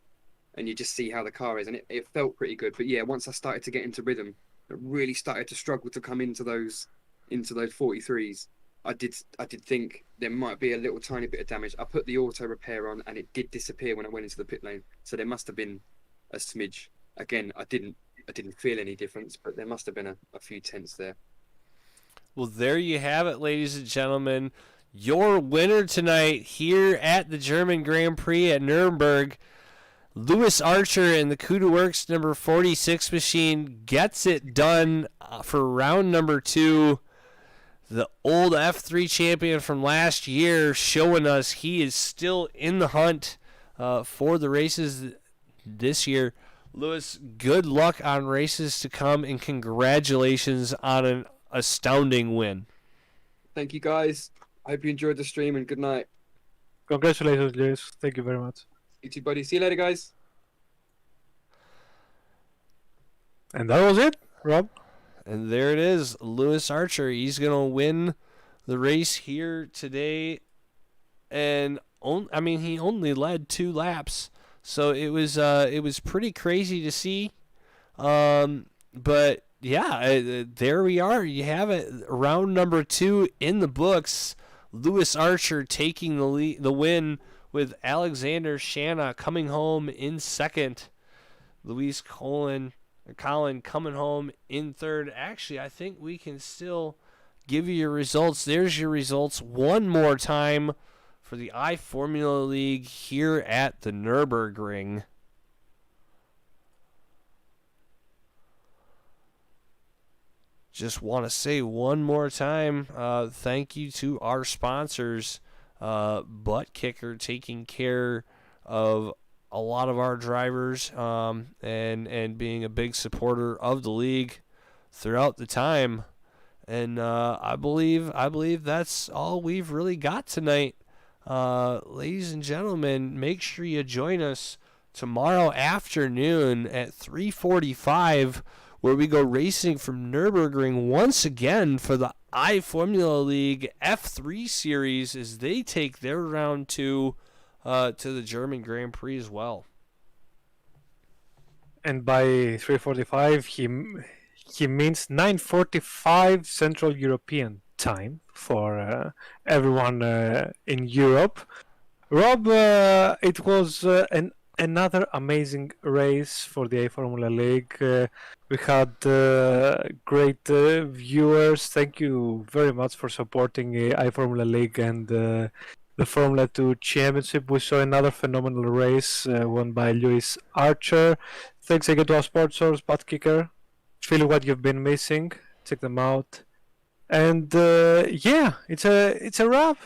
and you just see how the car is, and it felt pretty good. But yeah, once I started to get into rhythm, I really started to struggle to come into those 43s. I did think there might be a little tiny bit of damage. I put the auto repair on, and it did disappear when I went into the pit lane. So there must have been a smidge. Again, I didn't feel any difference, but there must have been a few tenths there. Well, there you have it, ladies and gentlemen. Your winner tonight here at the German Grand Prix at Nuremberg, Lewis Archer in the CUDA Works number 46 machine, gets it done for round number 2. The old F3 champion from last year showing us he is still in the hunt for the races this year. Lewis, good luck on races to come, and congratulations on an astounding win. Thank you, guys. I hope you enjoyed the stream, and good night. Congratulations, Lewis. Thank you very much. You too, buddy. See you later, guys. And that was it, Rob. And there it is, Lewis Archer. He's going to win the race here today. And he only led 2 laps. So it was pretty crazy to see. But yeah, there we are. You have it. Round number 2 in the books. Lewis Archer taking the win, with Alexander Shanna coming home in second. Colin coming home in third. Actually, I think we can still give you your results. There's your results one more time for the iFormula League here at the Nürburgring. just want to say one more time, thank you to our sponsors, Butt Kicker, taking care of a lot of our drivers, and being a big supporter of the league throughout the time. And I believe that's all we've really got tonight. Ladies and gentlemen, make sure you join us tomorrow afternoon at 3:45, where we go racing from Nürburgring once again for the iFormula League F3 Series as they take their round 2 to the German Grand Prix as well. And by 3:45, he means 9:45 Central European time for everyone in Europe. Rob, it was another amazing race for the iFormula League. We had great viewers. Thank you very much for supporting iFormula League and the Formula 2 Championship. We saw another phenomenal race won by Lewis Archer. Thanks again to our sponsors, Butt Kicker. Feel what you've been missing. Check them out. And yeah, it's a wrap.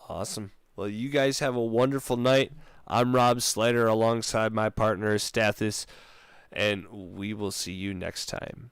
Awesome. Well, you guys have a wonderful night. I'm Rob Slater alongside my partner Stathis, and we will see you next time.